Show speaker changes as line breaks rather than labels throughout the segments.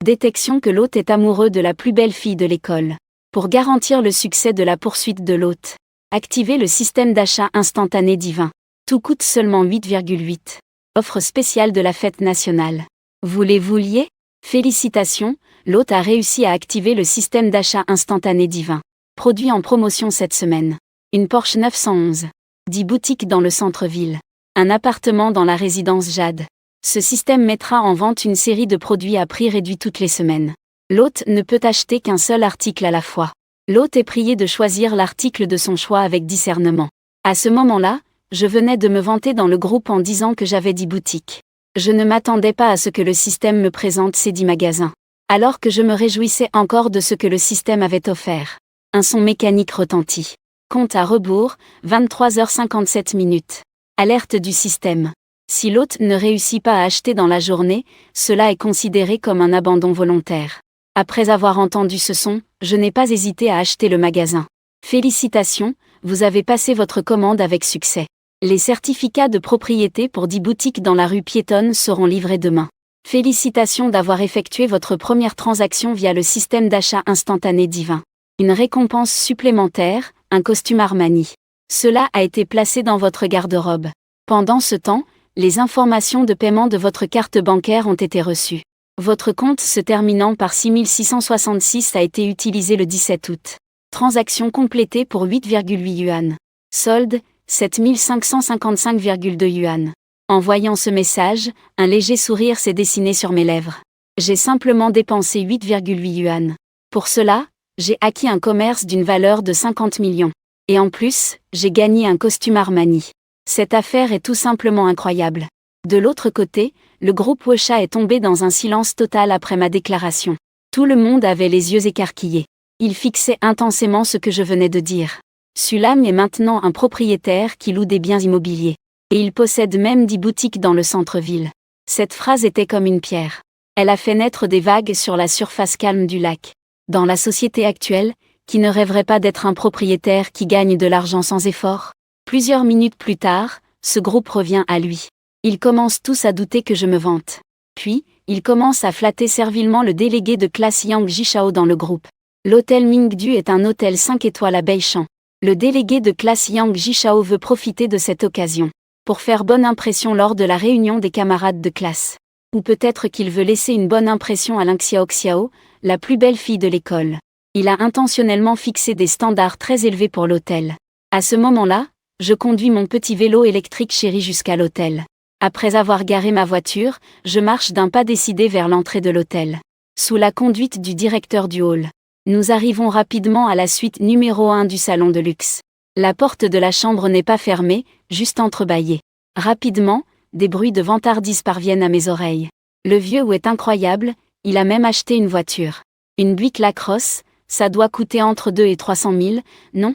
Détection que l'hôte est amoureux de la plus belle fille de l'école. Pour garantir le succès de la poursuite de l'hôte, activez le système d'achat instantané divin. Tout coûte seulement 8,8. Offre spéciale de la fête nationale. Voulez-vous lier? Félicitations, l'hôte a réussi à activer le système d'achat instantané divin. Produit en promotion cette semaine. Une Porsche 911. 10 boutiques dans le centre-ville. Un appartement dans la résidence Jade. Ce système mettra en vente une série de produits à prix réduit toutes les semaines. L'hôte ne peut acheter qu'un seul article à la fois. L'hôte est prié de choisir l'article de son choix avec discernement. À ce moment-là, je venais de me vanter dans le groupe en disant que j'avais 10 boutiques. Je ne m'attendais pas à ce que le système me présente ces 10 magasins. Alors que je me réjouissais encore de ce que le système avait offert. Un son mécanique retentit. Compte à rebours, 23h57. Alerte du système. Si l'hôte ne réussit pas à acheter dans la journée, cela est considéré comme un abandon volontaire. Après avoir entendu ce son, je n'ai pas hésité à acheter le magasin. Félicitations, vous avez passé votre commande avec succès. Les certificats de propriété pour 10 boutiques dans la rue piétonne seront livrés demain. Félicitations d'avoir effectué votre première transaction via le système d'achat instantané divin. Une récompense supplémentaire, un costume Armani. Cela a été placé dans votre garde-robe. Pendant ce temps, les informations de paiement de votre carte bancaire ont été reçues. Votre compte se terminant par 6666 a été utilisé le 17 août. Transaction complétée pour 8,8 yuan. Solde, 7555,2 yuan. En voyant ce message, un léger sourire s'est dessiné sur mes lèvres. J'ai simplement dépensé 8,8 yuan. Pour cela, j'ai acquis un commerce d'une valeur de 50 millions. Et en plus, j'ai gagné un costume Armani. Cette affaire est tout simplement incroyable. De l'autre côté, le groupe Wosha est tombé dans un silence total après ma déclaration. Tout le monde avait les yeux écarquillés. Il fixait intensément ce que je venais de dire. Sulam est maintenant un propriétaire qui loue des biens immobiliers. Et il possède même 10 boutiques dans le centre-ville. Cette phrase était comme une pierre. Elle a fait naître des vagues sur la surface calme du lac. Dans la société actuelle, qui ne rêverait pas d'être un propriétaire qui gagne de l'argent sans effort? Plusieurs minutes plus tard, ce groupe revient à lui. Ils commencent tous à douter que je me vante. Puis, ils commencent à flatter servilement le délégué de classe Yang Jishao dans le groupe. L'hôtel Mingdu est un hôtel 5 étoiles à Beichan. Le délégué de classe Yang Jishao veut profiter de cette occasion pour faire bonne impression lors de la réunion des camarades de classe. Ou peut-être qu'il veut laisser une bonne impression à Ling Xiao, la plus belle fille de l'école. Il a intentionnellement fixé des standards très élevés pour l'hôtel. À ce moment-là, je conduis mon petit vélo électrique chéri jusqu'à l'hôtel. Après avoir garé ma voiture, je marche d'un pas décidé vers l'entrée de l'hôtel. Sous la conduite du directeur du hall. Nous arrivons rapidement à la suite numéro 1 du salon de luxe. La porte de la chambre n'est pas fermée, juste entrebâillée. Rapidement, des bruits de vantardise parviennent à mes oreilles. Le vieux est incroyable, il a même acheté une voiture. Une Buick Lacrosse, ça doit coûter entre 2 et 300 000, non?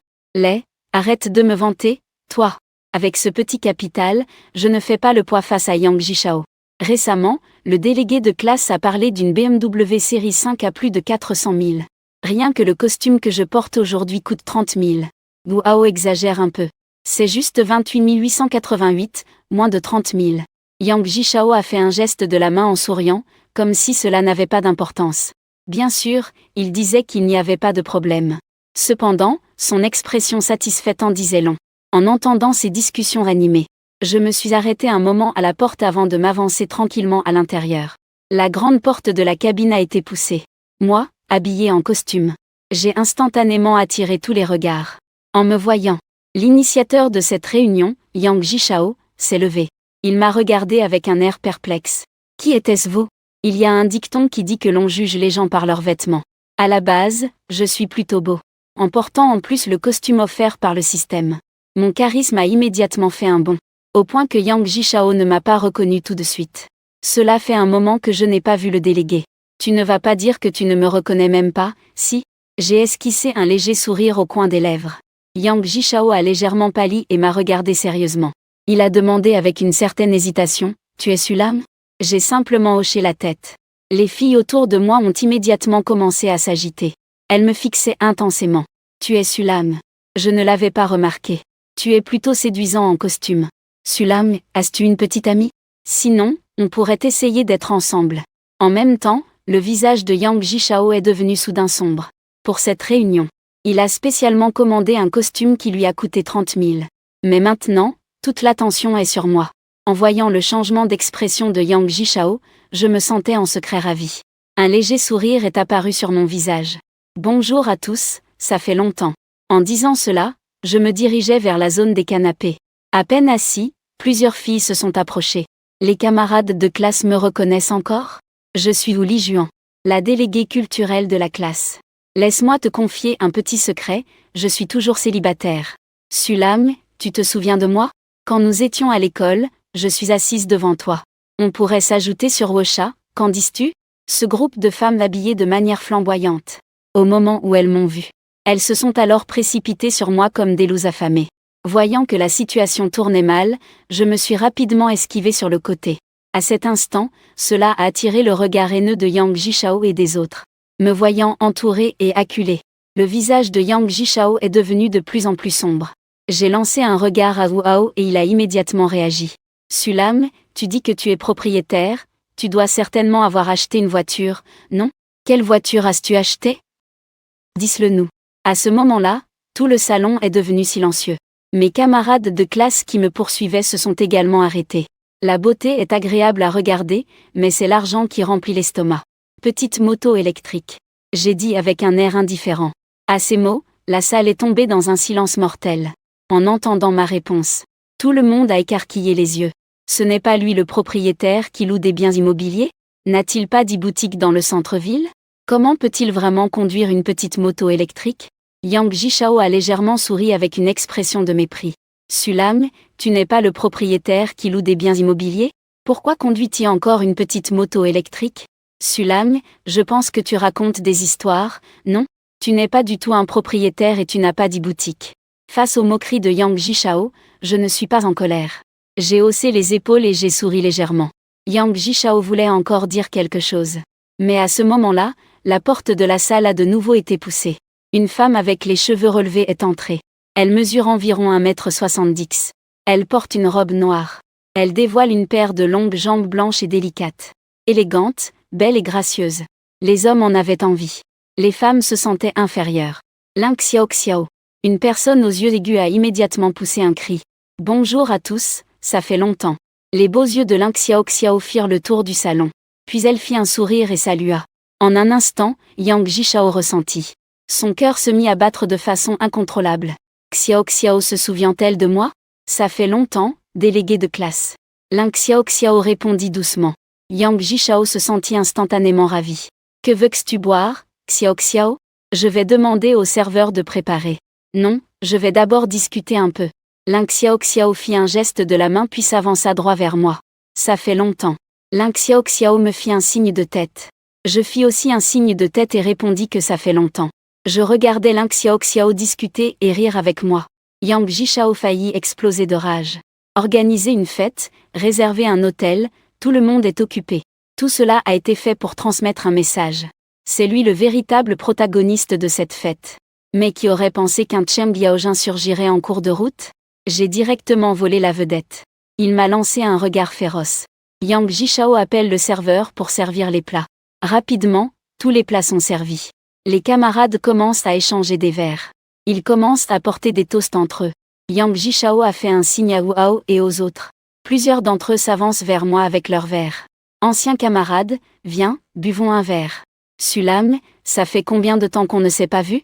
Arrête de me vanter, toi. Avec ce petit capital, je ne fais pas le poids face à Yang Jishao. Récemment, le délégué de classe a parlé d'une BMW série 5 à plus de 400 000. Rien que le costume que je porte aujourd'hui coûte 30 000. Guao exagère un peu. C'est juste 28 888, moins de 30 000. Yang Jishao a fait un geste de la main en souriant, comme si cela n'avait pas d'importance. Bien sûr, il disait qu'il n'y avait pas de problème. Cependant, son expression satisfaite en disait long. En entendant ces discussions animées, je me suis arrêté un moment à la porte avant de m'avancer tranquillement à l'intérieur. La grande porte de la cabine a été poussée. Moi, habillé en costume, j'ai instantanément attiré tous les regards. En me voyant, l'initiateur de cette réunion, Yang Jishao, s'est levé. Il m'a regardé avec un air perplexe. Qui était-ce vous? Il y a un dicton qui dit que l'on juge les gens par leurs vêtements. À la base, je suis plutôt beau. En portant en plus le costume offert par le système. Mon charisme a immédiatement fait un bond. Au point que Yang Jishao ne m'a pas reconnu tout de suite. Cela fait un moment que je n'ai pas vu le délégué. Tu ne vas pas dire que tu ne me reconnais même pas, si? J'ai esquissé un léger sourire au coin des lèvres. Yang Jishao a légèrement pâli et m'a regardé sérieusement. Il a demandé avec une certaine hésitation, tu es Sulam? J'ai simplement hoché la tête. Les filles autour de moi ont immédiatement commencé à s'agiter. Elles me fixaient intensément. Tu es Sulam. Je ne l'avais pas remarqué. Tu es plutôt séduisant en costume. Sulam, as-tu une petite amie? Sinon, on pourrait essayer d'être ensemble. En même temps, Le visage de Yang Jishao est devenu soudain sombre. Pour cette réunion, il a spécialement commandé un costume qui lui a coûté 30 000. Mais maintenant, toute l'attention est sur moi. En voyant le changement d'expression de Yang Jishao, je me sentais en secret ravi. Un léger sourire est apparu sur mon visage. Bonjour à tous, ça fait longtemps. En disant cela, je me dirigeais vers la zone des canapés. À peine assis, plusieurs filles se sont approchées. Les camarades de classe me reconnaissent encore ? Je suis Wu Lijuan, la déléguée culturelle de la classe. Laisse-moi te confier un petit secret, je suis toujours célibataire. Sulam, tu te souviens de moi ? Quand nous étions à l'école, je suis assise devant toi. On pourrait s'ajouter sur Wosha, qu'en dis-tu ? Ce groupe de femmes habillées de manière flamboyante. Au moment où elles m'ont vue, elles se sont alors précipitées sur moi comme des loups affamés. Voyant que la situation tournait mal, je me suis rapidement esquivée sur le côté. À cet instant, cela a attiré le regard haineux de Yang Jishao et des autres. Me voyant entourée et acculée, le visage de Yang Jishao est devenu de plus en plus sombre. J'ai lancé un regard à Wu Hao et il a immédiatement réagi. Sulam, tu dis que tu es propriétaire, tu dois certainement avoir acheté une voiture, non ? Quelle voiture as-tu acheté ? Dis-le nous. À ce moment-là, tout le salon est devenu silencieux. Mes camarades de classe qui me poursuivaient se sont également arrêtés. La beauté est agréable à regarder, mais c'est l'argent qui remplit l'estomac. Petite moto électrique. J'ai dit avec un air indifférent. À ces mots, la salle est tombée dans un silence mortel. En entendant ma réponse, tout le monde a écarquillé les yeux. Ce n'est pas lui le propriétaire qui loue des biens immobiliers ? N'a-t-il pas 10 boutiques dans le centre-ville ? Comment peut-il vraiment conduire une petite moto électrique ? Yang Jishao a légèrement souri avec une expression de mépris. Sulam, tu n'es pas le propriétaire qui loue des biens immobiliers ? Pourquoi conduis-tu encore une petite moto électrique ? Sulam, je pense que tu racontes des histoires, non ? Tu n'es pas du tout un propriétaire et tu n'as pas 10 boutiques. Face aux moqueries de Yang Jishao, je ne suis pas en colère. J'ai haussé les épaules et j'ai souri légèrement. Yang Jishao voulait encore dire quelque chose. Mais à ce moment-là, la porte de la salle a de nouveau été poussée. Une femme avec les cheveux relevés est entrée. Elle mesure environ 1,70 m. Elle porte une robe noire. Elle dévoile une paire de longues jambes blanches et délicates. Élégante, belle et gracieuse. Les hommes en avaient envie. Les femmes se sentaient inférieures. Ling Xiao. Une personne aux yeux aigus a immédiatement poussé un cri. Bonjour à tous, ça fait longtemps. Les beaux yeux de Ling Xiao firent le tour du salon. Puis elle fit un sourire et salua. En un instant, Yang Jishao ressentit. Son cœur se mit à battre de façon incontrôlable. Xiao se souvient-elle de moi ? Ça fait longtemps, délégué de classe. Ling Xiao répondit doucement. Yang Jishao se sentit instantanément ravi. Que veux-tu boire, Xiao ? Je vais demander au serveur de préparer. Non, je vais d'abord discuter un peu. Ling Xiao fit un geste de la main puis s'avança droit vers moi. Ça fait longtemps. Ling Xiao me fit un signe de tête. Je fis aussi un signe de tête et répondis que ça fait longtemps. Je regardais Ling Xiao discuter et rire avec moi. Yang Jishao faillit exploser de rage. Organiser une fête, réserver un hôtel, tout le monde est occupé. Tout cela a été fait pour transmettre un message. C'est lui le véritable protagoniste de cette fête. Mais qui aurait pensé qu'un Cheng Yaojin surgirait en cours de route ? J'ai directement volé la vedette. Il m'a lancé un regard féroce. Yang Jishao appelle le serveur pour servir les plats. Rapidement, tous les plats sont servis. Les camarades commencent à échanger des verres. Ils commencent à porter des toasts entre eux. Yang Jishao a fait un signe à Wu Hao et aux autres. Plusieurs d'entre eux s'avancent vers moi avec leurs verres. Ancien camarade, viens, buvons un verre. Sulam, ça fait combien de temps qu'on ne s'est pas vu ?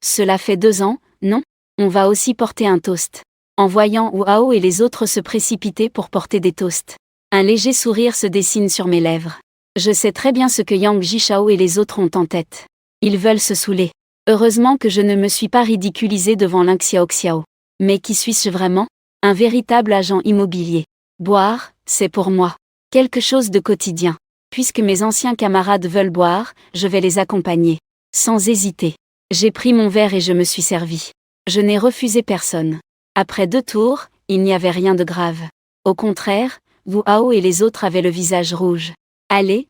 Cela fait 2 ans, non ? On va aussi porter un toast. En voyant Wu Hao et les autres se précipiter pour porter des toasts, un léger sourire se dessine sur mes lèvres. Je sais très bien ce que Yang Jishao et les autres ont en tête. Ils veulent se saouler. Heureusement que je ne me suis pas ridiculisée devant Ling Xiao. Mais qui suis-je vraiment ? Un véritable agent immobilier. Boire, c'est pour moi quelque chose de quotidien. Puisque mes anciens camarades veulent boire, je vais les accompagner. Sans hésiter. J'ai pris mon verre et je me suis servi. Je n'ai refusé personne. Après 2 tours, il n'y avait rien de grave. Au contraire, Wu Hao et les autres avaient le visage rouge. Allez,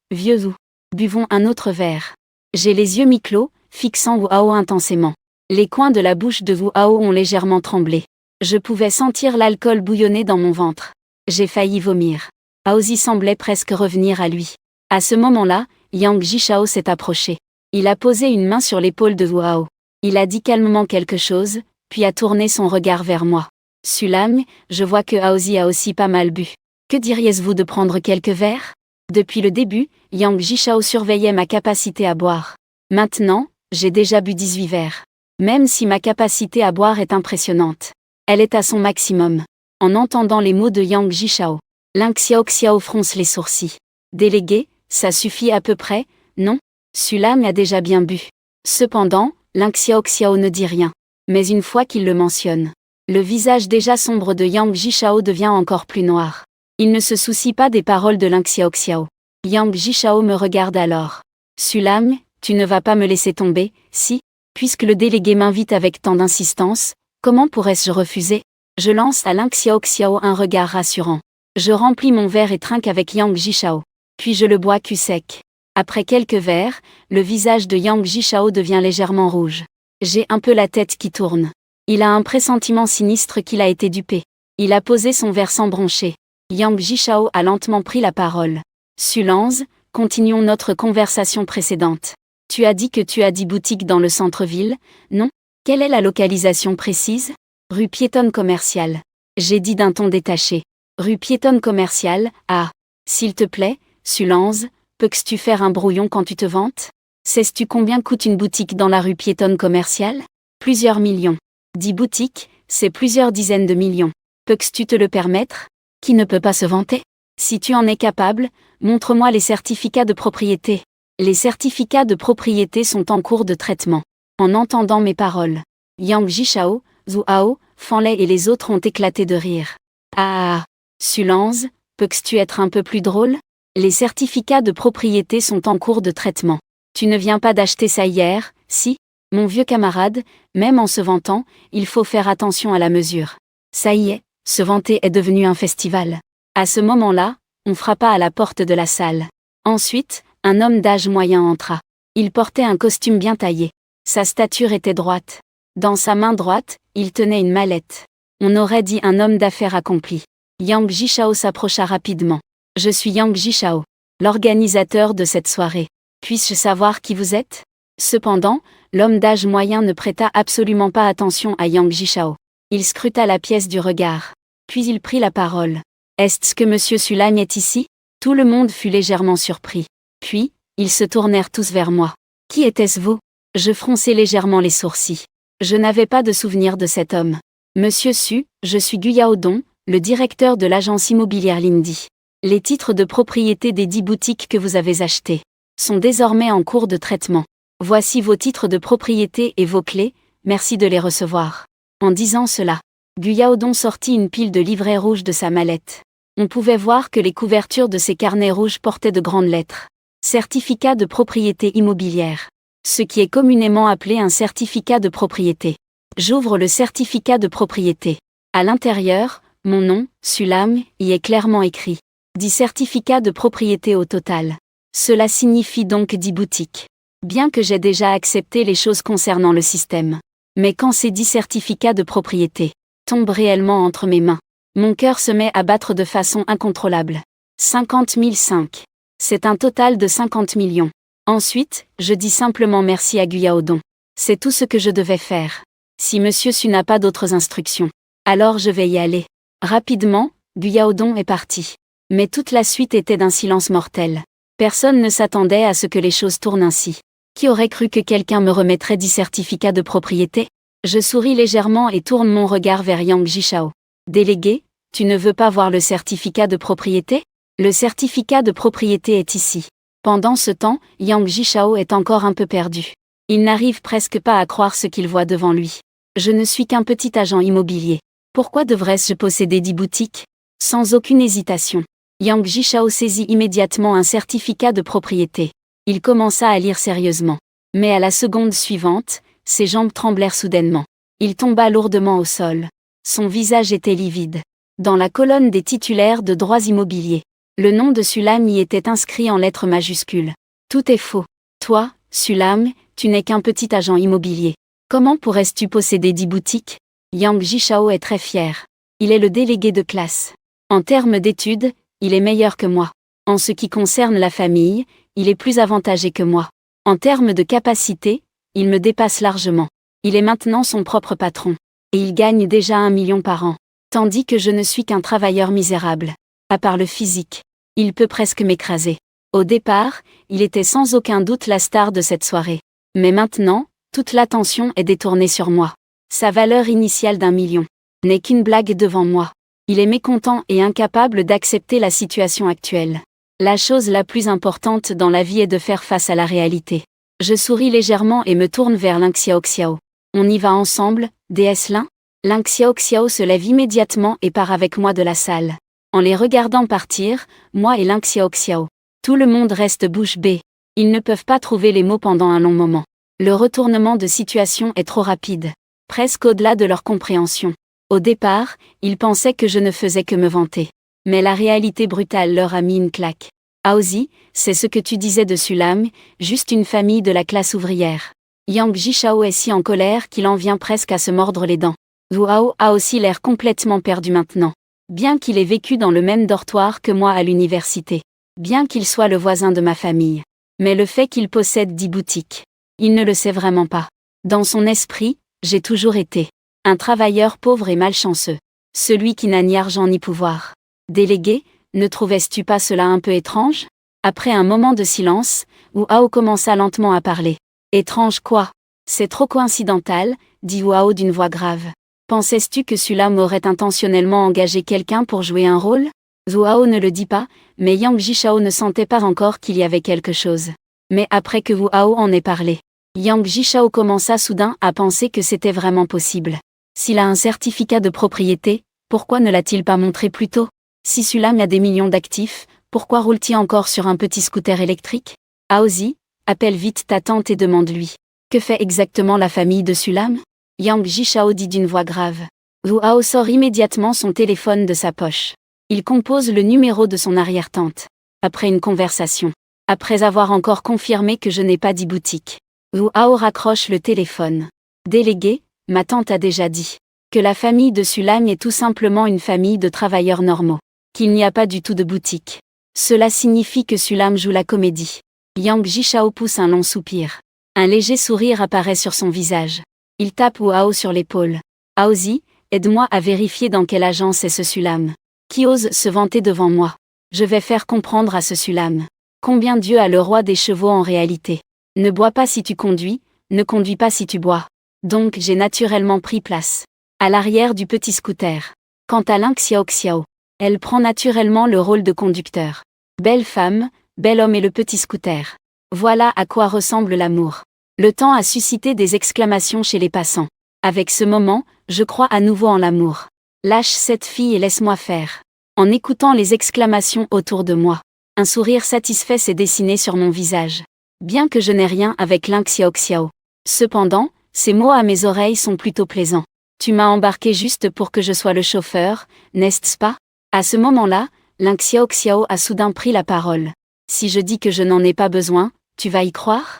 vieux Wu. Buvons un autre verre. J'ai les yeux mi-clos, fixant Wu Hao intensément. Les coins de la bouche de Wu Hao ont légèrement tremblé. Je pouvais sentir l'alcool bouillonner dans mon ventre. J'ai failli vomir. Aozi semblait presque revenir à lui. À ce moment-là, Yang Jishao s'est approché. Il a posé une main sur l'épaule de Wu Hao. Il a dit calmement quelque chose, puis a tourné son regard vers moi. Sulam, je vois que Haozi a aussi pas mal bu. Que diriez-vous de prendre quelques verres? Depuis le début, Yang Jishao surveillait ma capacité à boire. Maintenant, j'ai déjà bu 18 verres. Même si ma capacité à boire est impressionnante, elle est à son maximum. En entendant les mots de Yang Jishao, Ling Xiaoxiao fronce les sourcils. Délégué, ça suffit à peu près, non? Sulam a déjà bien bu. Cependant, Ling Xiaoxiao ne dit rien. Mais une fois qu'il le mentionne, le visage déjà sombre de Yang Jishao devient encore plus noir. Il ne se soucie pas des paroles de Ling Xiaoxiao. Yang Jishao me regarde alors. Sulam, tu ne vas pas me laisser tomber, si? Puisque le délégué m'invite avec tant d'insistance, comment pourrais-je refuser? Je lance à Ling Xiaoxiao un regard rassurant. Je remplis mon verre et trinque avec Yang Jishao. Puis je le bois cul sec. Après quelques verres, le visage de Yang Jishao devient légèrement rouge. J'ai un peu la tête qui tourne. Il a un pressentiment sinistre qu'il a été dupé. Il a posé son verre sans broncher. Yang Jishao a lentement pris la parole. Sulanze, continuons notre conversation précédente. Tu as dit que tu as 10 boutiques dans le centre-ville, non? Quelle est la localisation précise? Rue piétonne commerciale. J'ai dit d'un ton détaché. Rue piétonne commerciale, ah. S'il te plaît, Sulanze, peux-tu faire un brouillon quand tu te vantes? Sais-tu combien coûte une boutique dans la rue piétonne commerciale? Plusieurs millions. 10 boutiques, c'est plusieurs dizaines de millions. Peux-tu te le permettre? Qui ne peut pas se vanter? Si tu en es capable, montre-moi les certificats de propriété. Les certificats de propriété sont en cours de traitement. En entendant mes paroles, Yang Jishao, Zhu Hao, Fanlei et les autres ont éclaté de rire. Ah! Sulanze, peux-tu être un peu plus drôle? Les certificats de propriété sont en cours de traitement. Tu ne viens pas d'acheter ça hier, si? Mon vieux camarade, même en se vantant, il faut faire attention à la mesure. Ça y est, se vanter est devenu un festival. À ce moment-là, on frappa à la porte de la salle. Ensuite, un homme d'âge moyen entra. Il portait un costume bien taillé. Sa stature était droite. Dans sa main droite, il tenait une mallette. On aurait dit un homme d'affaires accompli. Yang Jishao s'approcha rapidement. Je suis Yang Jishao, l'organisateur de cette soirée. Puis-je savoir qui vous êtes? Cependant, l'homme d'âge moyen ne prêta absolument pas attention à Yang Jishao. Il scruta la pièce du regard. Puis il prit la parole. Est-ce que Monsieur Sulam est ici? Tout le monde fut légèrement surpris. Puis, ils se tournèrent tous vers moi. Qui était-ce vous? Je fronçai légèrement les sourcils. Je n'avais pas de souvenir de cet homme. Monsieur Su, je suis Gu Yaodong, le directeur de l'agence immobilière Lindy. Les titres de propriété des 10 boutiques que vous avez achetées sont désormais en cours de traitement. Voici vos titres de propriété et vos clés, merci de les recevoir. En disant cela, Gu Yaodong sortit une pile de livrets rouges de sa mallette. On pouvait voir que les couvertures de ces carnets rouges portaient de grandes lettres. Certificat de propriété immobilière. Ce qui est communément appelé un certificat de propriété. J'ouvre le certificat de propriété. À l'intérieur, mon nom, Sulam, y est clairement écrit. 10 certificats de propriété au total. Cela signifie donc 10 boutiques. Bien que j'ai déjà accepté les choses concernant le système. Mais quand ces 10 certificats de propriété tombent réellement entre mes mains, mon cœur se met à battre de façon incontrôlable. 50 005. C'est un total de 50 millions. Ensuite, je dis simplement merci à Gu Yaodong. C'est tout ce que je devais faire. Si Monsieur Su n'a pas d'autres instructions, alors je vais y aller. Rapidement, Gu Yaodong est parti. Mais toute la suite était d'un silence mortel. Personne ne s'attendait à ce que les choses tournent ainsi. Qui aurait cru que quelqu'un me remettrait 10 certificats de propriété? Je souris légèrement et tourne mon regard vers Yang Jishao. Délégué, tu ne veux pas voir le certificat de propriété? Le certificat de propriété est ici. Pendant ce temps, Yang Jishao est encore un peu perdu. Il n'arrive presque pas à croire ce qu'il voit devant lui. Je ne suis qu'un petit agent immobilier. Pourquoi devrais-je posséder 10 boutiques? Sans aucune hésitation, Yang Jishao saisit immédiatement un certificat de propriété. Il commença à lire sérieusement. Mais à la seconde suivante, ses jambes tremblèrent soudainement. Il tomba lourdement au sol. Son visage était livide. Dans la colonne des titulaires de droits immobiliers, le nom de Sulam y était inscrit en lettres majuscules. Tout est faux. Toi, Sulam, tu n'es qu'un petit agent immobilier. Comment pourrais-tu posséder 10 boutiques? Yang Jishao est très fier. Il est le délégué de classe. En termes d'études, il est meilleur que moi. En ce qui concerne la famille, il est plus avantagé que moi. En termes de capacité, il me dépasse largement. Il est maintenant son propre patron. Et il gagne déjà 1 million par an. Tandis que je ne suis qu'un travailleur misérable. À part le physique, il peut presque m'écraser. Au départ, il était sans aucun doute la star de cette soirée. Mais maintenant, toute l'attention est détournée sur moi. Sa valeur initiale d'1 million n'est qu'une blague devant moi. Il est mécontent et incapable d'accepter la situation actuelle. La chose la plus importante dans la vie est de faire face à la réalité. Je souris légèrement et me tourne vers Ling Xiaoxiao. On y va ensemble, déesse Lin? Ling Xiaoxiao se lève immédiatement et part avec moi de la salle. En les regardant partir, moi et Ling Xiaoxiao, tout le monde reste bouche bée. Ils ne peuvent pas trouver les mots pendant un long moment. Le retournement de situation est trop rapide, presque au-delà de leur compréhension. Au départ, ils pensaient que je ne faisais que me vanter. Mais la réalité brutale leur a mis une claque. Aozi, c'est ce que tu disais de Sulam, juste une famille de la classe ouvrière. Yang Jishao est si en colère qu'il en vient presque à se mordre les dents. Wu Hao a aussi l'air complètement perdu maintenant. Bien qu'il ait vécu dans le même dortoir que moi à l'université. Bien qu'il soit le voisin de ma famille. Mais le fait qu'il possède 10 boutiques. Il ne le sait vraiment pas. Dans son esprit, j'ai toujours été un travailleur pauvre et malchanceux. Celui qui n'a ni argent ni pouvoir. Délégué, ne trouvais-tu pas cela un peu étrange? Après un moment de silence, Wu Hao commença lentement à parler. Étrange quoi? C'est trop coïncidental, dit Wu Hao d'une voix grave. Pensais-tu que Sulam aurait intentionnellement engagé quelqu'un pour jouer un rôle? Wu Hao ne le dit pas, mais Yang Jishao ne sentait pas encore qu'il y avait quelque chose. Mais après que Wu Hao en ait parlé, Yang Jishao commença soudain à penser que c'était vraiment possible. S'il a un certificat de propriété, pourquoi ne l'a-t-il pas montré plus tôt? Si Sulam a des millions d'actifs, pourquoi roule-t-il encore sur un petit scooter électrique? Aozi, appelle vite ta tante et demande-lui. Que fait exactement la famille de Sulam? Yang Jishao dit d'une voix grave. Wu Hao sort immédiatement son téléphone de sa poche. Il compose le numéro de son arrière-tante. Après une conversation. Après avoir encore confirmé que je n'ai pas 10 boutiques. Wu Hao raccroche le téléphone. Délégué, ma tante a déjà dit que la famille de Sulam est tout simplement une famille de travailleurs normaux. Qu'il n'y a pas du tout de boutique. Cela signifie que Sulam joue la comédie. Yang Jishao pousse un long soupir. Un léger sourire apparaît sur son visage. Il tape Wu Hao sur l'épaule. Aozi, aide-moi à vérifier dans quelle agence est ce Sulam. Qui ose se vanter devant moi? Je vais faire comprendre à ce Sulam. Combien Dieu a le roi des chevaux en réalité. Ne bois pas si tu conduis, ne conduis pas si tu bois. Donc j'ai naturellement pris place. À l'arrière du petit scooter. Quant à Ling Xiaoxiao, elle prend naturellement le rôle de conducteur. Belle femme, bel homme et le petit scooter. Voilà à quoi ressemble l'amour. Le temps a suscité des exclamations chez les passants. Avec ce moment, je crois à nouveau en l'amour. Lâche cette fille et laisse-moi faire. En écoutant les exclamations autour de moi, un sourire satisfait s'est dessiné sur mon visage. Bien que je n'ai rien avec Ling Xiaoxiao. Cependant, ces mots à mes oreilles sont plutôt plaisants. Tu m'as embarqué juste pour que je sois le chauffeur, n'est-ce pas? À ce moment-là, Ling Xiaoxiao a soudain pris la parole. Si je dis que je n'en ai pas besoin, tu vas y croire?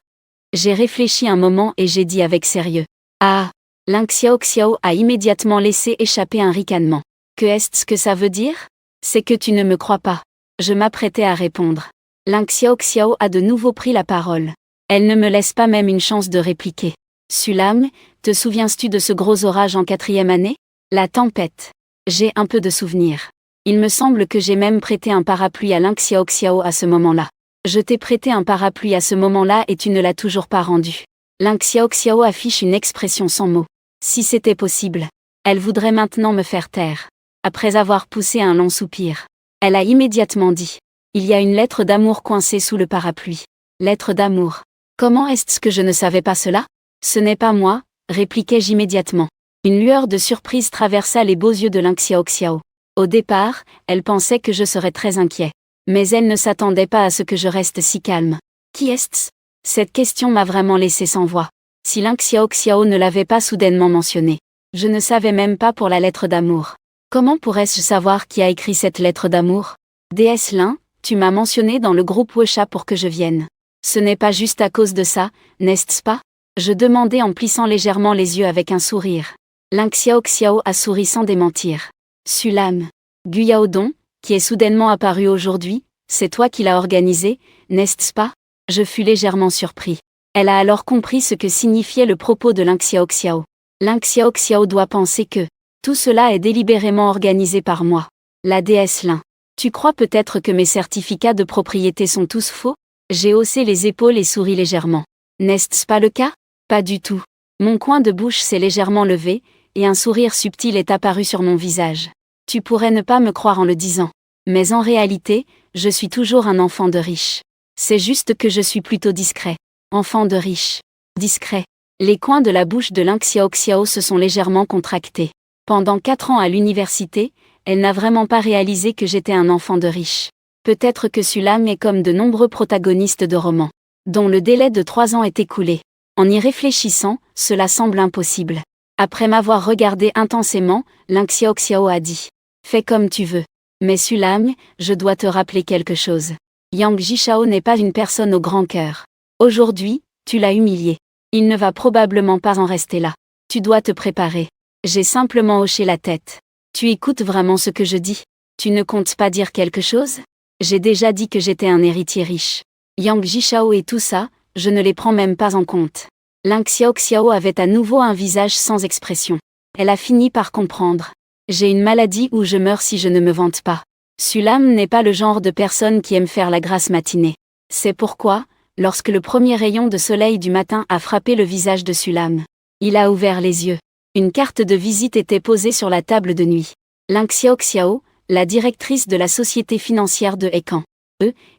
J'ai réfléchi un moment et j'ai dit avec sérieux. Ah! Ling Xiaoxiao a immédiatement laissé échapper un ricanement. Que est-ce que ça veut dire? C'est que tu ne me crois pas. Je m'apprêtais à répondre. Ling Xiaoxiao a de nouveau pris la parole. Elle ne me laisse pas même une chance de répliquer. Sulam, te souviens-tu de ce gros orage en 4e année? La tempête. J'ai un peu de souvenirs. Il me semble que j'ai même prêté un parapluie à Ling Xiaoxiao à ce moment-là. Je t'ai prêté un parapluie à ce moment-là et tu ne l'as toujours pas rendu. Ling Xiaoxiao affiche une expression sans mots. Si c'était possible, elle voudrait maintenant me faire taire. Après avoir poussé un long soupir, elle a immédiatement dit. Il y a une lettre d'amour coincée sous le parapluie. Lettre d'amour. Comment est-ce que je ne savais pas cela? Ce n'est pas moi, répliquai-je immédiatement. Une lueur de surprise traversa les beaux yeux de Ling Xiaoxiao. Au départ, elle pensait que je serais très inquiet. Mais elle ne s'attendait pas à ce que je reste si calme. Qui est-ce? Cette question m'a vraiment laissé sans voix. Si Ling Xiaoxiao ne l'avait pas soudainement mentionné. Je ne savais même pas pour la lettre d'amour. Comment pourrais-je savoir qui a écrit cette lettre d'amour? Déesse Lin, tu m'as mentionné dans le groupe Wuxia pour que je vienne. Ce n'est pas juste à cause de ça, n'est-ce pas? Je demandai en plissant légèrement les yeux avec un sourire. Ling Xiaoxiao a souri sans démentir. Sulam. Guyaodong, qui est soudainement apparu aujourd'hui, C'est toi qui l'as organisé, n'est-ce pas? Je fus légèrement surpris. Elle a alors compris ce que signifiait le propos de Ling Xiaoxiao. Ling Xiaoxiao doit penser que tout cela est délibérément organisé par moi. La déesse Lin. Tu crois peut-être que mes certificats de propriété sont tous faux? J'ai haussé les épaules et souri légèrement. N'est-ce pas le cas? Pas du tout. Mon coin de bouche s'est légèrement levé, et un sourire subtil est apparu sur mon visage. Tu pourrais ne pas me croire en le disant. Mais en réalité, je suis toujours un enfant de riche. C'est juste que je suis plutôt discret. Enfant de riche. Discret. Les coins de la bouche de Ling Xiaoxiao se sont légèrement contractés. Pendant 4 ans à l'université, elle n'a vraiment pas réalisé que j'étais un enfant de riche. Peut-être que Sulam est comme de nombreux protagonistes de romans, dont le délai de 3 ans est écoulé. En y réfléchissant, cela semble impossible. Après m'avoir regardé intensément, Ling Xiaoxiao a dit « Fais comme tu veux. Mais Sulam, je dois te rappeler quelque chose. Yang Jishao n'est pas une personne au grand cœur. Aujourd'hui, tu l'as humilié. Il ne va probablement pas en rester là. Tu dois te préparer. » J'ai simplement hoché la tête. Tu écoutes vraiment ce que je dis? Tu ne comptes pas dire quelque chose? J'ai déjà dit que j'étais un héritier riche. Yang Jishao et tout ça, je ne les prends même pas en compte. Ling Xiaoxiao avait à nouveau un visage sans expression. Elle a fini par comprendre. J'ai une maladie où je meurs si je ne me vante pas. Sulam n'est pas le genre de personne qui aime faire la grasse matinée. C'est pourquoi, lorsque le premier rayon de soleil du matin a frappé le visage de Sulam, il a ouvert les yeux. Une carte de visite était posée sur la table de nuit. Ling Xiaoxiao, la directrice de la société financière de Hekan.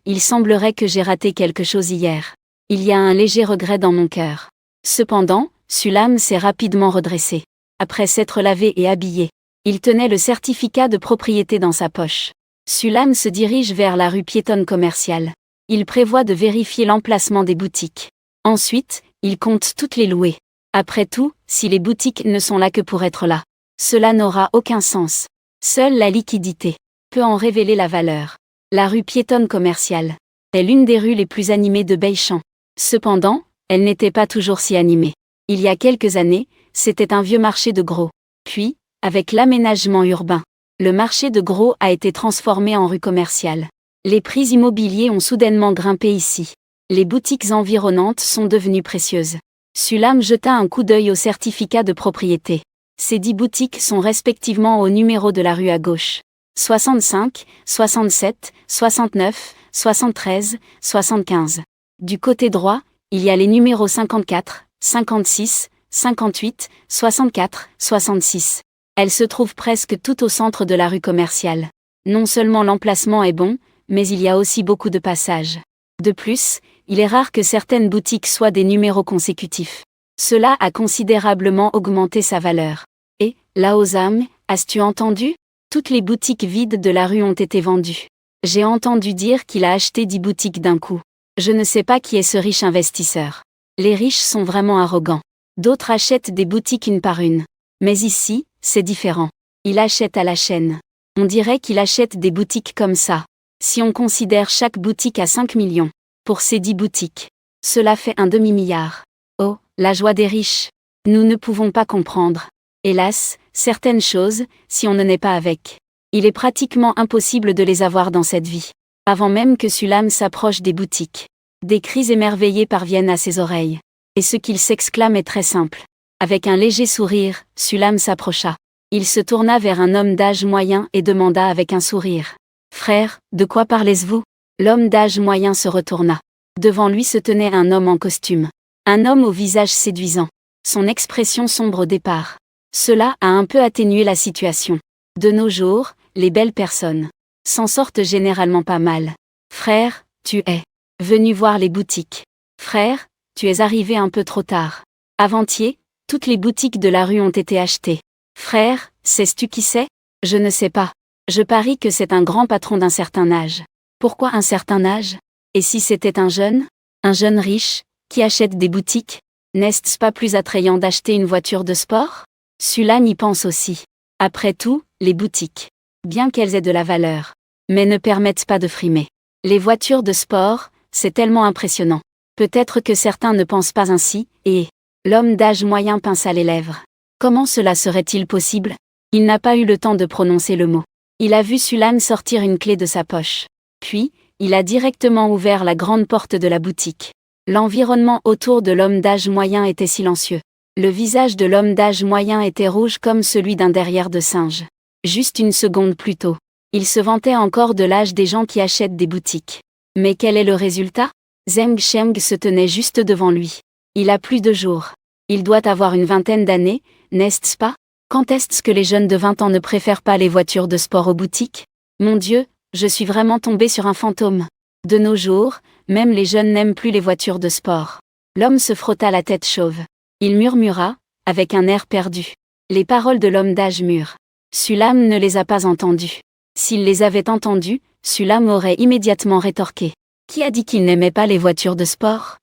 Il semblerait que j'ai raté quelque chose hier. Il y a un léger regret dans mon cœur. Cependant, Sulam s'est rapidement redressé. Après s'être lavé et habillé, il tenait le certificat de propriété dans sa poche. Sulam se dirige vers la rue piétonne commerciale. Il prévoit de vérifier l'emplacement des boutiques. Ensuite, il compte toutes les louer. Après tout, si les boutiques ne sont là que pour être là, cela n'aura aucun sens. Seule la liquidité peut en révéler la valeur. La rue piétonne commerciale est l'une des rues les plus animées de Beichan. Cependant, elle n'était pas toujours si animée. Il y a quelques années, c'était un vieux marché de gros. Puis, avec l'aménagement urbain, le marché de gros a été transformé en rue commerciale. Les prix immobiliers ont soudainement grimpé ici. Les boutiques environnantes sont devenues précieuses. Sulam jeta un coup d'œil au certificat de propriété. Ces 10 boutiques sont respectivement au numéro de la rue à gauche. 65, 67, 69, 73, 75. Du côté droit, il y a les numéros 54, 56, 58, 64, 66. Elle se trouve presque tout au centre de la rue commerciale. Non seulement l'emplacement est bon, mais il y a aussi beaucoup de passages. De plus, il est rare que certaines boutiques soient des numéros consécutifs. Cela a considérablement augmenté sa valeur. Et, Laozam, as-tu entendu? Toutes les boutiques vides de la rue ont été vendues. J'ai entendu dire qu'il a acheté 10 boutiques d'un coup. Je ne sais pas qui est ce riche investisseur. Les riches sont vraiment arrogants. D'autres achètent des boutiques une par une. Mais ici, c'est différent. Il achète à la chaîne. On dirait qu'il achète des boutiques comme ça. Si on considère chaque boutique à 5 millions. Pour ces 10 boutiques. Cela fait un demi-milliard. Oh, la joie des riches. Nous ne pouvons pas comprendre. Hélas, certaines choses, si on ne naît pas avec. Il est pratiquement impossible de les avoir dans cette vie. Avant même que Sulam s'approche des boutiques. Des cris émerveillés parviennent à ses oreilles. Et ce qu'il s'exclame est très simple. Avec un léger sourire, Sulam s'approcha. Il se tourna vers un homme d'âge moyen et demanda avec un sourire. « Frère, de quoi parlez-vous » L'homme d'âge moyen se retourna. Devant lui se tenait un homme en costume. Un homme au visage séduisant. Son expression sombre au départ. Cela a un peu atténué la situation. De nos jours, les belles personnes s'en sortent généralement pas mal. Frère, tu es venu voir les boutiques. Frère, tu es arrivé un peu trop tard. Avant-hier, toutes les boutiques de la rue ont été achetées. Frère, sais-tu qui c'est? Je ne sais pas. Je parie que c'est un grand patron d'un certain âge. Pourquoi un certain âge? Et si c'était un jeune riche, qui achète des boutiques? N'est-ce pas plus attrayant d'acheter une voiture de sport? Sulam y pense aussi. Après tout, les boutiques, bien qu'elles aient de la valeur, mais ne permettent pas de frimer. Les voitures de sport, c'est tellement impressionnant. Peut-être que certains ne pensent pas ainsi, et l'homme d'âge moyen pinça les lèvres. Comment cela serait-il possible? Il n'a pas eu le temps de prononcer le mot. Il a vu Sulam sortir une clé de sa poche. Puis, Il a directement ouvert la grande porte de la boutique. L'environnement autour de l'homme d'âge moyen était silencieux. Le visage de l'homme d'âge moyen était rouge comme celui d'un derrière de singe. Juste une seconde plus tôt, il se vantait encore de l'âge des gens qui achètent des boutiques. Mais quel est le résultat? Zheng Sheng se tenait juste devant lui. Il a plus de jours. Il doit avoir une vingtaine d'années, n'est-ce pas? Quand est-ce que les jeunes de 20 ans ne préfèrent pas les voitures de sport aux boutiques? Mon Dieu, je suis vraiment tombé sur un fantôme. De nos jours, même les jeunes n'aiment plus les voitures de sport. L'homme se frotta la tête chauve. Il murmura, avec un air perdu. Les paroles de l'homme d'âge mûr. Sulam ne les a pas entendues. S'il les avait entendues, Sulam aurait immédiatement rétorqué. Qui a dit qu'il n'aimait pas les voitures de sport?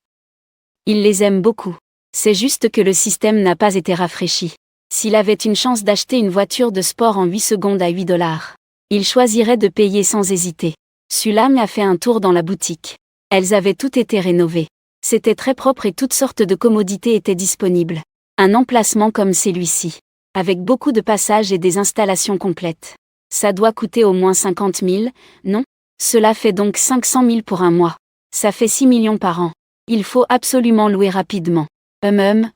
Il les aime beaucoup. C'est juste que le système n'a pas été rafraîchi. S'il avait une chance d'acheter une voiture de sport en 8 secondes à $8, il choisirait de payer sans hésiter. Sulam a fait un tour dans la boutique. Elles avaient toutes été rénovées. C'était très propre et toutes sortes de commodités étaient disponibles. Un emplacement comme celui-ci, avec beaucoup de passages et des installations complètes. Ça doit coûter au moins 50 000, non? Cela fait donc 500 000 pour un mois. Ça fait 6 millions par an. Il faut absolument louer rapidement.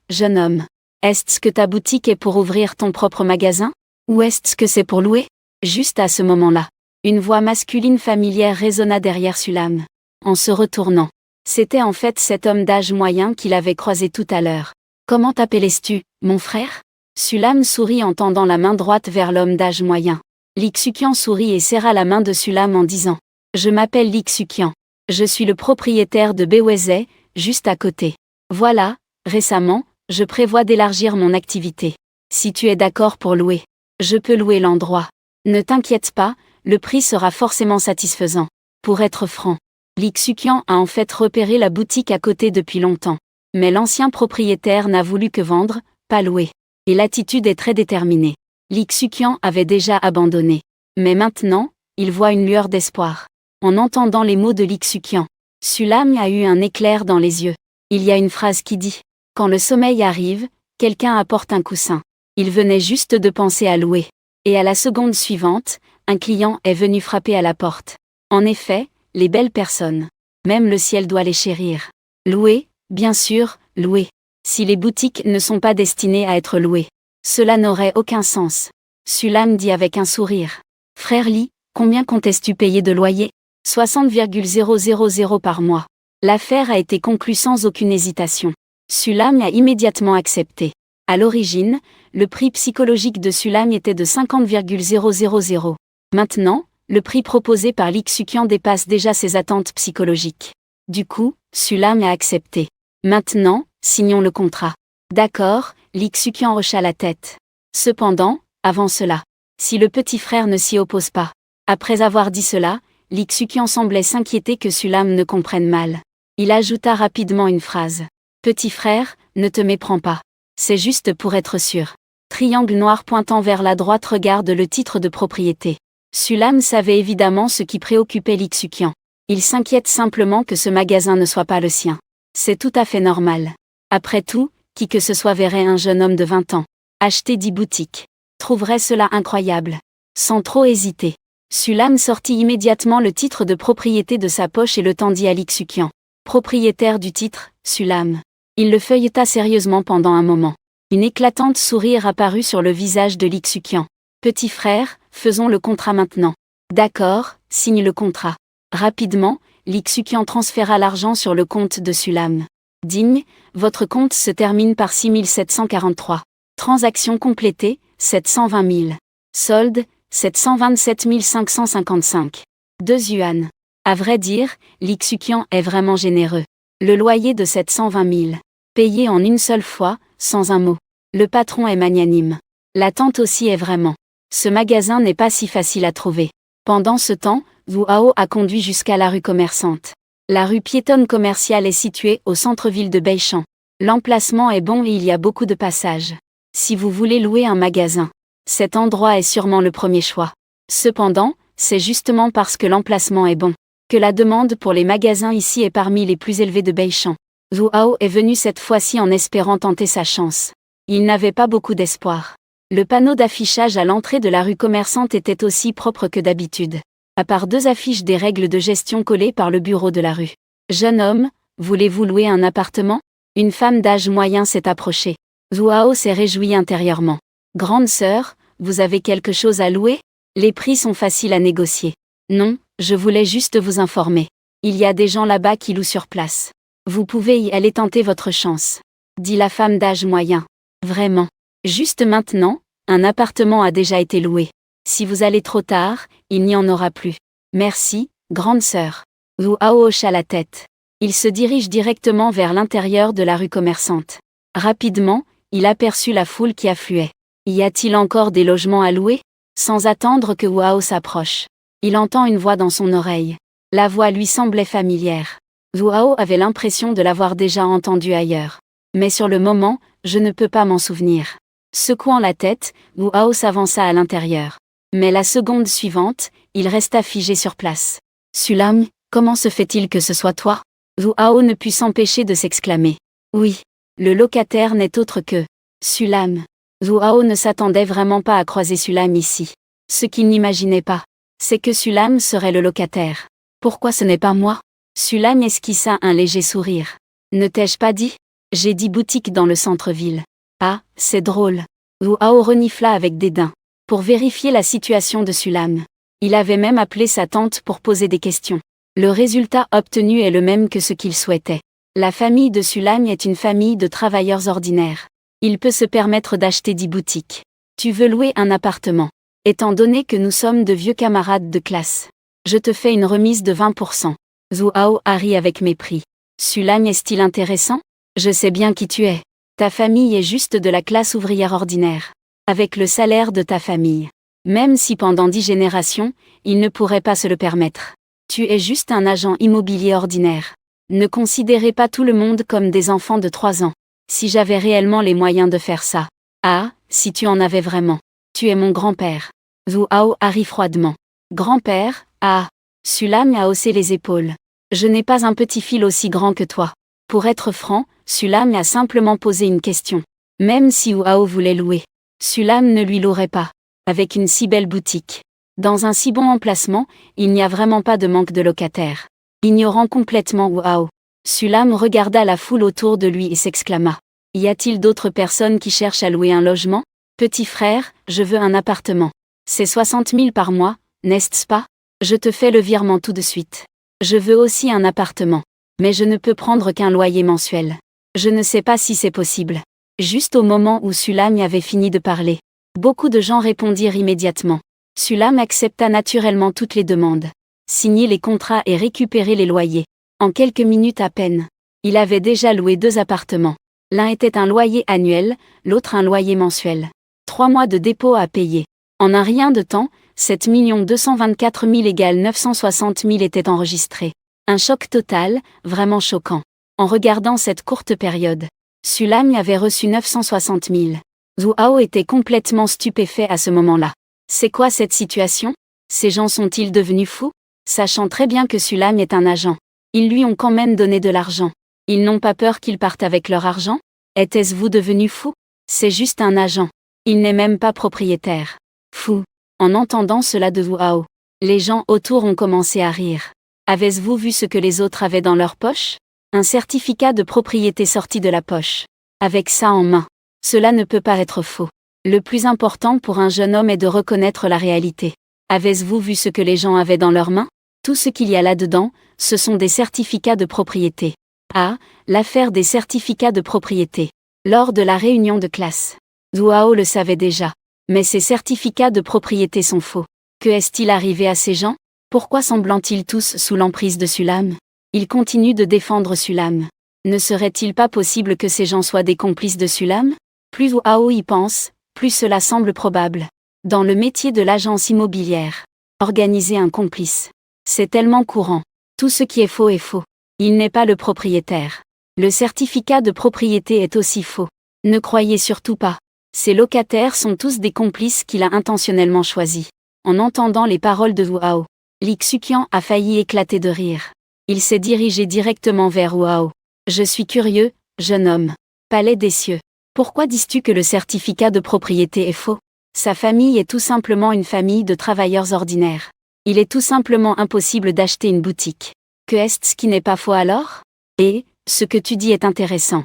Jeune homme. Est-ce que ta boutique est pour ouvrir ton propre magasin? Ou est-ce que c'est pour louer? Juste à ce moment-là, une voix masculine familière résonna derrière Sulam. En se retournant, c'était en fait cet homme d'âge moyen qu'il avait croisé tout à l'heure. Comment t'appelles-tu, mon frère? Sulam sourit en tendant la main droite vers l'homme d'âge moyen. Li Xuqian sourit et serra la main de Sulam en disant « Je m'appelle Li Xuqian. Je suis le propriétaire de Beweze, juste à côté. Voilà, récemment, je prévois d'élargir mon activité. Si tu es d'accord pour louer, je peux louer l'endroit. Ne t'inquiète pas, le prix sera forcément satisfaisant. Pour être franc, Li Xuqian a en fait repéré la boutique à côté depuis longtemps. Mais l'ancien propriétaire n'a voulu que vendre, pas louer. Et l'attitude est très déterminée. Li Xuqian avait déjà abandonné. Mais maintenant, il voit une lueur d'espoir. En entendant les mots de Li Xuqian, Sulam a eu un éclair dans les yeux. Il y a une phrase qui dit « Quand le sommeil arrive, quelqu'un apporte un coussin. » Il venait juste de penser à louer. Et à la seconde suivante, un client est venu frapper à la porte. En effet, les belles personnes. Même le ciel doit les chérir. Louer, bien sûr, louer. Si les boutiques ne sont pas destinées à être louées, cela n'aurait aucun sens. Sulam dit avec un sourire. Frère Li, combien comptes-tu payer de loyer? 60,000 par mois. L'affaire a été conclue sans aucune hésitation. Sulam a immédiatement accepté. À l'origine, le prix psychologique de Sulam était de 50,000. Maintenant, le prix proposé par Li Xuqian dépasse déjà ses attentes psychologiques. Du coup, Sulam a accepté. Maintenant, signons le contrat. D'accord, Li Xuqian hocha la tête. Cependant, avant cela, si le petit frère ne s'y oppose pas. Après avoir dit cela, Li Xuqian semblait s'inquiéter que Sulam ne comprenne mal. Il ajouta rapidement une phrase. Petit frère, ne te méprends pas. C'est juste pour être sûr. Triangle noir pointant vers la droite regarde le titre de propriété. Sulam savait évidemment ce qui préoccupait Li Xuqian. Il s'inquiète simplement que ce magasin ne soit pas le sien. C'est tout à fait normal. Après tout, qui que ce soit verrait un jeune homme de 20 ans acheter 10 boutiques. Trouverait cela incroyable. Sans trop hésiter, Sulam sortit immédiatement le titre de propriété de sa poche et le tendit à Li Xuqian. Propriétaire du titre, Sulam. Il le feuilleta sérieusement pendant un moment. Une éclatante sourire apparut sur le visage de Li Xuqian. Petit frère, faisons le contrat maintenant. D'accord, signe le contrat. Rapidement, Li Xuqian transféra l'argent sur le compte de Sulam. Digne, votre compte se termine par 6743. Transaction complétée, 720 000. Solde, 727 555. 2 yuan. À vrai dire, Li Xuqian est vraiment généreux. Le loyer de 720 000. Payé en une seule fois, sans un mot. Le patron est magnanime. L'attente aussi est vraiment. Ce magasin n'est pas si facile à trouver. Pendant ce temps, Wu Hao a conduit jusqu'à la rue commerçante. La rue piétonne commerciale est située au centre-ville de Beichan. L'emplacement est bon et il y a beaucoup de passages. Si vous voulez louer un magasin, cet endroit est sûrement le premier choix. Cependant, c'est justement parce que l'emplacement est bon que la demande pour les magasins ici est parmi les plus élevées de Beichan. Wu Hao est venu cette fois-ci en espérant tenter sa chance. Il n'avait pas beaucoup d'espoir. Le panneau d'affichage à l'entrée de la rue commerçante était aussi propre que d'habitude. à part 2 affiches des règles de gestion collées par le bureau de la rue. Jeune homme, voulez-vous louer un appartement? Une femme d'âge moyen s'est approchée. Zhu Hao s'est réjoui intérieurement. Grande sœur, vous avez quelque chose à louer? Les prix sont faciles à négocier. Non, je voulais juste vous informer. Il y a des gens là-bas qui louent sur place. Vous pouvez y aller tenter votre chance, dit la femme d'âge moyen. Vraiment. Juste maintenant, un appartement a déjà été loué. Si vous allez trop tard, il n'y en aura plus. Merci, grande sœur. Zhu Hao hocha la tête. Il se dirige directement vers l'intérieur de la rue commerçante. Rapidement, il aperçut la foule qui affluait. Y a-t-il encore des logements à louer? Sans attendre que Zhu Hao s'approche, il entend une voix dans son oreille. La voix lui semblait familière. Zhu Hao avait l'impression de l'avoir déjà entendue ailleurs. Mais sur le moment, je ne peux pas m'en souvenir. Secouant la tête, Zhu Hao s'avança à l'intérieur. Mais la seconde suivante, il resta figé sur place. Sulam, comment se fait-il que ce soit toi? Zhu Hao ne put s'empêcher de s'exclamer. Oui, le locataire n'est autre que Sulam. Zhu Hao ne s'attendait vraiment pas à croiser Sulam ici. Ce qu'il n'imaginait pas, c'est que Sulam serait le locataire. Pourquoi ce n'est pas moi? Sulam esquissa un léger sourire. Ne t'ai-je pas dit? J'ai dit boutique dans le centre-ville. Ah, c'est drôle. Zhu Hao renifla avec dédain. Pour vérifier la situation de Sulam. Il avait même appelé sa tante pour poser des questions. Le résultat obtenu est le même que ce qu'il souhaitait. La famille de Sulam est une famille de travailleurs ordinaires. Il peut se permettre d'acheter 10 boutiques. Tu veux louer un appartement. Étant donné que nous sommes de vieux camarades de classe, je te fais une remise de 20%. Zhu Hao a ri avec mépris. Sulam est-il intéressant? Je sais bien qui tu es. Ta famille est juste de la classe ouvrière ordinaire. Avec le salaire de ta famille. Même si pendant 10 générations, il ne pourrait pas se le permettre. Tu es juste un agent immobilier ordinaire. Ne considérez pas tout le monde comme des enfants de 3 ans. Si j'avais réellement les moyens de faire ça. Ah, si tu en avais vraiment. Tu es mon grand-père. Zhu Hao a ri froidement. Grand-père, ah. Sulam a haussé les épaules. Je n'ai pas un petit fil aussi grand que toi. Pour être franc, Sulam a simplement posé une question. Même si Zhu Hao voulait louer, Sulam ne lui louerait pas. Avec une si belle boutique. Dans un si bon emplacement, il n'y a vraiment pas de manque de locataires. Ignorant complètement Zhu Hao, Sulam regarda la foule autour de lui et s'exclama. Y a-t-il d'autres personnes qui cherchent à louer un logement? Petit frère, je veux un appartement. C'est 60 000 par mois, n'est-ce pas? Je te fais le virement tout de suite. Je veux aussi un appartement. Mais je ne peux prendre qu'un loyer mensuel. Je ne sais pas si c'est possible. Juste au moment où Sulam avait fini de parler, beaucoup de gens répondirent immédiatement. Sulam accepta naturellement toutes les demandes. Signer les contrats et récupérer les loyers. En quelques minutes à peine, il avait déjà loué 2 appartements. L'un était un loyer annuel, l'autre un loyer mensuel. 3 mois de dépôt à payer. En un rien de temps, 7 224 000 égale 960 000 étaient enregistrés. Un choc total, vraiment choquant. En regardant cette courte période, Sulam avait reçu 960 000. Zhu Hao était complètement stupéfait à ce moment-là. C'est quoi cette situation? Ces gens sont-ils devenus fous? Sachant très bien que Sulam est un agent. Ils lui ont quand même donné de l'argent. Ils n'ont pas peur qu'il parte avec leur argent? Était-ce-vous devenu fou? C'est juste un agent. Il n'est même pas propriétaire. Fou. En entendant cela de Zhu Hao, les gens autour ont commencé à rire. Avez-vous vu ce que les autres avaient dans leur poche? Un certificat de propriété sorti de la poche. Avec ça en main. Cela ne peut pas être faux. Le plus important pour un jeune homme est de reconnaître la réalité. Avez-vous vu ce que les gens avaient dans leurs mains? Tout ce qu'il y a là-dedans, ce sont des certificats de propriété. Ah, l'affaire des certificats de propriété. Lors de la réunion de classe. Zhu Hao le savait déjà. Mais ces certificats de propriété sont faux. Que est-il arrivé à ces gens? Pourquoi semblent-ils tous sous l'emprise de Sulam? Il continue de défendre Sulam. Ne serait-il pas possible que ces gens soient des complices de Sulam? Plus Zhu Hao y pense, plus cela semble probable. Dans le métier de l'agence immobilière, organiser un complice. C'est tellement courant. Tout ce qui est faux est faux. Il n'est pas le propriétaire. Le certificat de propriété est aussi faux. Ne croyez surtout pas. Ces locataires sont tous des complices qu'il a intentionnellement choisis. En entendant les paroles de Zhu Hao, Li Xuqian a failli éclater de rire. Il s'est dirigé directement vers Zhu Hao. Je suis curieux, jeune homme. Palais des cieux. Pourquoi dis-tu que le certificat de propriété est faux? Sa famille est tout simplement une famille de travailleurs ordinaires. Il est tout simplement impossible d'acheter une boutique. Que est-ce qui n'est pas faux alors? Et, ce que tu dis est intéressant.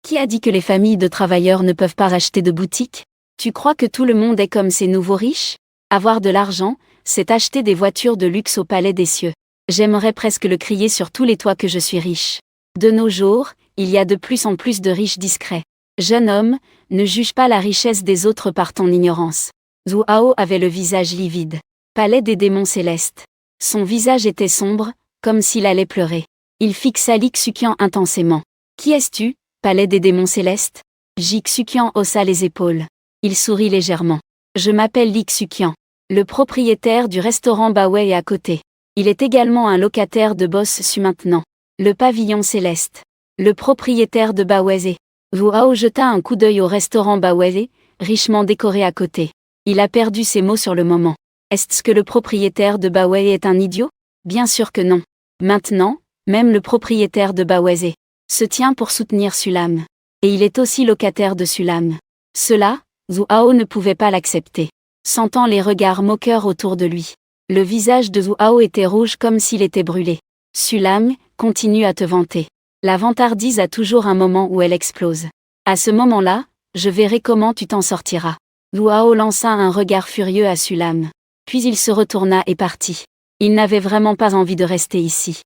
Qui a dit que les familles de travailleurs ne peuvent pas acheter de boutique? Tu crois que tout le monde est comme ces nouveaux riches? Avoir de l'argent, c'est acheter des voitures de luxe au palais des cieux. J'aimerais presque le crier sur tous les toits que je suis riche. De nos jours, il y a de plus en plus de riches discrets. Jeune homme, ne juge pas la richesse des autres par ton ignorance. Zhu Hao avait le visage livide. Palais des démons célestes. Son visage était sombre, comme s'il allait pleurer. Il fixa Li Xuqian intensément. Qui es-tu, palais des démons célestes? Ji Xuqian haussa les épaules. Il sourit légèrement. Je m'appelle Li Xuqian, le propriétaire du restaurant Bawei à côté. Il est également un locataire de Boss Su maintenant. Le pavillon céleste. Le propriétaire de Bawei. Zhu Hao jeta un coup d'œil au restaurant Bawei, richement décoré à côté. Il a perdu ses mots sur le moment. Est-ce que le propriétaire de Bawei est un idiot? Bien sûr que non. Maintenant, même le propriétaire de Bawei se tient pour soutenir Sulam. Et il est aussi locataire de Sulam. Cela, Zhu Hao ne pouvait pas l'accepter. Sentant les regards moqueurs autour de lui. Le visage de Zhu Hao était rouge comme s'il était brûlé. Sulam, continue à te vanter. La vantardise a toujours un moment où elle explose. À ce moment-là, je verrai comment tu t'en sortiras. Zhu Hao lança un regard furieux à Sulam. Puis il se retourna et partit. Il n'avait vraiment pas envie de rester ici.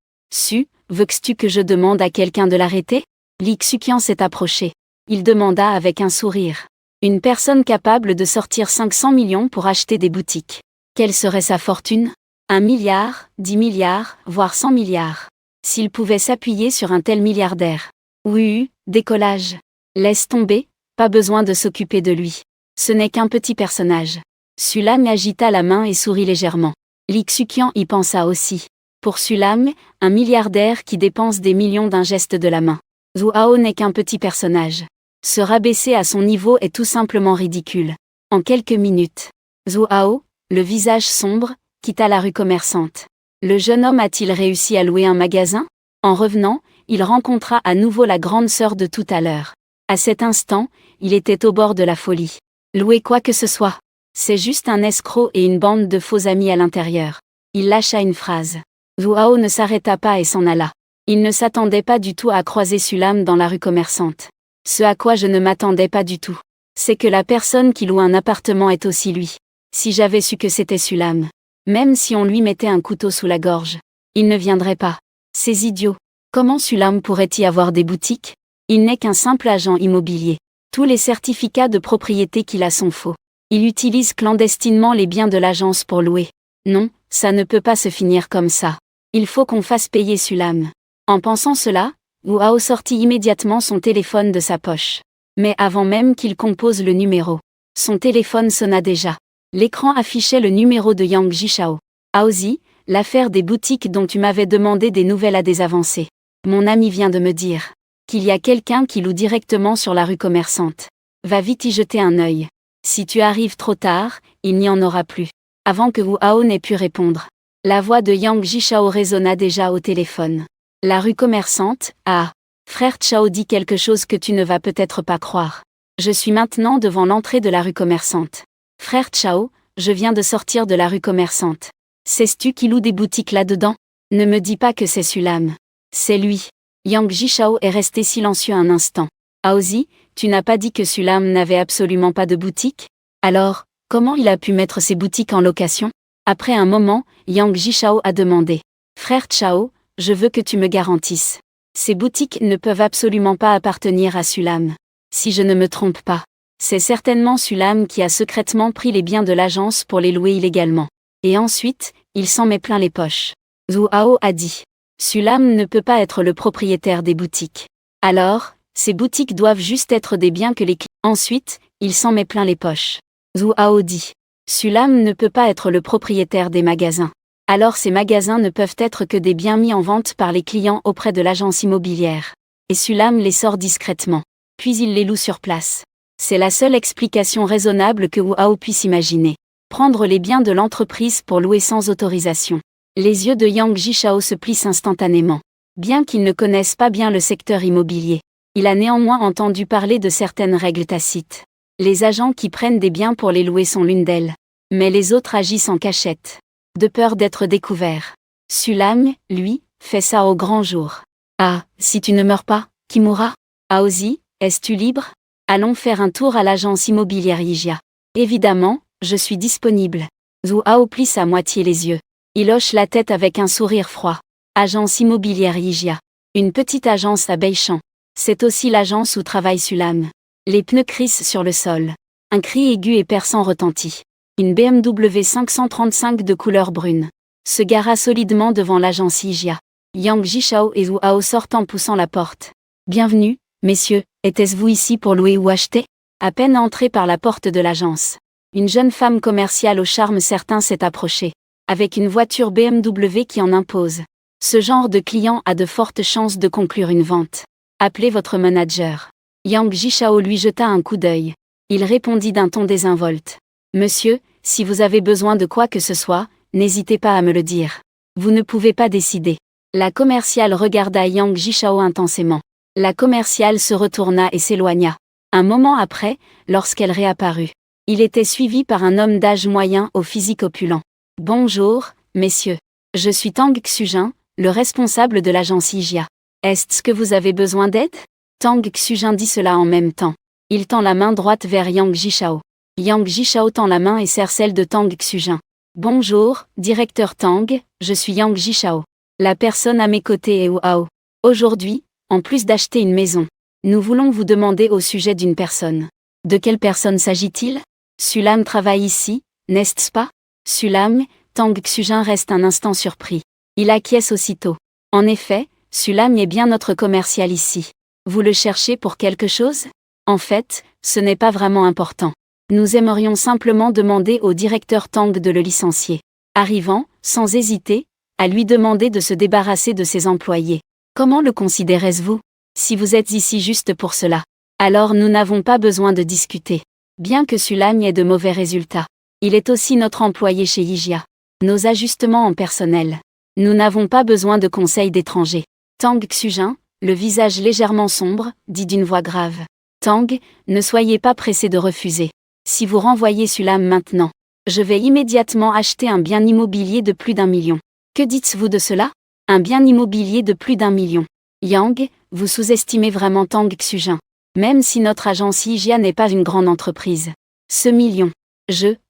Veux-tu que je demande à quelqu'un de l'arrêter? Li Xuqian s'est approché. Il demanda avec un sourire. Une personne capable de sortir 500 millions pour acheter des boutiques. Quelle serait sa fortune? 1 milliard, 10 milliards, voire 100 milliards. S'il pouvait s'appuyer sur un tel milliardaire. Oui, décollage. Laisse tomber, pas besoin de s'occuper de lui. Ce n'est qu'un petit personnage. Sulam agita la main et sourit légèrement. Li Xuqian y pensa aussi. Pour Sulam, un milliardaire qui dépense des millions d'un geste de la main. Zhu Hao n'est qu'un petit personnage. Se rabaisser à son niveau est tout simplement ridicule. En quelques minutes, Zhu Hao, le visage sombre, quitta la rue commerçante. Le jeune homme a-t-il réussi à louer un magasin? En revenant, il rencontra à nouveau la grande sœur de tout à l'heure. À cet instant, il était au bord de la folie. Louer quoi que ce soit. C'est juste un escroc et une bande de faux amis à l'intérieur. Il lâcha une phrase. Zhu Hao ne s'arrêta pas et s'en alla. Il ne s'attendait pas du tout à croiser Sulam dans la rue commerçante. Ce à quoi je ne m'attendais pas du tout, c'est que la personne qui loue un appartement est aussi lui. Si j'avais su que c'était Sulam, même si on lui mettait un couteau sous la gorge, il ne viendrait pas. Ces idiots. Comment Sulam pourrait-y avoir des boutiques? Il n'est qu'un simple agent immobilier. Tous les certificats de propriété qu'il a sont faux. Il utilise clandestinement les biens de l'agence pour louer. Non, ça ne peut pas se finir comme ça. Il faut qu'on fasse payer Sulam. En pensant cela, Zhu Hao sortit immédiatement son téléphone de sa poche. Mais avant même qu'il compose le numéro, son téléphone sonna déjà. L'écran affichait le numéro de Yang Jishao. Haozi, l'affaire des boutiques dont tu m'avais demandé des nouvelles a des avancées. Mon ami vient de me dire qu'il y a quelqu'un qui loue directement sur la rue commerçante. Va vite y jeter un œil. Si tu arrives trop tard, il n'y en aura plus. Avant que Zhu Hao n'ait pu répondre, la voix de Yang Jishao résonna déjà au téléphone. La rue commerçante, ah. Frère Chao dit quelque chose que tu ne vas peut-être pas croire. Je suis maintenant devant l'entrée de la rue commerçante. Frère Chao, je viens de sortir de la rue commerçante. Sais-tu qui loue des boutiques là-dedans? Ne me dis pas que c'est Sulam. C'est lui. Yang Jishao est resté silencieux un instant. Haozi, tu n'as pas dit que Sulam n'avait absolument pas de boutique? Alors, comment il a pu mettre ses boutiques en location? Après un moment, Yang Jishao a demandé. Frère Chao, je veux que tu me garantisses. Ces boutiques ne peuvent absolument pas appartenir à Sulam. Si je ne me trompe pas, c'est certainement Sulam qui a secrètement pris les biens de l'agence pour les louer illégalement. Et ensuite, il s'en met plein les poches. Zhu Hao a dit. Sulam ne peut pas être le propriétaire des boutiques. Alors, ces boutiques doivent juste être des biens que les clients. Ensuite, il s'en met plein les poches. Zhu Hao dit. Sulam ne peut pas être le propriétaire des magasins. Alors ces magasins ne peuvent être que des biens mis en vente par les clients auprès de l'agence immobilière. Et Sulam les sort discrètement. Puis il les loue sur place. C'est la seule explication raisonnable que Zhu Hao puisse imaginer. Prendre les biens de l'entreprise pour louer sans autorisation. Les yeux de Yang Jishao se plissent instantanément. Bien qu'il ne connaisse pas bien le secteur immobilier, il a néanmoins entendu parler de certaines règles tacites. Les agents qui prennent des biens pour les louer sont l'une d'elles. Mais les autres agissent en cachette. de peur d'être découvert. Sulam, lui, fait ça au grand jour. Ah, si tu ne meurs pas, qui mourra? Aozi, es-tu libre? Allons faire un tour à l'agence immobilière Yigia. Évidemment, je suis disponible. Zhu Hao plisse à moitié les yeux. Il hoche la tête avec un sourire froid. Agence immobilière Yigia. Une petite agence à Beichamp. C'est aussi l'agence où travaille Sulam. Les pneus crissent sur le sol. Un cri aigu et perçant retentit. Une BMW 535 de couleur brune se gara solidement devant l'agence Yigia. Yang Jishao et Zhu Hao sortent en poussant la porte. Bienvenue, messieurs, était-ce vous ici pour louer ou acheter? À peine entré par la porte de l'agence, une jeune femme commerciale au charme certain s'est approchée, avec une voiture BMW qui en impose. Ce genre de client a de fortes chances de conclure une vente. Appelez votre manager. Yang Jishao lui jeta un coup d'œil. Il répondit d'un ton désinvolte. Monsieur, si vous avez besoin de quoi que ce soit, n'hésitez pas à me le dire. Vous ne pouvez pas décider. La commerciale regarda Yang Jishao intensément. La commerciale se retourna et s'éloigna. Un moment après, lorsqu'elle réapparut, il était suivi par un homme d'âge moyen au physique opulent. Bonjour, messieurs. Je suis Tang Xujin, le responsable de l'agence Yigia. Est-ce que vous avez besoin d'aide? Tang Xujin dit cela en même temps. Il tend la main droite vers Yang Jishao. Yang Jishao tend la main et serre celle de Tang Xujin. Bonjour, directeur Tang, je suis Yang Jishao. La personne à mes côtés est Wu Hao. Aujourd'hui, en plus d'acheter une maison, nous voulons vous demander au sujet d'une personne. De quelle personne s'agit-il? Sulam travaille ici, n'est-ce pas? Sulam, Tang Xujin reste un instant surpris. Il acquiesce aussitôt. En effet, Sulam est bien notre commercial ici. Vous le cherchez pour quelque chose? En fait, ce n'est pas vraiment important. Nous aimerions simplement demander au directeur Tang de le licencier. Arrivant, sans hésiter, à lui demander de se débarrasser de ses employés. Comment le considérez-vous? Si vous êtes ici juste pour cela, alors nous n'avons pas besoin de discuter. Bien que Sulam ait de mauvais résultats, il est aussi notre employé chez Yigia. Nos ajustements en personnel. Nous n'avons pas besoin de conseils d'étrangers. Tang Xujin, le visage légèrement sombre, dit d'une voix grave. Tang, ne soyez pas pressé de refuser. Si vous renvoyez Sulam maintenant, je vais immédiatement acheter un bien immobilier de plus d'1 million. Que dites-vous de cela? Un bien immobilier de plus d'1 million. Yang, vous sous-estimez vraiment Tang Xujin. Même si notre agence Yigia n'est pas une grande entreprise. Ce million,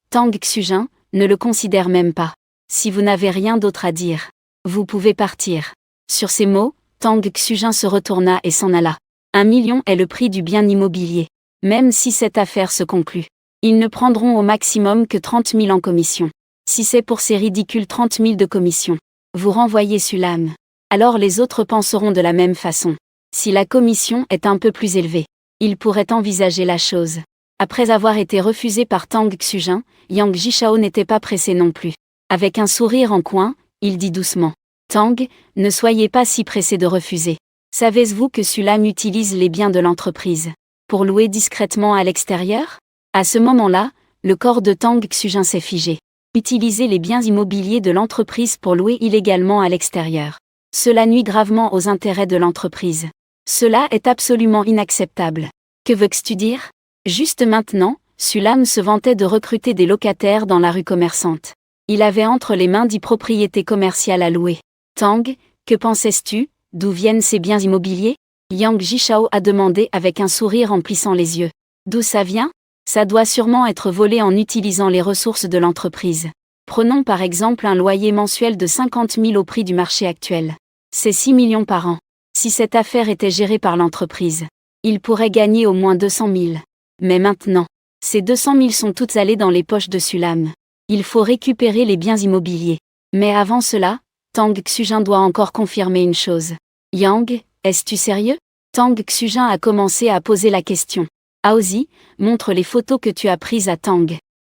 Tang Xujin, ne le considère même pas. Si vous n'avez rien d'autre à dire, vous pouvez partir. Sur ces mots, Tang Xujin se retourna et s'en alla. 1 million est le prix du bien immobilier. Même si cette affaire se conclut, ils ne prendront au maximum que 30 000 en commission. Si c'est pour ces ridicules 30 000 de commission, vous renvoyez Sulam. Alors les autres penseront de la même façon. Si la commission est un peu plus élevée, ils pourraient envisager la chose. Après avoir été refusé par Tang Xujin, Yang Jishao n'était pas pressé non plus. Avec un sourire en coin, il dit doucement. Tang, ne soyez pas si pressé de refuser. Savez-vous que Sulam utilise les biens de l'entreprise pour louer discrètement à l'extérieur? À ce moment-là, le corps de Tang Xujin s'est figé. Utiliser les biens immobiliers de l'entreprise pour louer illégalement à l'extérieur. Cela nuit gravement aux intérêts de l'entreprise. Cela est absolument inacceptable. Que veux-tu dire? Juste maintenant, Sulam se vantait de recruter des locataires dans la rue commerçante. Il avait entre les mains 10 propriétés commerciales à louer. Tang, que pensais-tu? D'où viennent ces biens immobiliers? Yang Jishao a demandé avec un sourire en plissant les yeux. D'où ça vient? Ça doit sûrement être volé en utilisant les ressources de l'entreprise. Prenons par exemple un loyer mensuel de 50 000 au prix du marché actuel. C'est 6 millions par an. Si cette affaire était gérée par l'entreprise, il pourrait gagner au moins 200 000. Mais maintenant, ces 200 000 sont toutes allées dans les poches de Sulam. Il faut récupérer les biens immobiliers. Mais avant cela, Tang Xujin doit encore confirmer une chose. Yang, es-tu sérieux? Tang Xujin a commencé à poser la question. Aozi, montre les photos que tu as prises à Tang.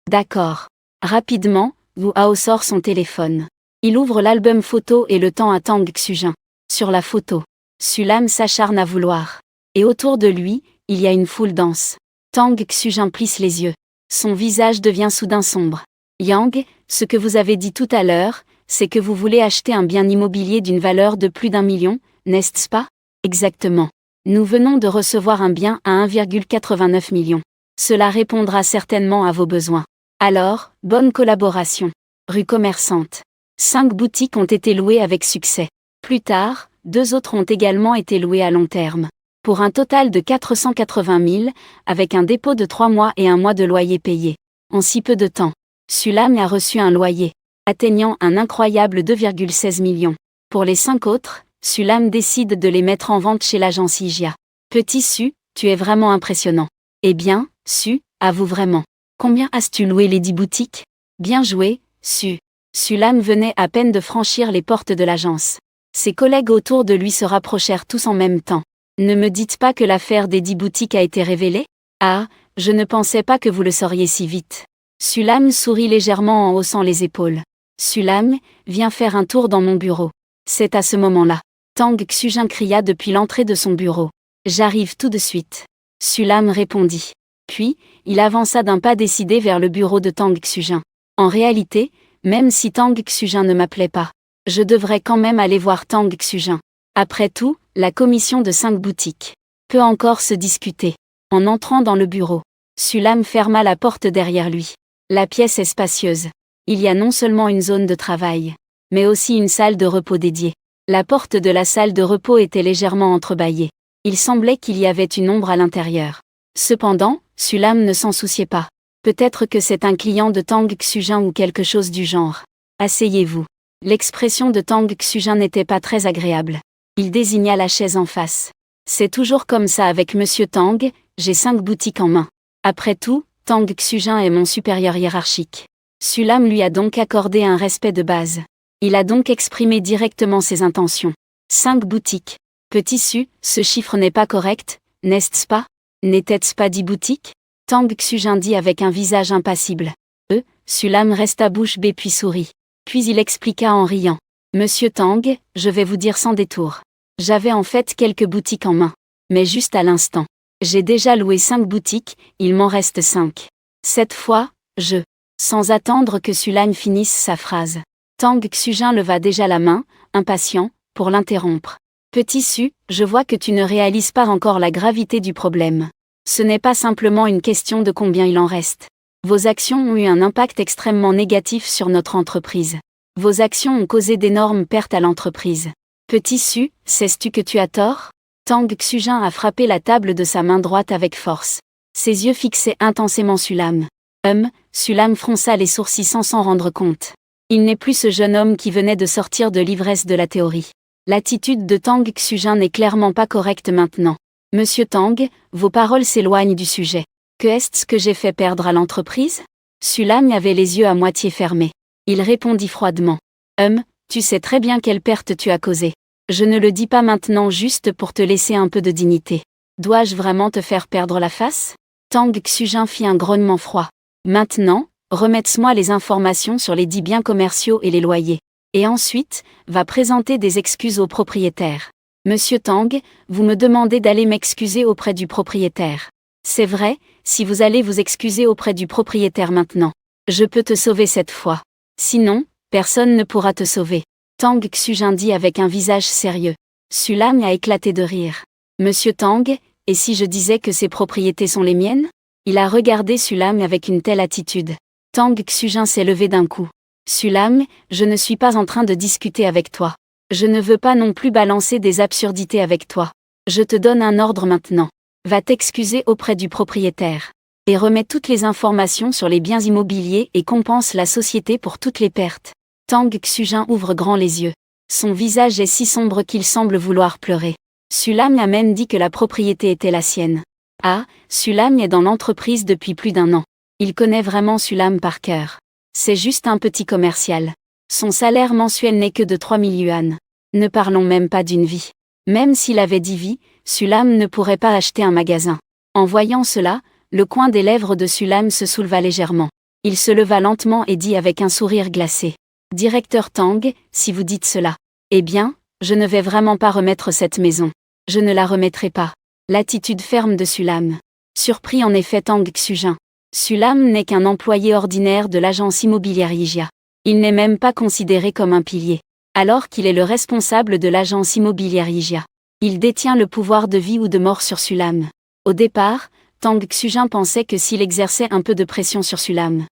D'accord. Rapidement, Wu Hao sort son téléphone. Il ouvre l'album photo et le tend à Tang Xujin. Sur la photo, Sulam s'acharne à vouloir. Et autour de lui, il y a une foule dense. Tang Xujin plisse les yeux. Son visage devient soudain sombre. Yang, ce que vous avez dit tout à l'heure, c'est que vous voulez acheter un bien immobilier d'une valeur de plus d'1 million, n'est-ce pas? Exactement. Nous venons de recevoir un bien à 1,89 million. Cela répondra certainement à vos besoins. Alors, bonne collaboration. rue Commerçante. 5 boutiques ont été louées avec succès. Plus tard, 2 autres ont également été louées à long terme. Pour un total de 480 000, avec un dépôt de 3 mois et 1 mois de loyer payé. En si peu de temps, Sulam a reçu un loyer, atteignant un incroyable 2,16 millions. Pour les 5 autres, Sulam décide de les mettre en vente chez l'agence IGIA. Petit Su, tu es vraiment impressionnant. Eh bien, Su, avoue vraiment. Combien as-tu loué les 10 boutiques? Bien joué, Su. Sulam venait à peine de franchir les portes de l'agence. Ses collègues autour de lui se rapprochèrent tous en même temps. Ne me dites pas que l'affaire des 10 boutiques a été révélée? Ah, je ne pensais pas que vous le sauriez si vite. Sulam sourit légèrement en haussant les épaules. Sulam, viens faire un tour dans mon bureau. C'est à ce moment-là. Tang Xujin cria depuis l'entrée de son bureau. J'arrive tout de suite. Sulam répondit. Puis, il avança d'un pas décidé vers le bureau de Tang Xujin. En réalité, même si Tang Xujin ne m'appelait pas, je devrais quand même aller voir Tang Xujin. Après tout, la commission de 5 boutiques peut encore se discuter. En entrant dans le bureau, Sulam ferma la porte derrière lui. La pièce est spacieuse. Il y a non seulement une zone de travail, mais aussi une salle de repos dédiée. La porte de la salle de repos était légèrement entrebâillée. Il semblait qu'il y avait une ombre à l'intérieur. Cependant, Sulam ne s'en souciait pas. Peut-être que c'est un client de Tang Xujin ou quelque chose du genre. Asseyez-vous. L'expression de Tang Xujin n'était pas très agréable. Il désigna la chaise en face. C'est toujours comme ça avec Monsieur Tang, j'ai 5 boutiques en main. Après tout, Tang Xujin est mon supérieur hiérarchique. Sulam lui a donc accordé un respect de base. Il a donc exprimé directement ses intentions. 5 boutiques. Petit Su, ce chiffre n'est pas correct, n'est-ce pas? N'était-ce pas 10 boutiques? Tang Xujin dit avec un visage impassible. Sulam resta bouche bée puis sourit. Puis il expliqua en riant. Monsieur Tang, je vais vous dire sans détour. J'avais en fait quelques boutiques en main. Mais juste à l'instant. J'ai déjà loué 5 boutiques, il m'en reste 5. Cette fois, sans attendre que Sulam finisse sa phrase. Tang Xujin leva déjà la main, impatient, pour l'interrompre. Petit Su, je vois que tu ne réalises pas encore la gravité du problème. Ce n'est pas simplement une question de combien il en reste. Vos actions ont eu un impact extrêmement négatif sur notre entreprise. Vos actions ont causé d'énormes pertes à l'entreprise. Petit Su, sais-tu que tu as tort? Tang Xujin a frappé la table de sa main droite avec force. Ses yeux fixaient intensément Sulam. Sulam fronça les sourcils sans s'en rendre compte. Il n'est plus ce jeune homme qui venait de sortir de l'ivresse de la théorie. L'attitude de Tang Xujin n'est clairement pas correcte maintenant. Monsieur Tang, vos paroles s'éloignent du sujet. Que est-ce que j'ai fait perdre à l'entreprise? Sulam avait les yeux à moitié fermés. Il répondit froidement. Tu sais très bien quelle perte tu as causée. Je ne le dis pas maintenant juste pour te laisser un peu de dignité. Dois-je vraiment te faire perdre la face? Tang Xujin fit un grognement froid. Maintenant, remets-moi les informations sur les 10 biens commerciaux et les loyers. Et ensuite, va présenter des excuses au propriétaire. Monsieur Tang, vous me demandez d'aller m'excuser auprès du propriétaire. C'est vrai, si vous allez vous excuser auprès du propriétaire maintenant, je peux te sauver cette fois. Sinon, personne ne pourra te sauver. Tang Xujin dit avec un visage sérieux. Sulam a éclaté de rire. Monsieur Tang, et si je disais que ces propriétés sont les miennes? Il a regardé Sulam avec une telle attitude. Tang Xujin s'est levé d'un coup. Sulam, je ne suis pas en train de discuter avec toi. Je ne veux pas non plus balancer des absurdités avec toi. Je te donne un ordre maintenant. Va t'excuser auprès du propriétaire. Et remets toutes les informations sur les biens immobiliers et compense la société pour toutes les pertes. Tang Xujin ouvre grand les yeux. Son visage est si sombre qu'il semble vouloir pleurer. Sulam a même dit que la propriété était la sienne. Ah, Sulam est dans l'entreprise depuis plus d'1 an. Il connaît vraiment Sulam par cœur. C'est juste un petit commercial. Son salaire mensuel n'est que de 3000 yuan. Ne parlons même pas d'une vie. Même s'il avait 10 vies, Sulam ne pourrait pas acheter un magasin. En voyant cela, le coin des lèvres de Sulam se souleva légèrement. Il se leva lentement et dit avec un sourire glacé. Directeur Tang, si vous dites cela, eh bien, je ne vais vraiment pas remettre cette maison. Je ne la remettrai pas. L'attitude ferme de Sulam. Surpris en effet Tang Xujin. Sulam n'est qu'un employé ordinaire de l'agence immobilière IGIA. Il n'est même pas considéré comme un pilier. Alors qu'il est le responsable de l'agence immobilière IGIA. Il détient le pouvoir de vie ou de mort sur Sulam. Au départ, Tang Xujin pensait que s'il exerçait un peu de pression sur Sulam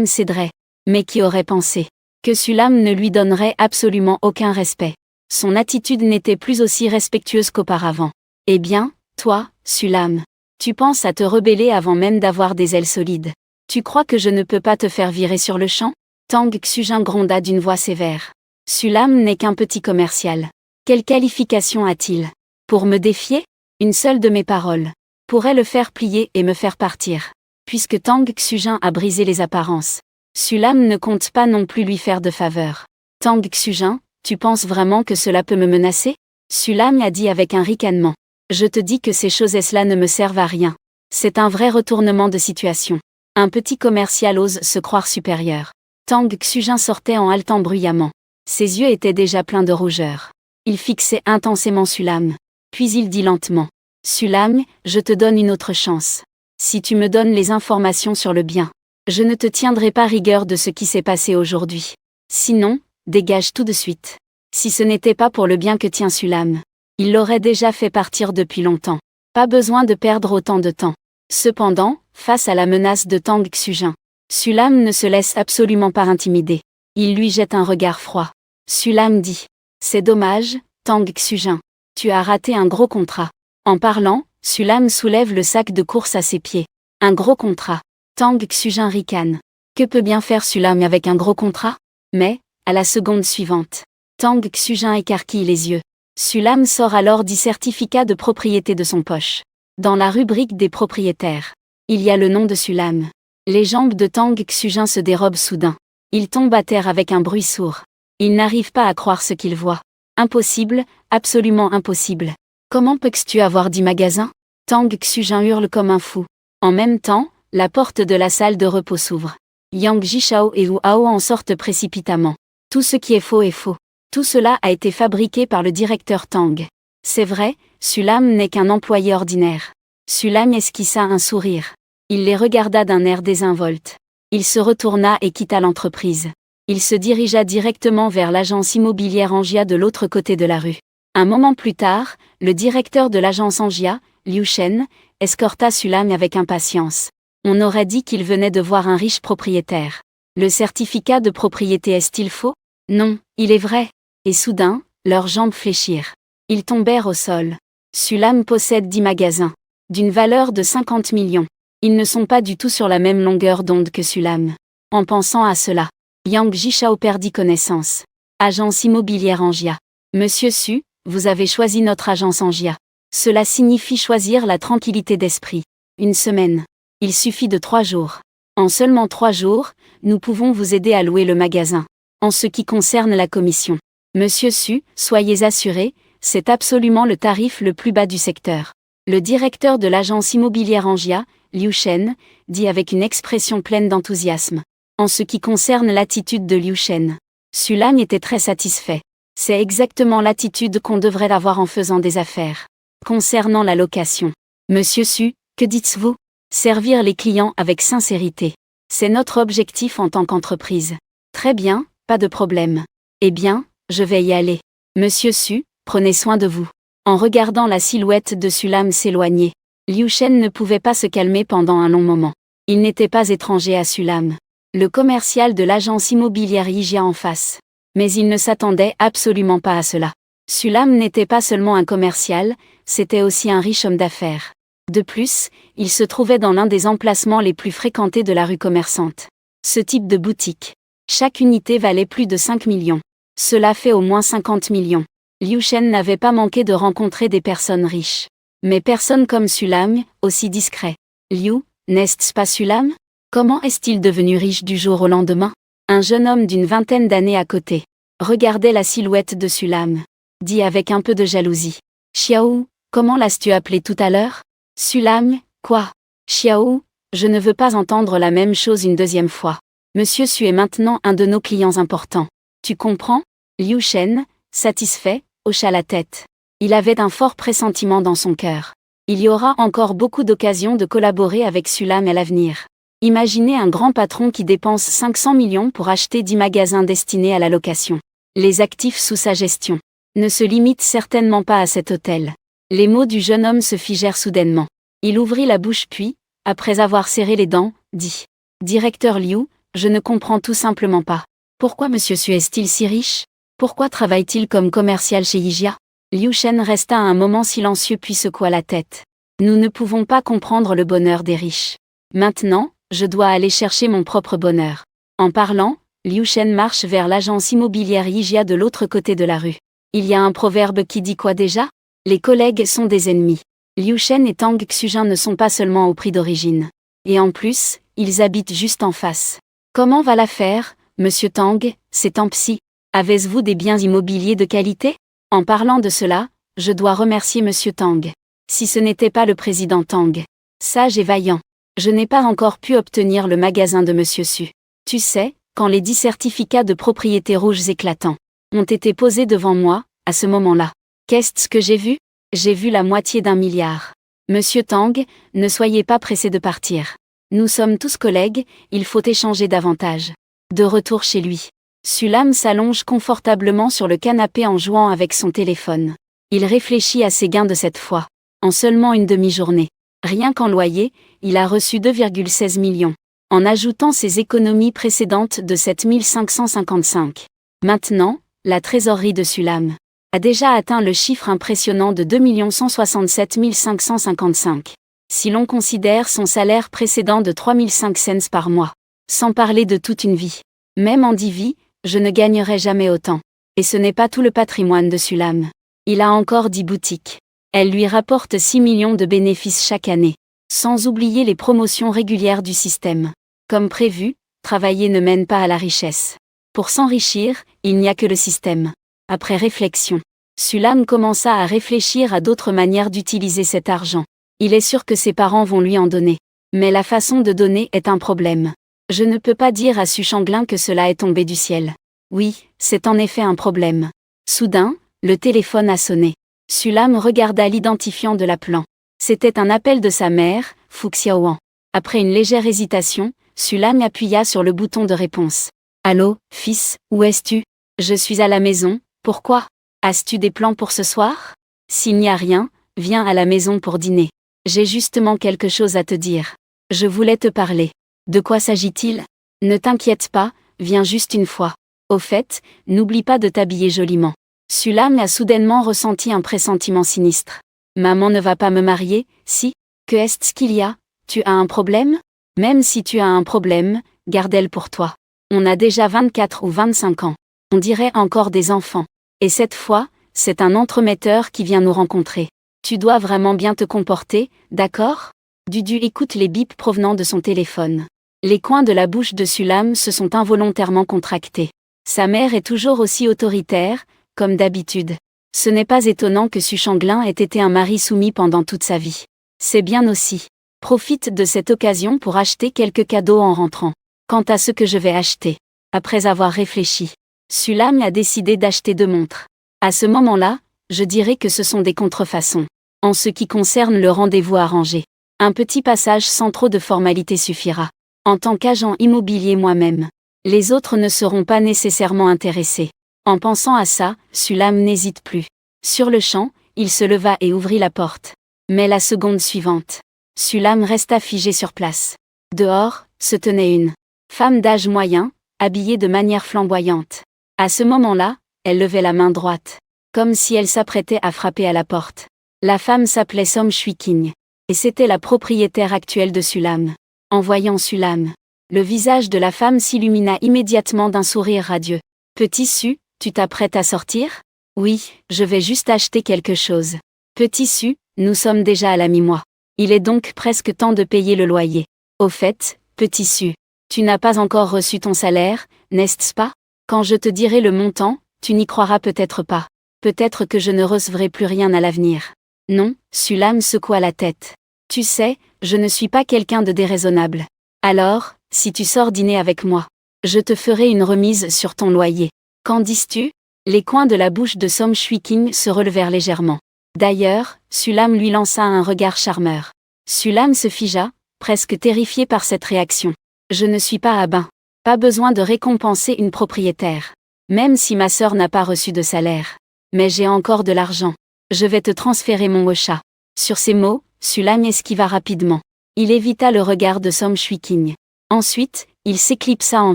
céderait. Mais qui aurait pensé que Sulam ne lui donnerait absolument aucun respect. Son attitude n'était plus aussi respectueuse qu'auparavant. Eh bien, toi, Sulam, tu penses à te rebeller avant même d'avoir des ailes solides. Tu crois que je ne peux pas te faire virer sur le champ? Tang Xujin gronda d'une voix sévère. Sulam n'est qu'un petit commercial. Quelle qualification a-t-il? Pour me défier? Une seule de mes paroles pourrait le faire plier et me faire partir. Puisque Tang Xujin a brisé les apparences, Sulam ne compte pas non plus lui faire de faveur. Tang Xujin, tu penses vraiment que cela peut me menacer? Sulam a dit avec un ricanement. Je te dis que ces choses-là ne me servent à rien. C'est un vrai retournement de situation. Un petit commercial ose se croire supérieur. Tang Xujin sortait en haletant bruyamment. Ses yeux étaient déjà pleins de rougeur. Il fixait intensément Sulam. Puis il dit lentement. Sulam, je te donne une autre chance. Si tu me donnes les informations sur le bien, je ne te tiendrai pas rigueur de ce qui s'est passé aujourd'hui. Sinon, dégage tout de suite. Si ce n'était pas pour le bien que tient Sulam, il l'aurait déjà fait partir depuis longtemps. Pas besoin de perdre autant de temps. Cependant, face à la menace de Tang Xujin, Sulam ne se laisse absolument pas intimider. Il lui jette un regard froid. Sulam dit. C'est dommage, Tang Xujin. Tu as raté un gros contrat. En parlant, Sulam soulève le sac de course à ses pieds. Un gros contrat. Tang Xujin ricane. Que peut bien faire Sulam avec un gros contrat? Mais, à la seconde suivante, Tang Xujin écarquille les yeux. Sulam sort alors 10 certificats de propriété de son poche. Dans la rubrique des propriétaires, il y a le nom de Sulam. Les jambes de Tang Xujin se dérobent soudain. Il tombe à terre avec un bruit sourd. Il n'arrive pas à croire ce qu'il voit. Impossible, absolument impossible. Comment peux-tu avoir 10 magasins? Tang Xujin hurle comme un fou. En même temps, la porte de la salle de repos s'ouvre. Yang Jishao et Wu Hao en sortent précipitamment. Tout ce qui est faux est faux. Tout cela a été fabriqué par le directeur Tang. C'est vrai, Sulam n'est qu'un employé ordinaire. Sulam esquissa un sourire. Il les regarda d'un air désinvolte. Il se retourna et quitta l'entreprise. Il se dirigea directement vers l'agence immobilière Angia de l'autre côté de la rue. Un moment plus tard, le directeur de l'agence Angia, Liu Shen, escorta Sulam avec impatience. On aurait dit qu'il venait de voir un riche propriétaire. Le certificat de propriété est-il faux? Non, il est vrai. Et soudain, leurs jambes fléchirent. Ils tombèrent au sol. Sulam possède 10 magasins, d'une valeur de 50 millions. Ils ne sont pas du tout sur la même longueur d'onde que Sulam. En pensant à cela, Yang Jishao perdit connaissance. Agence immobilière Angia. Monsieur Su, vous avez choisi notre agence Angia. Cela signifie choisir la tranquillité d'esprit. Une semaine. Il suffit de 3 jours. En seulement 3 jours, nous pouvons vous aider à louer le magasin. En ce qui concerne la commission, Monsieur Su, soyez assuré, c'est absolument le tarif le plus bas du secteur. Le directeur de l'agence immobilière Angia, Liu Shen, dit avec une expression pleine d'enthousiasme. En ce qui concerne l'attitude de Liu Shen, Sulam était très satisfait. C'est exactement l'attitude qu'on devrait avoir en faisant des affaires. Concernant la location, Monsieur Su, que dites-vous? Servir les clients avec sincérité. C'est notre objectif en tant qu'entreprise. Très bien, pas de problème. Eh bien, je vais y aller. Monsieur Su, prenez soin de vous. En regardant la silhouette de Sulam s'éloigner, Liu Shen ne pouvait pas se calmer pendant un long moment. Il n'était pas étranger à Sulam, le commercial de l'agence immobilière Yijia en face. Mais il ne s'attendait absolument pas à cela. Sulam n'était pas seulement un commercial, c'était aussi un riche homme d'affaires. De plus, il se trouvait dans l'un des emplacements les plus fréquentés de la rue commerçante. Ce type de boutique. Chaque unité valait plus de 5 millions. Cela fait au moins 50 millions. Liu Shen n'avait pas manqué de rencontrer des personnes riches. Mais personne comme Sulam, aussi discret. Liu, n'est-ce pas Sulam? Comment est-il devenu riche du jour au lendemain? Un jeune homme d'une vingtaine d'années à côté regardait la silhouette de Sulam. Dit avec un peu de jalousie. Xiao, comment l'as-tu appelé tout à l'heure? Sulam, quoi? Xiao, je ne veux pas entendre la même chose une deuxième fois. Monsieur Su est maintenant un de nos clients importants. Tu comprends? Liu Shen, satisfait, hocha la tête. Il avait un fort pressentiment dans son cœur. Il y aura encore beaucoup d'occasions de collaborer avec Sulam à l'avenir. Imaginez un grand patron qui dépense 500 millions pour acheter 10 magasins destinés à la location. Les actifs sous sa gestion ne se limitent certainement pas à cet hôtel. Les mots du jeune homme se figèrent soudainement. Il ouvrit la bouche puis, après avoir serré les dents, dit « Directeur Liu, Je ne comprends tout simplement pas. Pourquoi Monsieur Su est-il si riche? Pourquoi travaille-t-il comme commercial chez Yijia? Liu Shen resta un moment silencieux puis secoua la tête. Nous ne pouvons pas comprendre le bonheur des riches. Maintenant, je dois aller chercher mon propre bonheur. En parlant, Liu Shen marche vers l'agence immobilière Yijia de l'autre côté de la rue. Il y a un proverbe qui dit quoi déjà? Les collègues sont des ennemis. Liu Shen et Tang Xujun ne sont pas seulement au prix d'origine. Et en plus, ils habitent juste en face. Comment va l'affaire, Monsieur Tang, c'est en psy? Avez-vous des biens immobiliers de qualité? En parlant de cela, je dois remercier Monsieur Tang. Si ce n'était pas le président Tang, sage et vaillant, je n'ai pas encore pu obtenir le magasin de Monsieur Su. Tu sais, quand les 10 certificats de propriété rouges éclatants ont été posés devant moi, à ce moment-là, qu'est-ce que j'ai vu? J'ai vu la moitié d'1 milliard. Monsieur Tang, ne soyez pas pressé de partir. Nous sommes tous collègues, il faut échanger davantage. De retour chez lui, Sulam s'allonge confortablement sur le canapé en jouant avec son téléphone. Il réfléchit à ses gains de cette fois. En seulement une demi-journée. Rien qu'en loyer, il a reçu 2,16 millions. En ajoutant ses économies précédentes de 7 555. Maintenant, la trésorerie de Sulam a déjà atteint le chiffre impressionnant de 2 167 555. Si l'on considère son salaire précédent de 3 500 cents par mois. Sans parler de toute une vie. Même en 10 vies, je ne gagnerai jamais autant. Et ce n'est pas tout le patrimoine de Sulam. Il a encore 10 boutiques. Elles lui rapportent 6 millions de bénéfices chaque année. Sans oublier les promotions régulières du système. Comme prévu, travailler ne mène pas à la richesse. Pour s'enrichir, il n'y a que le système. Après réflexion, Sulam commença à réfléchir à d'autres manières d'utiliser cet argent. Il est sûr que ses parents vont lui en donner. Mais la façon de donner est un problème. Je ne peux pas dire à Su Shanglin que cela est tombé du ciel. Oui, c'est en effet un problème. Soudain, le téléphone a sonné. Sulam regarda l'identifiant de l'appelant. C'était un appel de sa mère, Fu Xiaoan. Après une légère hésitation, Sulam appuya sur le bouton de réponse. Allô, fils, où es-tu? Je suis à la maison, pourquoi? As-tu des plans pour ce soir? S'il n'y a rien, viens à la maison pour dîner. J'ai justement quelque chose à te dire. Je voulais te parler. De quoi s'agit-il? Ne t'inquiète pas, viens juste une fois. Au fait, n'oublie pas de t'habiller joliment. Sulam a soudainement ressenti un pressentiment sinistre. Maman ne va pas me marier, si? Que est-ce qu'il y a? Tu as un problème? Même si tu as un problème, garde-le pour toi. On a déjà 24 ou 25 ans. On dirait encore des enfants. Et cette fois, c'est un entremetteur qui vient nous rencontrer. Tu dois vraiment bien te comporter, d'accord? Dudu écoute les bips provenant de son téléphone. Les coins de la bouche de Sulam se sont involontairement contractés. Sa mère est toujours aussi autoritaire, comme d'habitude. Ce n'est pas étonnant que Su Shanglin ait été un mari soumis pendant toute sa vie. C'est bien aussi. Profite de cette occasion pour acheter quelques cadeaux en rentrant. Quant à ce que je vais acheter, après avoir réfléchi, Sulam a décidé d'acheter 2 montres. À ce moment-là, je dirais que ce sont des contrefaçons. En ce qui concerne le rendez-vous arrangé, un petit passage sans trop de formalités suffira. En tant qu'agent immobilier moi-même, les autres ne seront pas nécessairement intéressés. En pensant à ça, Sulam n'hésite plus. Sur le champ, il se leva et ouvrit la porte. Mais la seconde suivante, Sulam resta figé sur place. Dehors, se tenait une femme d'âge moyen, habillée de manière flamboyante. À ce moment-là, elle levait la main droite, comme si elle s'apprêtait à frapper à la porte. La femme s'appelait Som Shui King, et c'était la propriétaire actuelle de Sulam. En voyant Sulam, le visage de la femme s'illumina immédiatement d'un sourire radieux. Petit Su, tu t'apprêtes à sortir? Oui, je vais juste acheter quelque chose. Petit Su, nous sommes déjà à la mi-mois. Il est donc presque temps de payer le loyer. Au fait, Petit Su, tu n'as pas encore reçu ton salaire, n'est-ce pas? Quand je te dirai le montant, tu n'y croiras peut-être pas. Peut-être que je ne recevrai plus rien à l'avenir. Non, Sulam secoua la tête. Tu sais, je ne suis pas quelqu'un de déraisonnable. Alors, si tu sors dîner avec moi, je te ferai une remise sur ton loyer. Qu'en dis-tu? Les coins de la bouche de Som Shui King se relevèrent légèrement. D'ailleurs, Sulam lui lança un regard charmeur. Sulam se figea, presque terrifié par cette réaction. Je ne suis pas à bain. Pas besoin de récompenser une propriétaire. Même si ma sœur n'a pas reçu de salaire. Mais j'ai encore de l'argent. Je vais te transférer mon ocha. Sur ces mots, Sulam esquiva rapidement. Il évita le regard de Som Shui King. Ensuite, Il s'éclipsa en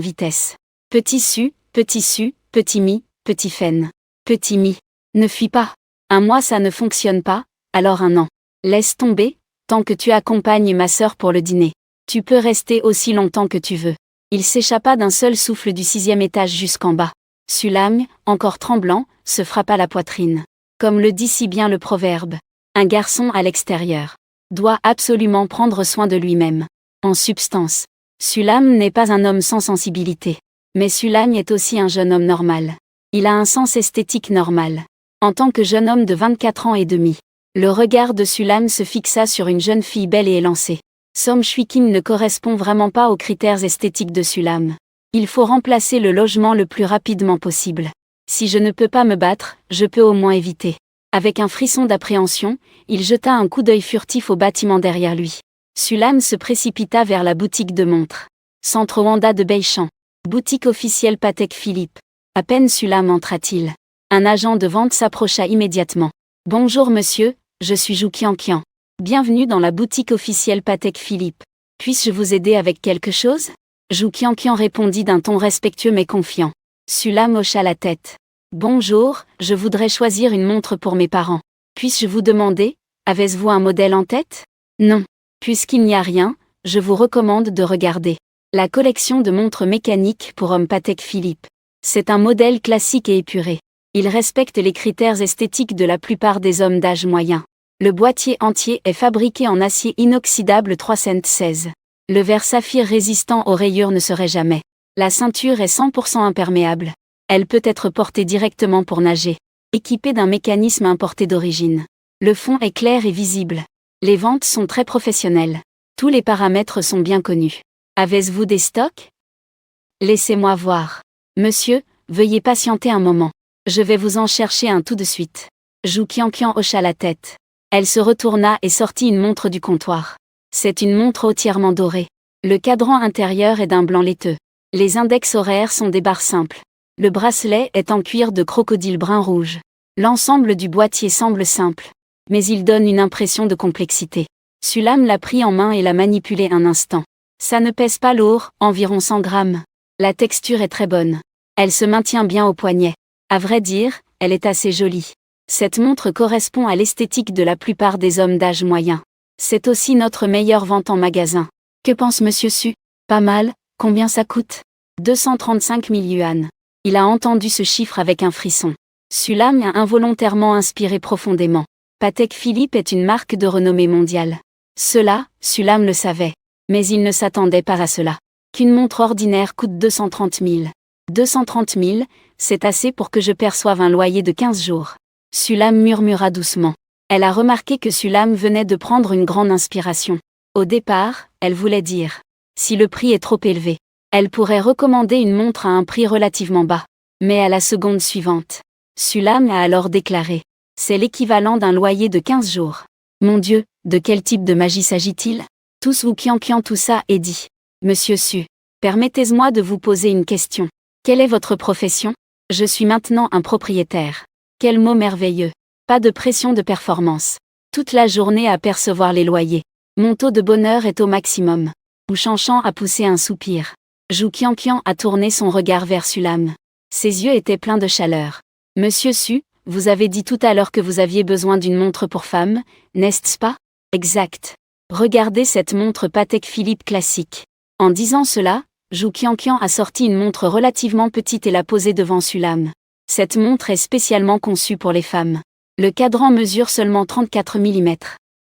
vitesse. Petit su, petit mi, petit fen. Petit mi. Ne fuis pas. Un mois ça ne fonctionne pas, alors un an. Laisse tomber, tant que tu accompagnes ma sœur pour le dîner. Tu peux rester aussi longtemps que tu veux. Il s'échappa d'un seul souffle du 6e étage jusqu'en bas. Sulam, encore tremblant, se frappa la poitrine. Comme le dit si bien le proverbe, un garçon à l'extérieur doit absolument prendre soin de lui-même. En substance, Sulam n'est pas un homme sans sensibilité. Mais Sulam est aussi un jeune homme normal. Il a un sens esthétique normal. En tant que jeune homme de 24 ans et demi, le regard de Sulam se fixa sur une jeune fille belle et élancée. Som Shui-Kim ne correspond vraiment pas aux critères esthétiques de Sulam. Il faut remplacer le logement le plus rapidement possible. Si je ne peux pas me battre, je peux au moins éviter. Avec un frisson d'appréhension, il jeta un coup d'œil furtif au bâtiment derrière lui. Sulam se précipita vers la boutique de montres. Centre Wanda de Beichamp. Boutique officielle Patek Philippe. À peine Sulam entra-t-il. Un agent de vente s'approcha immédiatement. « Bonjour monsieur, je suis Zhu Qianqian. Bienvenue dans la boutique officielle Patek Philippe. Puis-je vous aider avec quelque chose ?» Zhu Qianqian répondit d'un ton respectueux mais confiant. Sulam hocha la tête. « Bonjour, je voudrais choisir une montre pour mes parents. Puis-je vous demander, avez-vous un modèle en tête ? Non. Puisqu'il n'y a rien, je vous recommande de regarder la collection de montres mécaniques pour hommes Patek Philippe. C'est un modèle classique et épuré. Il respecte les critères esthétiques de la plupart des hommes d'âge moyen. Le boîtier entier est fabriqué en acier inoxydable 316. Le verre saphir résistant aux rayures ne serait jamais. La ceinture est 100% imperméable. Elle peut être portée directement pour nager. Équipée d'un mécanisme importé d'origine. Le fond est clair et visible. Les ventes sont très professionnelles. Tous les paramètres sont bien connus. Avez-vous des stocks ? Laissez-moi voir. Monsieur, veuillez patienter un moment. Je vais vous en chercher un tout de suite. Zhu Qianqian hocha la tête. Elle se retourna et sortit une montre du comptoir. C'est une montre entièrement dorée. Le cadran intérieur est d'un blanc laiteux. Les index horaires sont des barres simples. Le bracelet est en cuir de crocodile brun rouge. L'ensemble du boîtier semble simple. Mais il donne une impression de complexité. Sulam l'a pris en main et l'a manipulé un instant. Ça ne pèse pas lourd, environ 100 grammes. La texture est très bonne. Elle se maintient bien au poignet. À vrai dire, elle est assez jolie. Cette montre correspond à l'esthétique de la plupart des hommes d'âge moyen. C'est aussi notre meilleure vente en magasin. Que pense Monsieur Su ? Pas mal, combien ça coûte ? 235 000 yuan. Il a entendu ce chiffre avec un frisson. Sulam a involontairement inspiré profondément. Patek Philippe est une marque de renommée mondiale. Cela, Sulam le savait. Mais il ne s'attendait pas à cela. Qu'une montre ordinaire coûte 230 000. 230 000, c'est assez pour que je perçoive un loyer de 15 jours. Sulam murmura doucement. Elle a remarqué que Sulam venait de prendre une grande inspiration. Au départ, elle voulait dire. Si le prix est trop élevé, elle pourrait recommander une montre à un prix relativement bas. Mais à la seconde suivante, Sulam a alors déclaré. C'est l'équivalent d'un loyer de 15 jours. Mon Dieu, de quel type de magie s'agit-il ? Tous Zhu Qianqian toussa et dit. Monsieur Su, permettez-moi de vous poser une question. Quelle est votre profession ? Je suis maintenant un propriétaire. Quel mot merveilleux. Pas de pression de performance. Toute la journée à percevoir les loyers. Mon taux de bonheur est au maximum. Zhu Qianqian a poussé un soupir. Zhu Qianqian a tourné son regard vers Sulam. Ses yeux étaient pleins de chaleur. Monsieur Su, vous avez dit tout à l'heure que vous aviez besoin d'une montre pour femme, n'est-ce pas ? Exact. Regardez cette montre Patek Philippe classique. En disant cela, Zhu Qianqian a sorti une montre relativement petite et l'a posée devant Sulam. Cette montre est spécialement conçue pour les femmes. Le cadran mesure seulement 34 mm.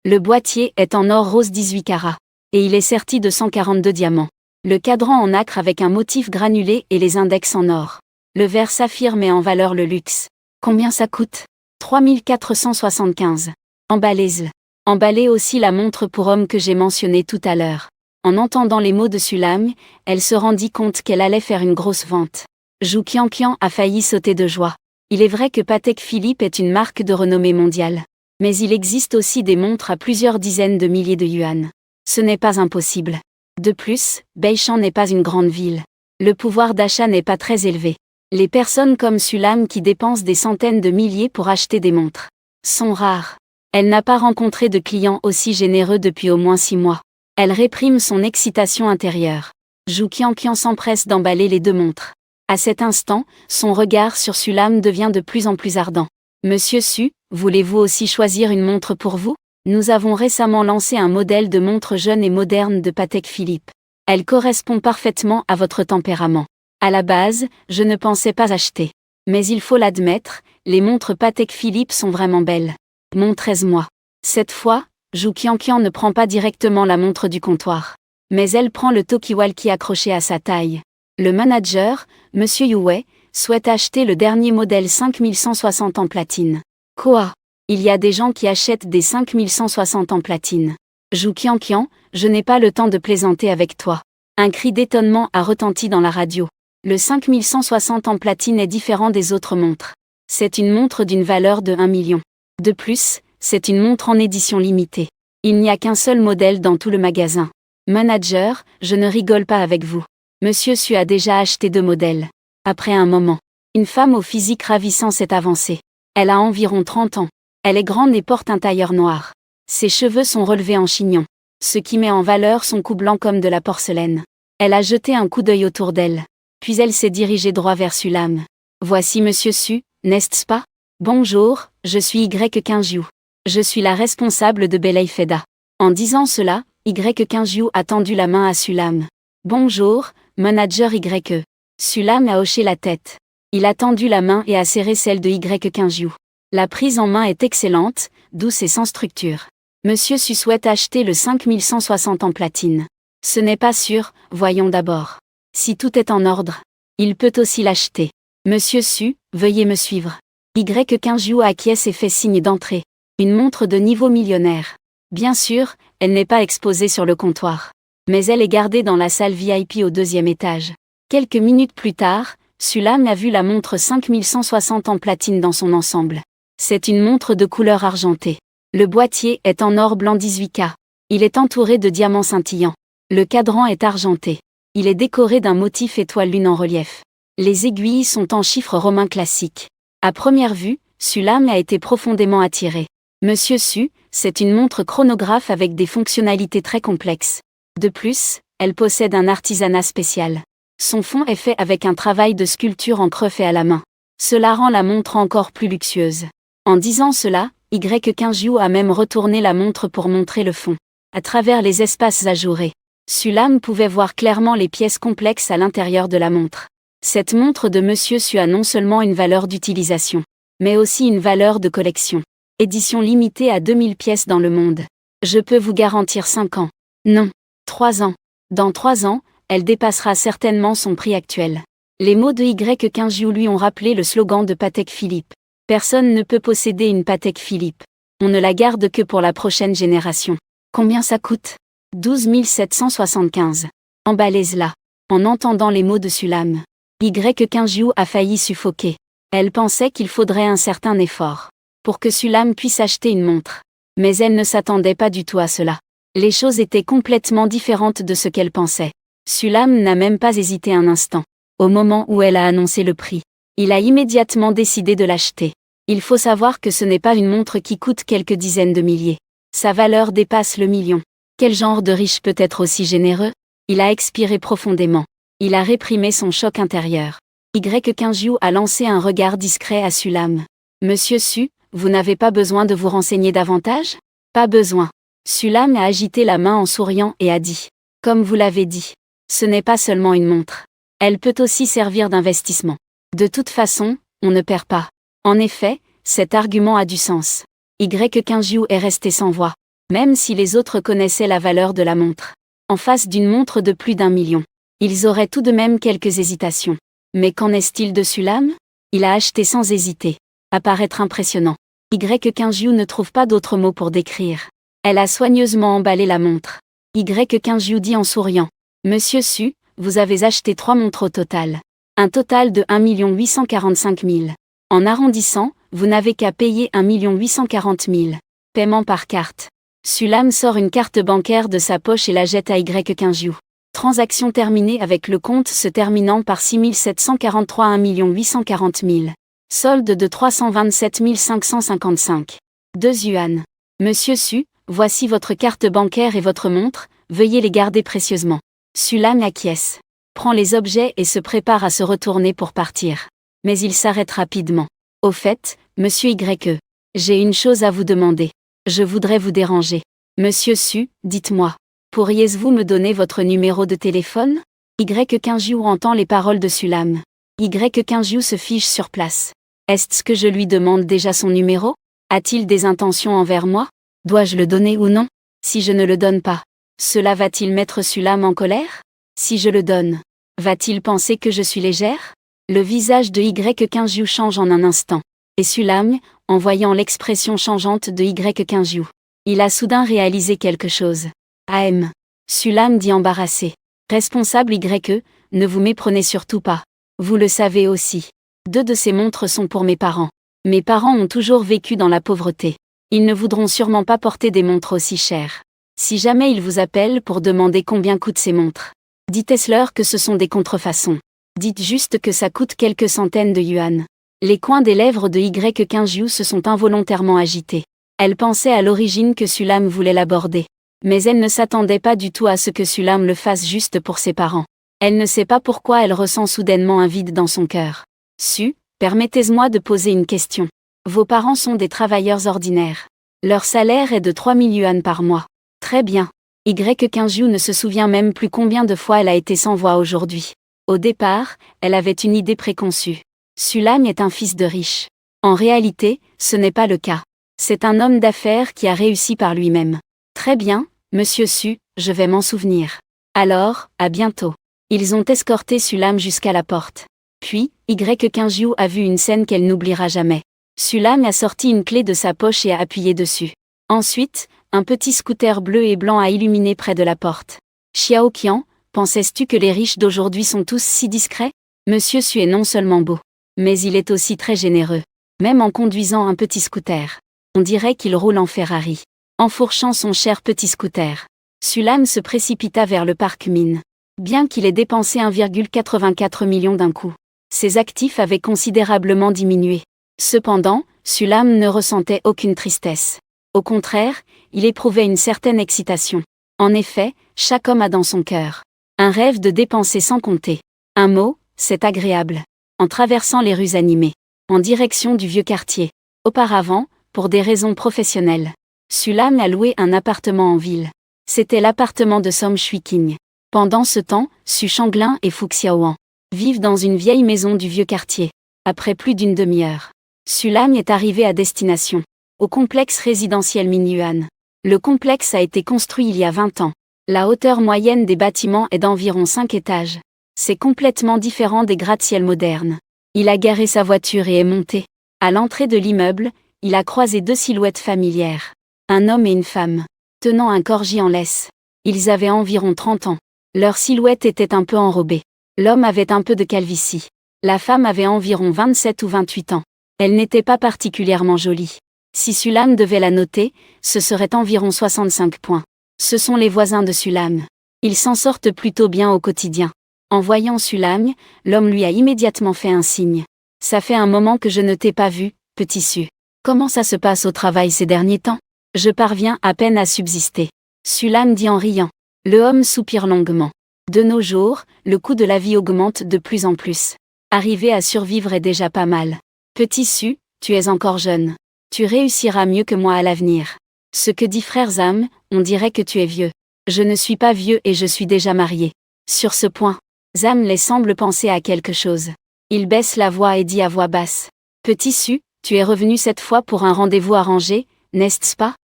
Le boîtier est en or rose 18 carats. Et il est serti de 142 diamants. Le cadran en nacre avec un motif granulé et les index en or. Le verre saphir met en valeur le luxe. Combien ça coûte ? 3 475. Emballez-le. Emballez aussi la montre pour homme que j'ai mentionnée tout à l'heure. En entendant les mots de Sulam, elle se rendit compte qu'elle allait faire une grosse vente. Zhu Qianqian a failli sauter de joie. Il est vrai que Patek Philippe est une marque de renommée mondiale. Mais il existe aussi des montres à plusieurs dizaines de milliers de yuan. Ce n'est pas impossible. De plus, Beichamp n'est pas une grande ville. Le pouvoir d'achat n'est pas très élevé. Les personnes comme Sulam qui dépensent des centaines de milliers pour acheter des montres sont rares. Elle n'a pas rencontré de clients aussi généreux depuis au moins 6 mois. Elle réprime son excitation intérieure. Zhu Qianqian s'empresse d'emballer les deux montres. À cet instant, son regard sur Sulam devient de plus en plus ardent. Monsieur Su, voulez-vous aussi choisir une montre pour vous? Nous avons récemment lancé un modèle de montre jeune et moderne de Patek Philippe. Elle correspond parfaitement à votre tempérament. À la base, je ne pensais pas acheter. Mais il faut l'admettre, les montres Patek Philippe sont vraiment belles. Montrez-moi. Cette fois, Zhu Qianqian ne prend pas directement la montre du comptoir. Mais elle prend le talkie-walkie accroché à sa taille. Le manager, Monsieur Yue, souhaite acheter le dernier modèle 5160 en platine. Quoi? Il y a des gens qui achètent des 5160 en platine. Zhu Qianqian, je n'ai pas le temps de plaisanter avec toi. Un cri d'étonnement a retenti dans la radio. Le 5160 en platine est différent des autres montres. C'est une montre d'une valeur de 1 million. De plus, c'est une montre en édition limitée. Il n'y a qu'un seul modèle dans tout le magasin. Manager, je ne rigole pas avec vous. Monsieur Su a déjà acheté 2 modèles. Après un moment, une femme au physique ravissant s'est avancée. Elle a environ 30 ans. Elle est grande et porte un tailleur noir. Ses cheveux sont relevés en chignon, ce qui met en valeur son cou blanc comme de la porcelaine. Elle a jeté un coup d'œil autour d'elle. Puis elle s'est dirigée droit vers Sulam. Voici Monsieur Su, n'est-ce pas? Bonjour, je suis Y15U. Je suis la responsable de Belay Feda. En disant cela, Y15U a tendu la main à Sulam. Bonjour, manager YE. Sulam a hoché la tête. Il a tendu la main et a serré celle de Y15U. La prise en main est excellente, douce et sans structure. Monsieur Su souhaite acheter le 5160 en platine. Ce n'est pas sûr, voyons d'abord. Si tout est en ordre, il peut aussi l'acheter. Monsieur Su, veuillez me suivre. Y15U acquiesce et fait signe d'entrée. Une montre de niveau millionnaire. Bien sûr, elle n'est pas exposée sur le comptoir. Mais elle est gardée dans la salle VIP au 2e étage. Quelques minutes plus tard, Sulam a vu la montre 5160 en platine dans son ensemble. C'est une montre de couleur argentée. Le boîtier est en or blanc 18K. Il est entouré de diamants scintillants. Le cadran est argenté. Il est décoré d'un motif étoile lune en relief. Les aiguilles sont en chiffres romains classiques. À première vue, Sulam a été profondément attiré. Monsieur Su, c'est une montre chronographe avec des fonctionnalités très complexes. De plus, elle possède un artisanat spécial. Son fond est fait avec un travail de sculpture en creux fait à la main. Cela rend la montre encore plus luxueuse. En disant cela, Y15U a même retourné la montre pour montrer le fond. À travers les espaces ajourés, Sulam pouvait voir clairement les pièces complexes à l'intérieur de la montre. Cette montre de Monsieur Su a non seulement une valeur d'utilisation, mais aussi une valeur de collection. Édition limitée à 2000 pièces dans le monde. Je peux vous garantir 5 ans. Non, 3 ans. Dans 3 ans, elle dépassera certainement son prix actuel. Les mots de Y15U lui ont rappelé le slogan de Patek Philippe. Personne ne peut posséder une Patek Philippe. On ne la garde que pour la prochaine génération. Combien ça coûte? 12 775. Emballez-la. En entendant les mots de Sulam, Y15U a failli suffoquer. Elle pensait qu'il faudrait un certain effort pour que Sulam puisse acheter une montre. Mais elle ne s'attendait pas du tout à cela. Les choses étaient complètement différentes de ce qu'elle pensait. Sulam n'a même pas hésité un instant. Au moment où elle a annoncé le prix, il a immédiatement décidé de l'acheter. Il faut savoir que ce n'est pas une montre qui coûte quelques dizaines de milliers. Sa valeur dépasse le million. Quel genre de riche peut être aussi généreux? Il a expiré profondément. Il a réprimé son choc intérieur. Y15U a lancé un regard discret à Sulam. Monsieur Su, vous n'avez pas besoin de vous renseigner davantage? Pas besoin. Sulam a agité la main en souriant et a dit. Comme vous l'avez dit, ce n'est pas seulement une montre. Elle peut aussi servir d'investissement. De toute façon, on ne perd pas. En effet, cet argument a du sens. Y15U est resté sans voix, même si les autres connaissaient la valeur de la montre. En face d'une montre de plus d'1 million, ils auraient tout de même quelques hésitations. Mais qu'en est-il de Sulam? Il a acheté sans hésiter. À paraître impressionnant. Y15U ne trouve pas d'autres mots pour décrire. Elle a soigneusement emballé la montre. Y15U dit en souriant. Monsieur Su, vous avez acheté 3 montres au total. Un total de 1 845 000. En arrondissant, vous n'avez qu'à payer 1 840 000. Paiement par carte. Sulam sort une carte bancaire de sa poche et la jette à Y15U. Transaction terminée avec le compte se terminant par 6 743 1 840 000. Solde de 327 555. 2 yuan. Monsieur Su, voici votre carte bancaire et votre montre, veuillez les garder précieusement. Sulam acquiesce. Prend les objets et se prépare à se retourner pour partir. Mais il s'arrête rapidement. Au fait, monsieur Y. J'ai une chose à vous demander. Je voudrais vous déranger. Monsieur Su, dites-moi. Pourriez-vous me donner votre numéro de téléphone? Y15 entend les paroles de Sulam. Y15 se fige sur place. Est-ce que je lui demande déjà son numéro? A-t-il des intentions envers moi? Dois-je le donner ou non? Si je ne le donne pas, cela va-t-il mettre Sulam en colère? Si je le donne, va-t-il penser que je suis légère? Le visage de Y15 change en un instant. Et Sulam, en voyant l'expression changeante de Y15, il a soudain réalisé quelque chose. AM. Sulam dit embarrassé. Responsable YE, ne vous méprenez surtout pas. Vous le savez aussi. 2 de ces montres sont pour mes parents. Mes parents ont toujours vécu dans la pauvreté. Ils ne voudront sûrement pas porter des montres aussi chères. Si jamais ils vous appellent pour demander combien coûtent ces montres, dites-leur que ce sont des contrefaçons. Dites juste que ça coûte quelques centaines de yuan. Les coins des lèvres de Y15 se sont involontairement agités. Elle pensait à l'origine que Sulam voulait l'aborder. Mais elle ne s'attendait pas du tout à ce que Sulam le fasse juste pour ses parents. Elle ne sait pas pourquoi elle ressent soudainement un vide dans son cœur. Su, permettez-moi de poser une question. Vos parents sont des travailleurs ordinaires. Leur salaire est de 3000 yuan par mois. Très bien. Y15 ne se souvient même plus combien de fois elle a été sans voix aujourd'hui. Au départ, elle avait une idée préconçue. Sulam est un fils de riche. En réalité, ce n'est pas le cas. C'est un homme d'affaires qui a réussi par lui-même. Très bien, monsieur Su, je vais m'en souvenir. Alors, à bientôt. Ils ont escorté Sulam jusqu'à la porte. Puis, Y15 a vu une scène qu'elle n'oubliera jamais. Sulam a sorti une clé de sa poche et a appuyé dessus. Ensuite, un petit scooter bleu et blanc a illuminé près de la porte. Xiao Qian, pensais-tu que les riches d'aujourd'hui sont tous si discrets? Monsieur Su est non seulement beau, mais il est aussi très généreux. Même en conduisant un petit scooter. On dirait qu'il roule en Ferrari. Enfourchant son cher petit scooter, Sulam se précipita vers le parc mine. Bien qu'il ait dépensé 1,84 million d'un coup, ses actifs avaient considérablement diminué. Cependant, Sulam ne ressentait aucune tristesse. Au contraire, il éprouvait une certaine excitation. En effet, chaque homme a dans son cœur un rêve de dépenser sans compter. Un mot, c'est agréable. En traversant les rues animées, en direction du vieux quartier. Auparavant, pour des raisons professionnelles, Sulam a loué un appartement en ville. C'était l'appartement de Som Shui-King. Pendant ce temps, Su Shanglin et Fu Xiaoan vivent dans une vieille maison du vieux quartier. Après plus d'une demi-heure, Sulam est arrivé à destination, au complexe résidentiel Minyuan. Le complexe a été construit il y a 20 ans. La hauteur moyenne des bâtiments est d'environ 5 étages. C'est complètement différent des gratte-ciel modernes. Il a garé sa voiture et est monté. À l'entrée de l'immeuble, il a croisé 2 silhouettes familières. Un homme et une femme, tenant un corgi en laisse. Ils avaient environ 30 ans. Leur silhouette était un peu enrobée. L'homme avait un peu de calvitie. La femme avait environ 27 ou 28 ans. Elle n'était pas particulièrement jolie. Si Sulam devait la noter, ce serait environ 65 points. Ce sont les voisins de Sulam. Ils s'en sortent plutôt bien au quotidien. En voyant Sulam, l'homme lui a immédiatement fait un signe. Ça fait un moment que je ne t'ai pas vu, petit Su. Comment ça se passe au travail ces derniers temps? Je parviens à peine à subsister. Sulam dit en riant. Le homme soupire longuement. De nos jours, le coût de la vie augmente de plus en plus. Arriver à survivre est déjà pas mal. Petit Su, tu es encore jeune. Tu réussiras mieux que moi à l'avenir. Ce que dit frère Zam, on dirait que tu es vieux. Je ne suis pas vieux et je suis déjà marié. Sur ce point, Zam les semble penser à quelque chose. Il baisse la voix et dit à voix basse. Petit Su, tu es revenu cette fois pour un rendez-vous arrangé, n'est-ce pas?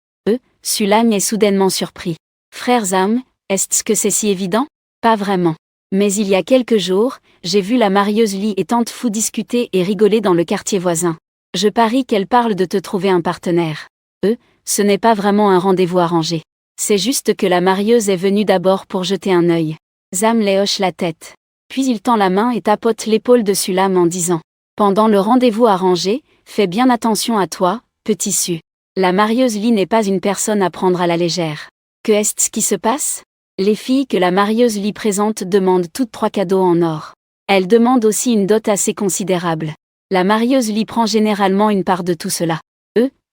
Sulam est soudainement surpris. Frère Zam, est-ce que c'est si évident? Pas vraiment. Mais il y a quelques jours, j'ai vu la marieuse Li et tante Fu discuter et rigoler dans le quartier voisin. Je parie qu'elle parle de te trouver un partenaire. Ce n'est pas vraiment un rendez-vous arrangé. C'est juste que la marieuse est venue d'abord pour jeter un œil. Zam les hoche la tête. Puis il tend la main et tapote l'épaule de Sulam en disant. Pendant le rendez-vous arrangé, fais bien attention à toi, petit Su. La marieuse Li n'est pas une personne à prendre à la légère. Que est-ce qui se passe? Les filles que la marieuse Li présente demandent toutes 3 cadeaux en or. Elles demandent aussi une dot assez considérable. La marieuse Li prend généralement une part de tout cela.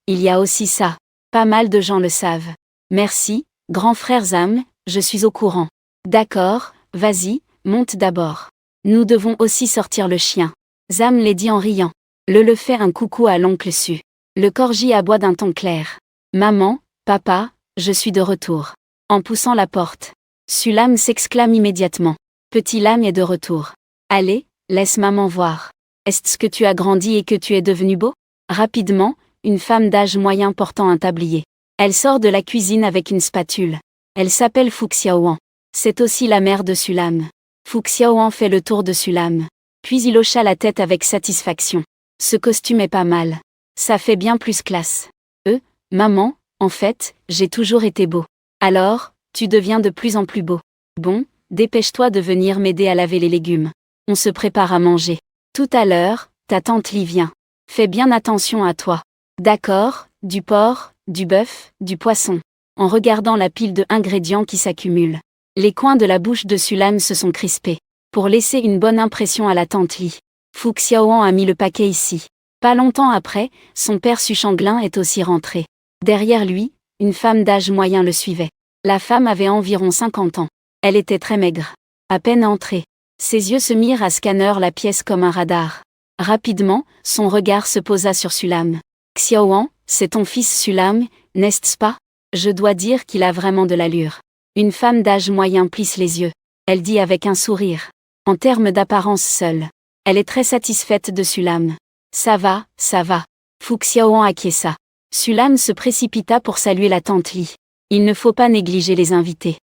Il y a aussi ça. Pas mal de gens le savent. Merci, grand frère Zam, je suis au courant. D'accord, vas-y, monte d'abord. Nous devons aussi sortir le chien. Zam les dit en riant. Le fait un coucou à l'oncle Su. Le corgi aboie d'un ton clair. Maman, papa, je suis de retour. En poussant la porte. Sulam s'exclame immédiatement. Petit Lam est de retour. Allez, laisse maman voir. Est-ce que tu as grandi et que tu es devenu beau? Rapidement, une femme d'âge moyen portant un tablier. Elle sort de la cuisine avec une spatule. Elle s'appelle Fu Xiaoan. C'est aussi la mère de Sulam. Fu Xiaoan fait le tour de Sulam. Puis il hocha la tête avec satisfaction. Ce costume est pas mal. Ça fait bien plus classe. Maman, en fait, j'ai toujours été beau. Alors, tu deviens de plus en plus beau. Bon, dépêche-toi de venir m'aider à laver les légumes. On se prépare à manger. Tout à l'heure, ta tante Li vient. Fais bien attention à toi. D'accord, du porc, du bœuf, du poisson. En regardant la pile de ingrédients qui s'accumulent. Les coins de la bouche de Sulam se sont crispés. Pour laisser une bonne impression à la tante Li. Fu Xiaoan a mis le paquet ici. Pas longtemps après, son père Su Shanglin est aussi rentré. Derrière lui, une femme d'âge moyen le suivait. La femme avait environ 50 ans. Elle était très maigre. À peine entrée. Ses yeux se mirent à scanner la pièce comme un radar. Rapidement, son regard se posa sur Sulam. Xiaoan, c'est ton fils Sulam, n'est-ce pas? Je dois dire qu'il a vraiment de l'allure. Une femme d'âge moyen plisse les yeux. Elle dit avec un sourire. En termes d'apparence seule. Elle est très satisfaite de Sulam. Ça va, ça va. Fu Xiaoan acquiesça. Sulam se précipita pour saluer la tante Li. Il ne faut pas négliger les invités.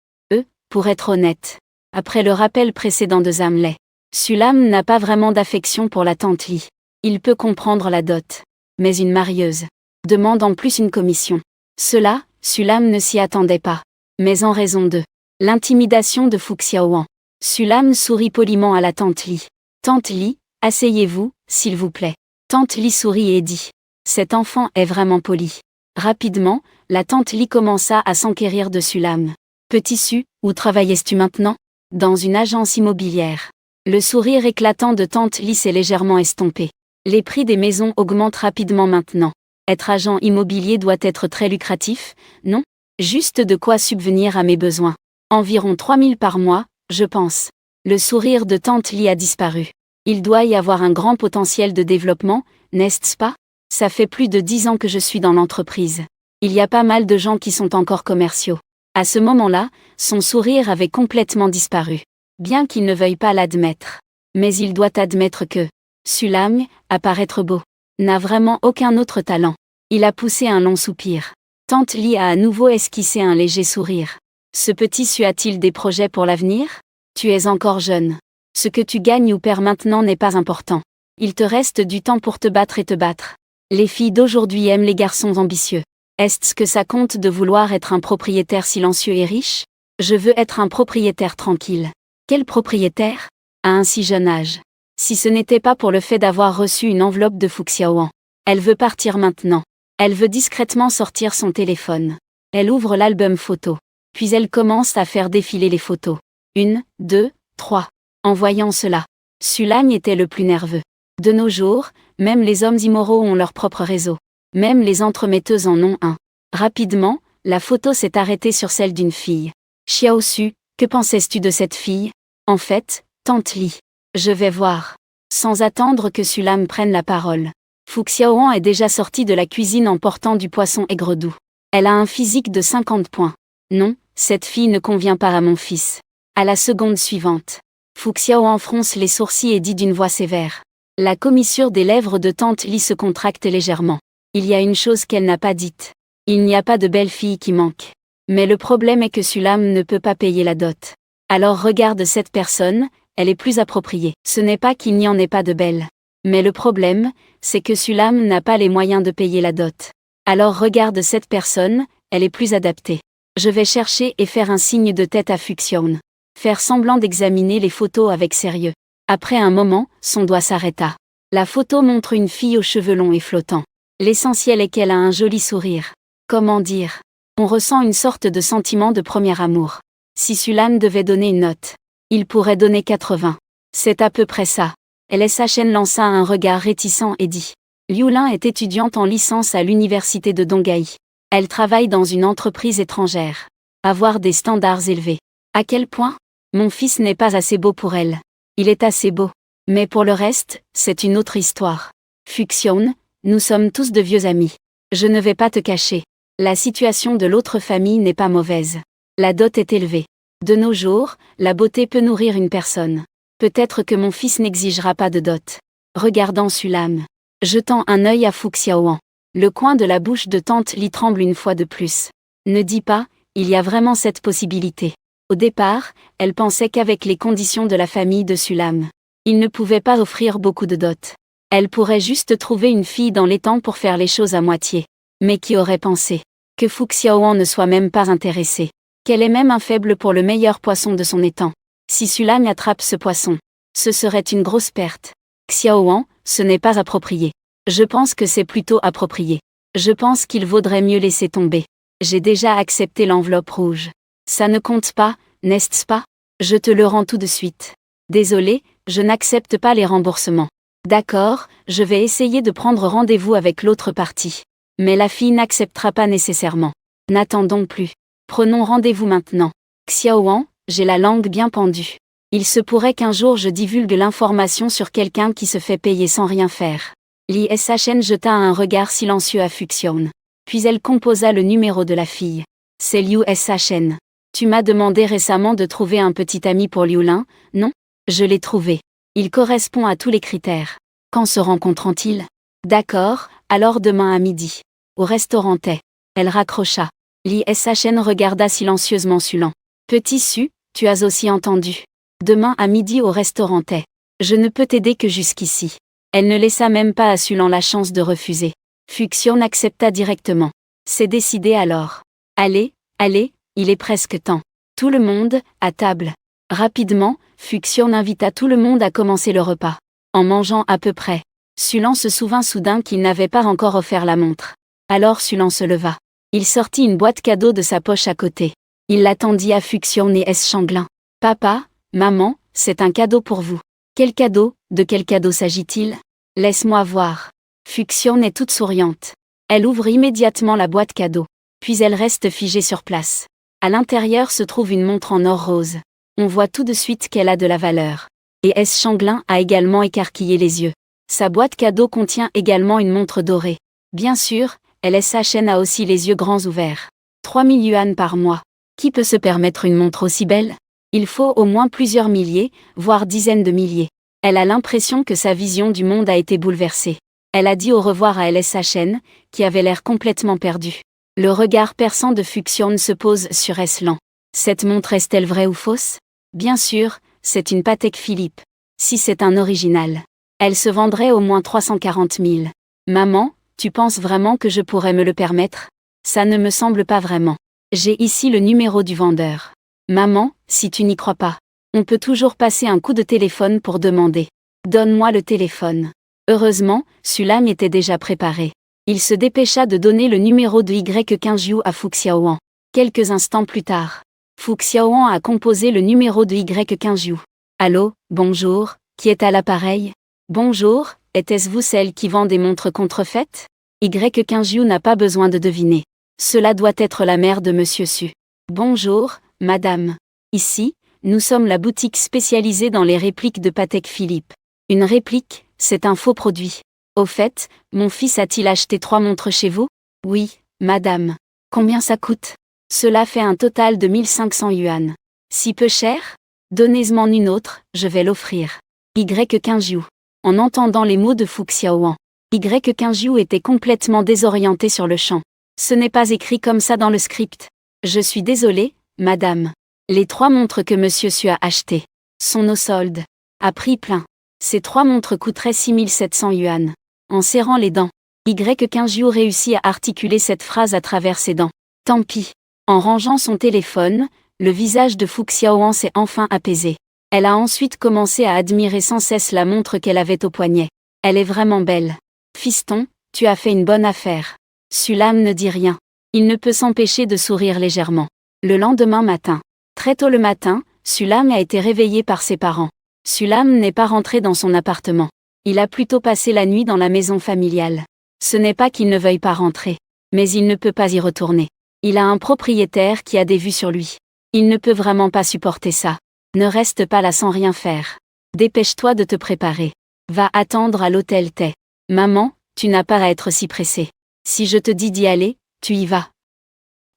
Pour être honnête. Après le rappel précédent de Zamley, Sulam n'a pas vraiment d'affection pour la tante Li. Il peut comprendre la dot. Mais une marieuse demande en plus une commission. Cela, Sulam ne s'y attendait pas. Mais en raison de l'intimidation de Fu Xiaoan, Sulam sourit poliment à la tante Li. Tante Li, asseyez-vous, s'il vous plaît. Tante Li sourit et dit. Cet enfant est vraiment poli. Rapidement, la tante Li commença à s'enquérir de Sulam. Petit Su, où travaillais-tu maintenant? Dans une agence immobilière. Le sourire éclatant de tante Li s'est légèrement estompé. Les prix des maisons augmentent rapidement maintenant. Être agent immobilier doit être très lucratif, non? Juste de quoi subvenir à mes besoins. Environ 3000 par mois, je pense. Le sourire de tante Li a disparu. Il doit y avoir un grand potentiel de développement, n'est-ce pas? Ça fait plus de 10 ans que je suis dans l'entreprise. Il y a pas mal de gens qui sont encore commerciaux. À ce moment-là, son sourire avait complètement disparu. Bien qu'il ne veuille pas l'admettre. Mais il doit admettre que Sulam, à paraître beau, n'a vraiment aucun autre talent. Il a poussé un long soupir. Tante Li a à nouveau esquissé un léger sourire. Ce petit Su a-t-il des projets pour l'avenir? Tu es encore jeune. Ce que tu gagnes ou perds maintenant n'est pas important. Il te reste du temps pour te battre et te battre. Les filles d'aujourd'hui aiment les garçons ambitieux. Est-ce que ça compte de vouloir être un propriétaire silencieux et riche? Je veux être un propriétaire tranquille. Quel propriétaire? À un si jeune âge. Si ce n'était pas pour le fait d'avoir reçu une enveloppe de Fu Xiaoan. Elle veut partir maintenant. Elle veut discrètement sortir son téléphone. Elle ouvre l'album photo. Puis elle commence à faire défiler les photos. 1, 2, 3. En voyant cela, Sulam était le plus nerveux. De nos jours, même les hommes immoraux ont leur propre réseau. Même les entremetteuses en ont un. Rapidement, la photo s'est arrêtée sur celle d'une fille. Xiao Su, que pensais-tu de cette fille? En fait, tante Li. Je vais voir. Sans attendre que Sulam prenne la parole. Fu Xiaoan est déjà sortie de la cuisine en portant du poisson aigre-doux. Elle a un physique de 50 points. Non, cette fille ne convient pas à mon fils. À la seconde suivante. Fu Xiaoan fronce les sourcils et dit d'une voix sévère. La commissure des lèvres de tante Li se contracte légèrement. Il y a une chose qu'elle n'a pas dite. Il n'y a pas de belle fille qui manque. Mais le problème est que Sulam ne peut pas payer la dot. Alors regarde cette personne, elle est plus appropriée. Ce n'est pas qu'il n'y en ait pas de belles. Mais le problème, c'est que Sulam n'a pas les moyens de payer la dot. Alors regarde cette personne, elle est plus adaptée. Je vais chercher et faire un signe de tête à Fu Xiaoan. Faire semblant d'examiner les photos avec sérieux. Après un moment, son doigt s'arrêta. La photo montre une fille aux cheveux longs et flottants. L'essentiel est qu'elle a un joli sourire. Comment dire? On ressent une sorte de sentiment de premier amour. Si Sulam devait donner une note, il pourrait donner 80. C'est à peu près ça. LSHN lança un regard réticent et dit. Liu Lin est étudiante en licence à l'université de Donghai. Elle travaille dans une entreprise étrangère. Avoir des standards élevés. À quel point? Mon fils n'est pas assez beau pour elle. Il est assez beau. Mais pour le reste, c'est une autre histoire. Fuxion, nous sommes tous de vieux amis. Je ne vais pas te cacher. La situation de l'autre famille n'est pas mauvaise. La dot est élevée. De nos jours, la beauté peut nourrir une personne. Peut-être que mon fils n'exigera pas de dot. Regardant Sulam. Jetant un œil à Fu Xiaoan. Le coin de la bouche de tante Li tremble une fois de plus. Ne dis pas, il y a vraiment cette possibilité. Au départ, elle pensait qu'avec les conditions de la famille de Sulam, il ne pouvait pas offrir beaucoup de dot. Elle pourrait juste trouver une fille dans les temps pour faire les choses à moitié. Mais qui aurait pensé que Fu Xiaoan ne soit même pas intéressée, qu'elle est même un faible pour le meilleur poisson de son étang. Si Sulam attrape ce poisson, ce serait une grosse perte. Xiaoan, ce n'est pas approprié. Je pense que c'est plutôt approprié. Je pense qu'il vaudrait mieux laisser tomber. J'ai déjà accepté l'enveloppe rouge. Ça ne compte pas, n'est-ce pas? Je te le rends tout de suite. Désolé, je n'accepte pas les remboursements. D'accord, je vais essayer de prendre rendez-vous avec l'autre partie. Mais la fille n'acceptera pas nécessairement. N'attendons plus. Prenons rendez-vous maintenant. Xiaoan, j'ai la langue bien pendue. Il se pourrait qu'un jour je divulgue l'information sur quelqu'un qui se fait payer sans rien faire. Li Shen jeta un regard silencieux à Fuxion. Puis elle composa le numéro de la fille. C'est Liu Shen. Tu m'as demandé récemment de trouver un petit ami pour Liu-Lin, non? Je l'ai trouvé. Il correspond à tous les critères. Quand se rencontrent-ils? D'accord, alors demain à midi. Au restaurant Thé. Elle raccrocha. Li Shen regarda silencieusement Sulan. Petit Su, tu as aussi entendu. Demain à midi au restaurant Thé. Je ne peux t'aider que jusqu'ici. Elle ne laissa même pas à Sulan la chance de refuser. Fuxion accepta directement. C'est décidé alors. Allez, allez, il est presque temps. Tout le monde, à table. Rapidement, Fuxion invita tout le monde à commencer le repas. En mangeant à peu près, Sulan se souvint soudain qu'il n'avait pas encore offert la montre. Alors Sulan se leva. Il sortit une boîte cadeau de sa poche à côté. Il l'attendit à Fuxion et Changlin. Papa, maman, c'est un cadeau pour vous. Quel cadeau? De quel cadeau s'agit-il? Laisse-moi voir. Fuxion est toute souriante. Elle ouvre immédiatement la boîte cadeau. Puis elle reste figée sur place. À l'intérieur se trouve une montre en or rose. On voit tout de suite qu'elle a de la valeur. Et Changlin a également écarquillé les yeux. Sa boîte cadeau contient également une montre dorée. Bien sûr, Shen a aussi les yeux grands ouverts. 3000 yuan par mois. Qui peut se permettre une montre aussi belle? Il faut au moins plusieurs milliers, voire dizaines de milliers. Elle a l'impression que sa vision du monde a été bouleversée. Elle a dit au revoir à Shen, qui avait l'air complètement perdu. Le regard perçant de Fuxion se pose sur Eslan. Cette montre est-elle vraie ou fausse? Bien sûr, c'est une Patek Philippe. Si c'est un original, elle se vendrait au moins 340 000. Maman, tu penses vraiment que je pourrais me le permettre? Ça ne me semble pas vraiment. J'ai ici le numéro du vendeur. Maman, si tu n'y crois pas, on peut toujours passer un coup de téléphone pour demander. Donne-moi le téléphone. Heureusement, Sulam était déjà préparé. Il se dépêcha de donner le numéro de Y15 à Fu Xiaoan. Quelques instants plus tard, Fu Xiaoan a composé le numéro de Y15. Allô, bonjour, qui est à l'appareil? Bonjour, était-ce vous celle qui vend des montres contrefaites? Y15 n'a pas besoin de deviner. Cela doit être la mère de Monsieur Su. Bonjour, madame. Ici, nous sommes la boutique spécialisée dans les répliques de Patek Philippe. Une réplique, c'est un faux produit. Au fait, mon fils a-t-il acheté 3 montres chez vous? Oui, madame. Combien ça coûte? Cela fait un total de 1500 yuan. Si peu cher? Donnez-m'en une autre, je vais l'offrir. Y15. En entendant les mots de Fu Xiaoan, Y15 était complètement désorienté sur le champ. Ce n'est pas écrit comme ça dans le script. Je suis désolé, madame. Les 3 montres que Monsieur Su a achetées sont au solde. À prix plein. Ces 3 montres coûteraient 6700 yuan. En serrant les dents, Y15 réussit à articuler cette phrase à travers ses dents. Tant pis. En rangeant son téléphone, le visage de Fu Xiaoan s'est enfin apaisé. Elle a ensuite commencé à admirer sans cesse la montre qu'elle avait au poignet. Elle est vraiment belle. Fiston, tu as fait une bonne affaire. Sulam ne dit rien. Il ne peut s'empêcher de sourire légèrement. Le lendemain matin. Très tôt le matin, Sulam a été réveillé par ses parents. Sulam n'est pas rentré dans son appartement. Il a plutôt passé la nuit dans la maison familiale. Ce n'est pas qu'il ne veuille pas rentrer, mais il ne peut pas y retourner. Il a un propriétaire qui a des vues sur lui. Il ne peut vraiment pas supporter ça. Ne reste pas là sans rien faire. Dépêche-toi de te préparer. Va attendre à l'hôtel Tay. Maman, tu n'as pas à être si pressée. Si je te dis d'y aller, tu y vas.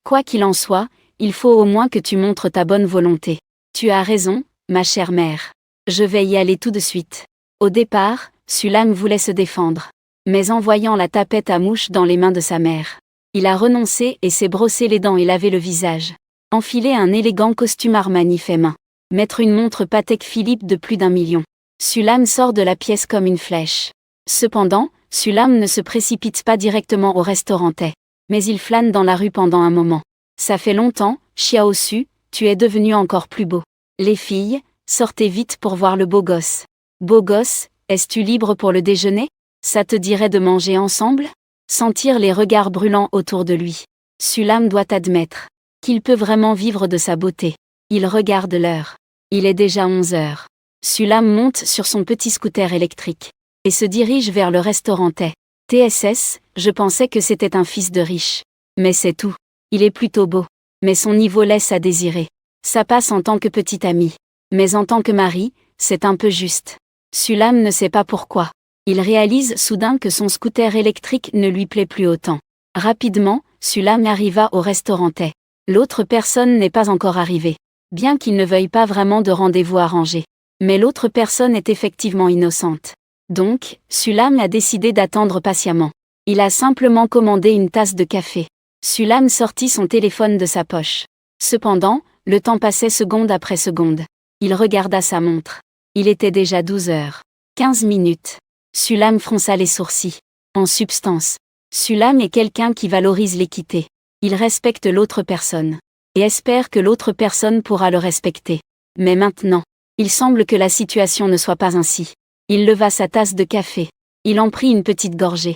Quoi qu'il en soit, il faut au moins que tu montres ta bonne volonté. Tu as raison, ma chère mère. Je vais y aller tout de suite. Au départ, Sulam voulait se défendre. Mais en voyant la tapette à mouches dans les mains de sa mère, il a renoncé et s'est brossé les dents et lavé le visage. Enfiler un élégant costume Armani fait main. Mettre une montre Patek Philippe de plus d'1 million. Sulam sort de la pièce comme une flèche. Cependant, Sulam ne se précipite pas directement au restaurant Tay. Mais il flâne dans la rue pendant un moment. Ça fait longtemps, Xiao Su, tu es devenu encore plus beau. Les filles, sortez vite pour voir le beau gosse. Beau gosse, es-tu libre pour le déjeuner? Ça te dirait de manger ensemble? Sentir les regards brûlants autour de lui. Sulam doit admettre qu'il peut vraiment vivre de sa beauté. Il regarde l'heure. Il est déjà 11 heures. Sulam monte sur son petit scooter électrique et se dirige vers le restaurant Tay. TSS, je pensais que c'était un fils de riche. Mais c'est tout. Il est plutôt beau. Mais son niveau laisse à désirer. Ça passe en tant que petit ami. Mais en tant que mari, c'est un peu juste. Sulam ne sait pas pourquoi. Il réalise soudain que son scooter électrique ne lui plaît plus autant. Rapidement, Sulam arriva au restaurant Tay. L'autre personne n'est pas encore arrivée. Bien qu'il ne veuille pas vraiment de rendez-vous arrangé. Mais l'autre personne est effectivement innocente. Donc, Sulam a décidé d'attendre patiemment. Il a simplement commandé une tasse de café. Sulam sortit son téléphone de sa poche. Cependant, le temps passait seconde après seconde. Il regarda sa montre. Il était déjà 12 heures. 15 minutes. Sulam fronça les sourcils. En substance, Sulam est quelqu'un qui valorise l'équité. Il respecte l'autre personne. Et espère que l'autre personne pourra le respecter. Mais maintenant, il semble que la situation ne soit pas ainsi. Il leva sa tasse de café. Il en prit une petite gorgée.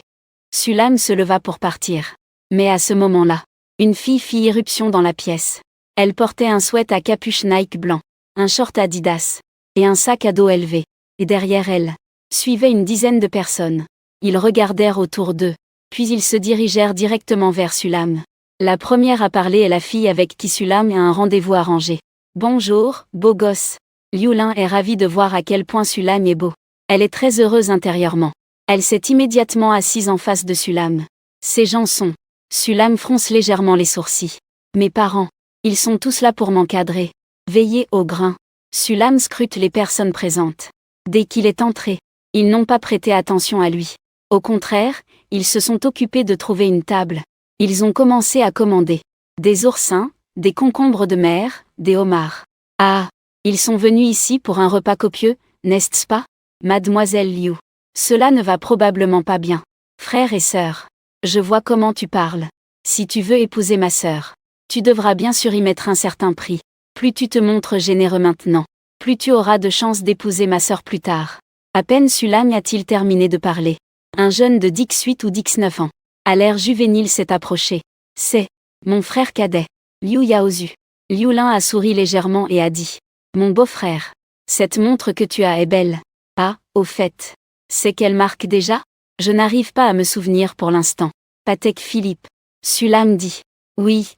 Sulam se leva pour partir. Mais à ce moment-là, une fille fit irruption dans la pièce. Elle portait un sweat à capuche Nike blanc, un short Adidas, et un sac à dos élevé. Et derrière elle, suivaient une dizaine de personnes. Ils regardèrent autour d'eux, puis ils se dirigèrent directement vers Sulam. La première à parler est la fille avec qui Sulam a un rendez-vous arrangé. « Bonjour, beau gosse. » Liu Lin est ravie de voir à quel point Sulam est beau. Elle est très heureuse intérieurement. Elle s'est immédiatement assise en face de Sulam. Ces gens sont... Sulam fronce légèrement les sourcils. Mes parents. Ils sont tous là pour m'encadrer. Veillez au grain. Sulam scrute les personnes présentes. Dès qu'il est entré, ils n'ont pas prêté attention à lui. Au contraire, ils se sont occupés de trouver une table. Ils ont commencé à commander. Des oursins, des concombres de mer, des homards. Ah, ils sont venus ici pour un repas copieux, n'est-ce pas? Mademoiselle Liu. Cela ne va probablement pas bien. Frère et sœur. Je vois comment tu parles. Si tu veux épouser ma sœur, tu devras bien sûr y mettre un certain prix. Plus tu te montres généreux maintenant, plus tu auras de chances d'épouser ma sœur plus tard. À peine Sulam a-t-il terminé de parler. Un jeune de X8 ou X9 ans, à l'air juvénile s'est approché. C'est mon frère cadet, Liu Yaozu. Liu Lin a souri légèrement et a dit. Mon beau-frère, cette montre que tu as est belle. Ah, au fait. C'est quelle marque déjà? Je n'arrive pas à me souvenir pour l'instant. Patek Philippe. Sulam dit. Oui.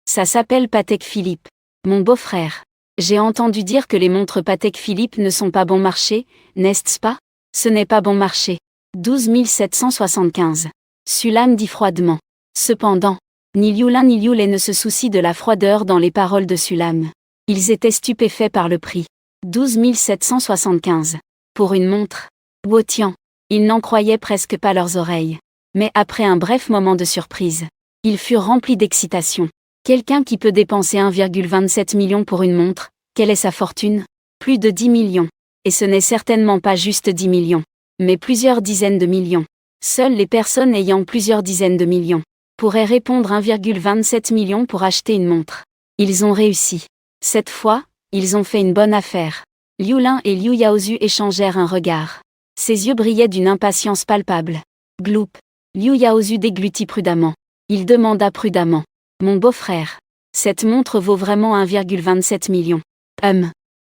Ça s'appelle Patek Philippe. Mon beau-frère. J'ai entendu dire que les montres Patek Philippe ne sont pas bon marché, n'est-ce pas? Ce n'est pas bon marché. 12 775. Sulam dit froidement. Cependant, ni Liu Lin ni Liu Lei ne se soucient de la froideur dans les paroles de Sulam. Ils étaient stupéfaits par le prix. 12 775. Pour une montre. Wotian. Ils n'en croyaient presque pas leurs oreilles. Mais après un bref moment de surprise, ils furent remplis d'excitation. Quelqu'un qui peut dépenser 1,27 million pour une montre, quelle est sa fortune? Plus de 10 millions. Et ce n'est certainement pas juste 10 millions, mais plusieurs dizaines de millions. Seules les personnes ayant plusieurs dizaines de millions pourraient répondre 1,27 million pour acheter une montre. Ils ont réussi. Cette fois, ils ont fait une bonne affaire. Liu Lin et Liu Yaozu échangèrent un regard. Ses yeux brillaient d'une impatience palpable. Gloup. Liu Yaozu déglutit prudemment. Il demanda prudemment. Mon beau-frère. Cette montre vaut vraiment 1,27 million.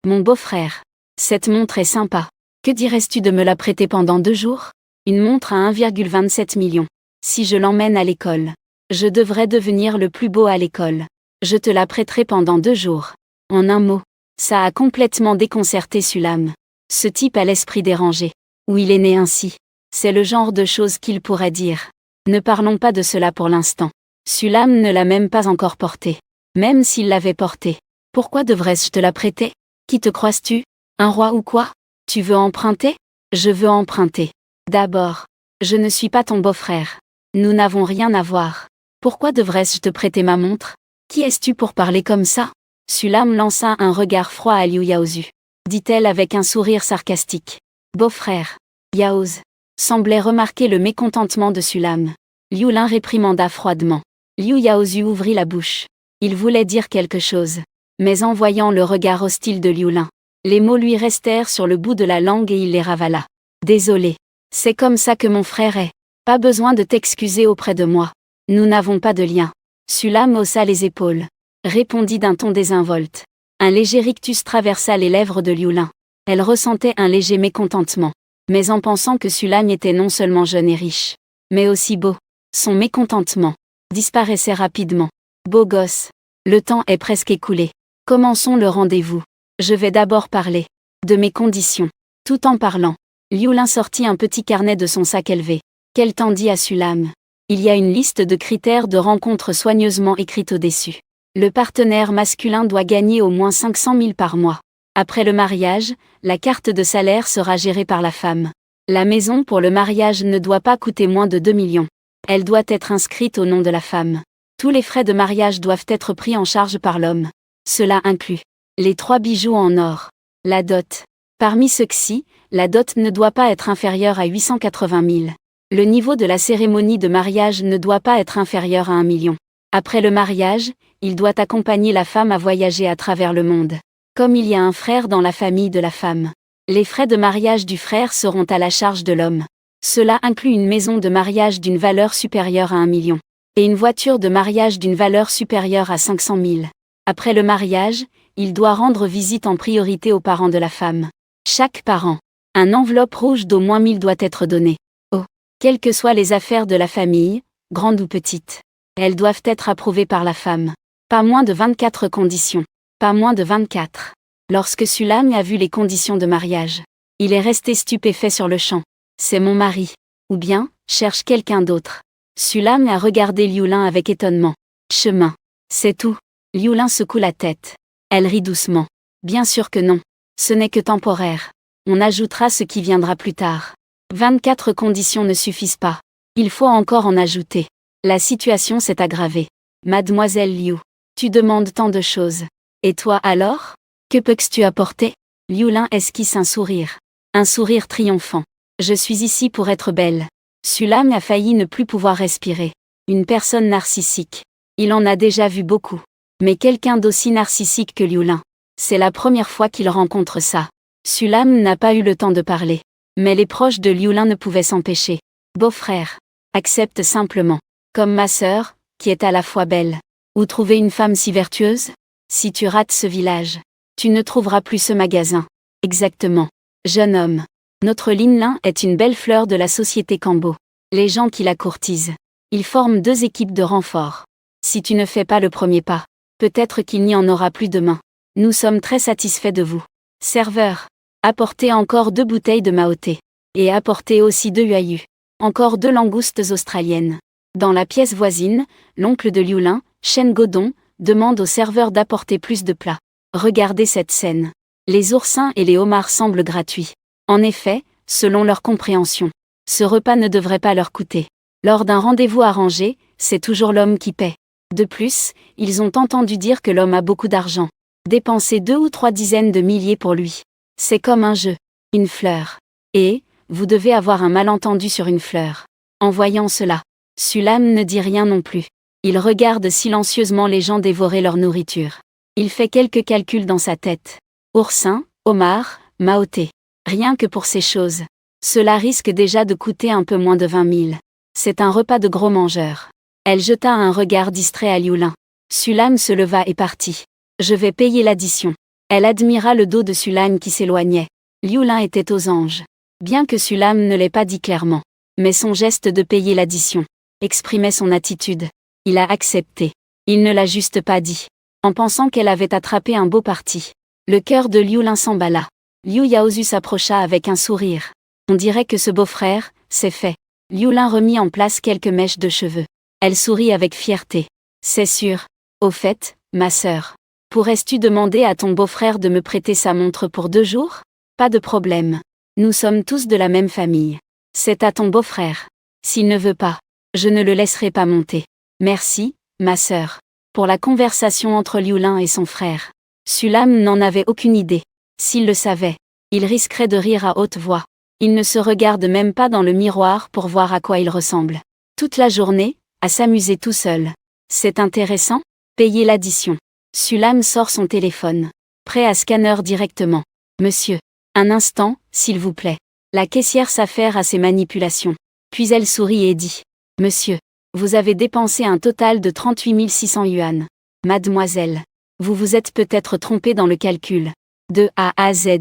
Mon beau-frère. Cette montre est sympa. Que dirais-tu de me la prêter pendant 2 jours? Une montre à 1,27 million. Si je l'emmène à l'école, je devrais devenir le plus beau à l'école. Je te la prêterai pendant 2 jours. En un mot, Ça a complètement déconcerté Sulam. Ce type a l'esprit dérangé. Ou il est né ainsi. C'est le genre de choses qu'il pourrait dire. Ne parlons pas de cela pour l'instant. Sulam ne l'a même pas encore porté. Même s'il l'avait porté. Pourquoi devrais-je te la prêter? Qui te crois-tu? Un roi ou quoi? Tu veux emprunter? Je veux emprunter. D'abord, je ne suis pas ton beau-frère. Nous n'avons rien à voir. Pourquoi devrais-je te prêter ma montre? Qui es-tu pour parler comme ça? Sulam lança un regard froid à Liu Yaozu. Dit-elle avec un sourire sarcastique. Beau-frère. Yaoz semblait remarquer le mécontentement de Sulam. Liu Lin réprimanda froidement. Liu Yaozu ouvrit la bouche. Il voulait dire quelque chose. Mais en voyant le regard hostile de Liu Lin, les mots lui restèrent sur le bout de la langue et il les ravala. Désolé. C'est comme ça que mon frère est. Pas besoin de t'excuser auprès de moi. Nous n'avons pas de lien. Sulam haussa les épaules. Répondit d'un ton désinvolte. Un léger rictus traversa les lèvres de Liu Lin. Elle ressentait un léger mécontentement. Mais en pensant que Sulam était non seulement jeune et riche, mais aussi beau, son mécontentement disparaissait rapidement. Beau gosse. Le temps est presque écoulé. Commençons le rendez-vous. Je vais d'abord parler de mes conditions. Tout en parlant, Liu Lin sortit un petit carnet de son sac élevé, qu'elle tendit à Sulam. Il y a une liste de critères de rencontre soigneusement écrite au-dessus. Le partenaire masculin doit gagner au moins 500 000 par mois. Après le mariage, la carte de salaire sera gérée par la femme. La maison pour le mariage ne doit pas coûter moins de 2 millions. Elle doit être inscrite au nom de la femme. Tous les frais de mariage doivent être pris en charge par l'homme. Cela inclut les 3 bijoux en or. La dot. Parmi ceux-ci, la dot ne doit pas être inférieure à 880 000. Le niveau de la cérémonie de mariage ne doit pas être inférieur à 1 million. Après le mariage, il doit accompagner la femme à voyager à travers le monde. Comme il y a un frère dans la famille de la femme, les frais de mariage du frère seront à la charge de l'homme. Cela inclut une maison de mariage d'une valeur supérieure à 1 million. Et une voiture de mariage d'une valeur supérieure à 500 000. Après le mariage, il doit rendre visite en priorité aux parents de la femme. Chaque parent, un enveloppe rouge d'au moins 1000 doit être donnée. Oh, quelles que soient les affaires de la famille, grandes ou petites, elles doivent être approuvées par la femme. Pas moins de 24 conditions. Pas moins de 24. Lorsque Sulam a vu les conditions de mariage, il est resté stupéfait sur le champ. C'est mon mari. Ou bien, cherche quelqu'un d'autre. Sulam a regardé Liu Lin avec étonnement. Chemin. C'est tout. Liu Lin secoue la tête. Elle rit doucement. Bien sûr que non. Ce n'est que temporaire. On ajoutera ce qui viendra plus tard. 24 conditions ne suffisent pas. Il faut encore en ajouter. La situation s'est aggravée. Mademoiselle Liu, tu demandes tant de choses. Et toi alors? Que peux-tu apporter? Liu Lin esquisse un sourire. Un sourire triomphant. Je suis ici pour être belle. Sulam a failli ne plus pouvoir respirer. Une personne narcissique. Il en a déjà vu beaucoup. Mais quelqu'un d'aussi narcissique que Liu Lin. C'est la première fois qu'il rencontre ça. Sulam n'a pas eu le temps de parler. Mais les proches de Liu Lin ne pouvaient s'empêcher. Beau-frère. Accepte simplement. Comme ma sœur, qui est à la fois belle. Où trouver une femme si vertueuse? Si tu rates ce village, tu ne trouveras plus ce magasin. Exactement. Jeune homme. Notre Lin Lin est une belle fleur de la société Cambo. Les gens qui la courtisent. Ils forment 2 équipes de renfort. Si tu ne fais pas le premier pas, peut-être qu'il n'y en aura plus demain. Nous sommes très satisfaits de vous. Serveur. Apportez encore 2 bouteilles de Maoté. Et apportez aussi 2 huayu. Encore 2 langoustes australiennes. Dans la pièce voisine, l'oncle de Liu Lin, Shen Godong, demande au serveur d'apporter plus de plats. Regardez cette scène. Les oursins et les homards semblent gratuits. En effet, selon leur compréhension, ce repas ne devrait pas leur coûter. Lors d'un rendez-vous arrangé, c'est toujours l'homme qui paie. De plus, ils ont entendu dire que l'homme a beaucoup d'argent. Dépenser 2 ou 3 dizaines de milliers pour lui. C'est comme un jeu. Une fleur. Et, vous devez avoir un malentendu sur une fleur. En voyant cela, Sulam ne dit rien non plus. Il regarde silencieusement les gens dévorer leur nourriture. Il fait quelques calculs dans sa tête. Oursin, homard, Maoté. Rien que pour ces choses. Cela risque déjà de coûter un peu moins de 20 000. C'est un repas de gros mangeurs. Elle jeta un regard distrait à Liu Lin. Sulam se leva et partit. Je vais payer l'addition. Elle admira le dos de Sulam qui s'éloignait. Liu Lin était aux anges. Bien que Sulam ne l'ait pas dit clairement. Mais son geste de payer l'addition exprimait son attitude. Il a accepté. Il ne l'a juste pas dit. En pensant qu'elle avait attrapé un beau parti. Le cœur de Liu Lin s'emballa. Liu Yaozu s'approcha avec un sourire. On dirait que ce beau-frère, c'est fait. Liu Lin remit en place quelques mèches de cheveux. Elle sourit avec fierté. C'est sûr. Au fait, ma sœur. Pourrais-tu demander à ton beau-frère de me prêter sa montre pour 2 jours? Pas de problème. Nous sommes tous de la même famille. C'est à ton beau-frère. S'il ne veut pas, je ne le laisserai pas monter. Merci, ma sœur. Pour la conversation entre Liu Lin et son frère. Sulam n'en avait aucune idée. S'il le savait, il risquerait de rire à haute voix. Il ne se regarde même pas dans le miroir pour voir à quoi il ressemble. Toute la journée, à s'amuser tout seul. C'est intéressant? Payer l'addition. Sulam sort son téléphone. Prêt à scanner directement. Monsieur. Un instant, s'il vous plaît. La caissière s'affaire à ses manipulations. Puis elle sourit et dit. Monsieur. Vous avez dépensé un total de 38 600 yuan. Mademoiselle. Vous vous êtes peut-être trompé dans le calcul. De A à Z.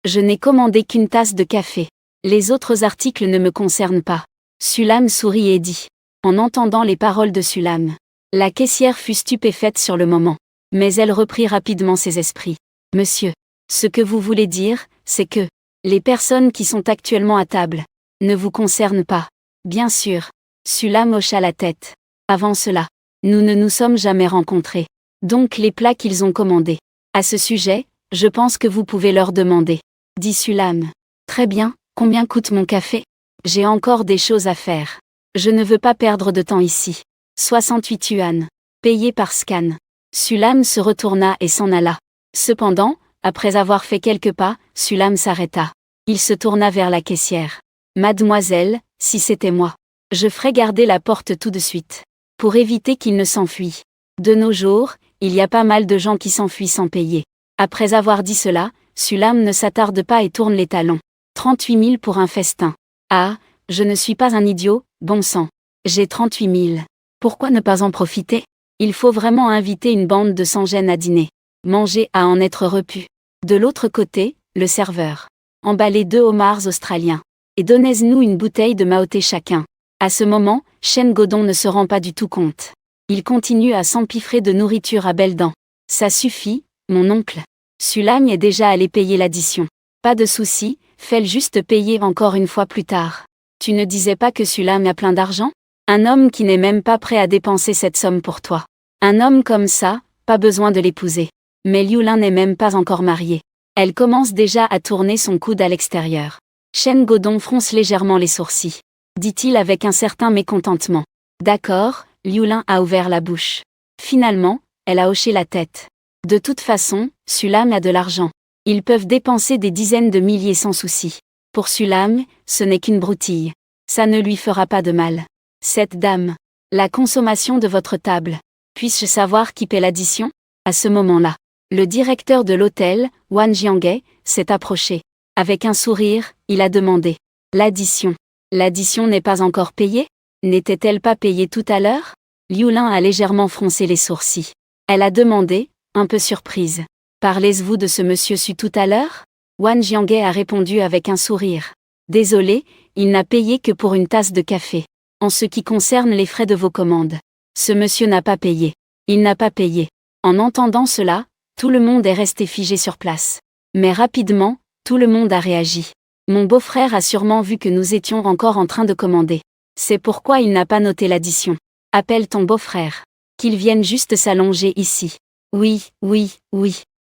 Je n'ai commandé qu'une tasse de café. Les autres articles ne me concernent pas. Sulam sourit et dit. En entendant les paroles de Sulam. La caissière fut stupéfaite sur le moment. Mais elle reprit rapidement ses esprits. Monsieur. Ce que vous voulez dire, c'est que les personnes qui sont actuellement à table ne vous concernent pas. Bien sûr. Sulam hocha la tête. Avant cela, nous ne nous sommes jamais rencontrés. Donc les plats qu'ils ont commandés. À ce sujet, je pense que vous pouvez leur demander. Dit Sulam. Très bien, combien coûte mon café? J'ai encore des choses à faire. Je ne veux pas perdre de temps ici. 68 yuan. Payé par scan. Sulam se retourna et s'en alla. Cependant, après avoir fait quelques pas, Sulam s'arrêta. Il se tourna vers la caissière. Mademoiselle, si c'était moi, je ferais garder la porte tout de suite. Pour éviter qu'il ne s'enfuit. De nos jours, il y a pas mal de gens qui s'enfuient sans payer. Après avoir dit cela, Sulam ne s'attarde pas et tourne les talons. 38 000 pour un festin. Ah, je ne suis pas un idiot, bon sang. J'ai 38 000. Pourquoi ne pas en profiter? Il faut vraiment inviter une bande de sans-gêne à dîner. Manger à en être repu. De l'autre côté, le serveur. Emballez 2 homards australiens. Et donnez-nous une bouteille de Maoté chacun. À ce moment, Shen Godon ne se rend pas du tout compte. Il continue à s'empiffrer de nourriture à belles dents. Ça suffit, mon oncle. Sulam est déjà allé payer l'addition. Pas de souci, fais-le juste payer encore une fois plus tard. Tu ne disais pas que Sulam a plein d'argent? Un homme qui n'est même pas prêt à dépenser cette somme pour toi. Un homme comme ça, pas besoin de l'épouser. Mais Liu Lin n'est même pas encore mariée. Elle commence déjà à tourner son coude à l'extérieur. Shen Godon fronce légèrement les sourcils. Dit-il avec un certain mécontentement. D'accord, Liu Lin a ouvert la bouche. Finalement, elle a hoché la tête. De toute façon, Sulam a de l'argent. Ils peuvent dépenser des dizaines de milliers sans souci. Pour Sulam, ce n'est qu'une broutille. Ça ne lui fera pas de mal. Cette dame. La consommation de votre table. Puis-je savoir qui paie l'addition? À ce moment-là, le directeur de l'hôtel, Wang Jianghe, s'est approché. Avec un sourire, il a demandé. L'addition. L'addition n'est pas encore payée? N'était-elle pas payée tout à l'heure? Liu Lin a légèrement froncé les sourcils. Elle a demandé, un peu surprise. Parlez-vous de ce monsieur su tout à l'heure? Wang Jianghe a répondu avec un sourire. Désolé, il n'a payé que pour une tasse de café. En ce qui concerne les frais de vos commandes, ce monsieur n'a pas payé. Il n'a pas payé. En entendant cela, tout le monde est resté figé sur place. Mais rapidement, tout le monde a réagi. Mon beau-frère a sûrement vu que nous étions encore en train de commander. C'est pourquoi il n'a pas noté l'addition. Appelle ton beau-frère. Qu'il vienne juste s'allonger ici. Oui.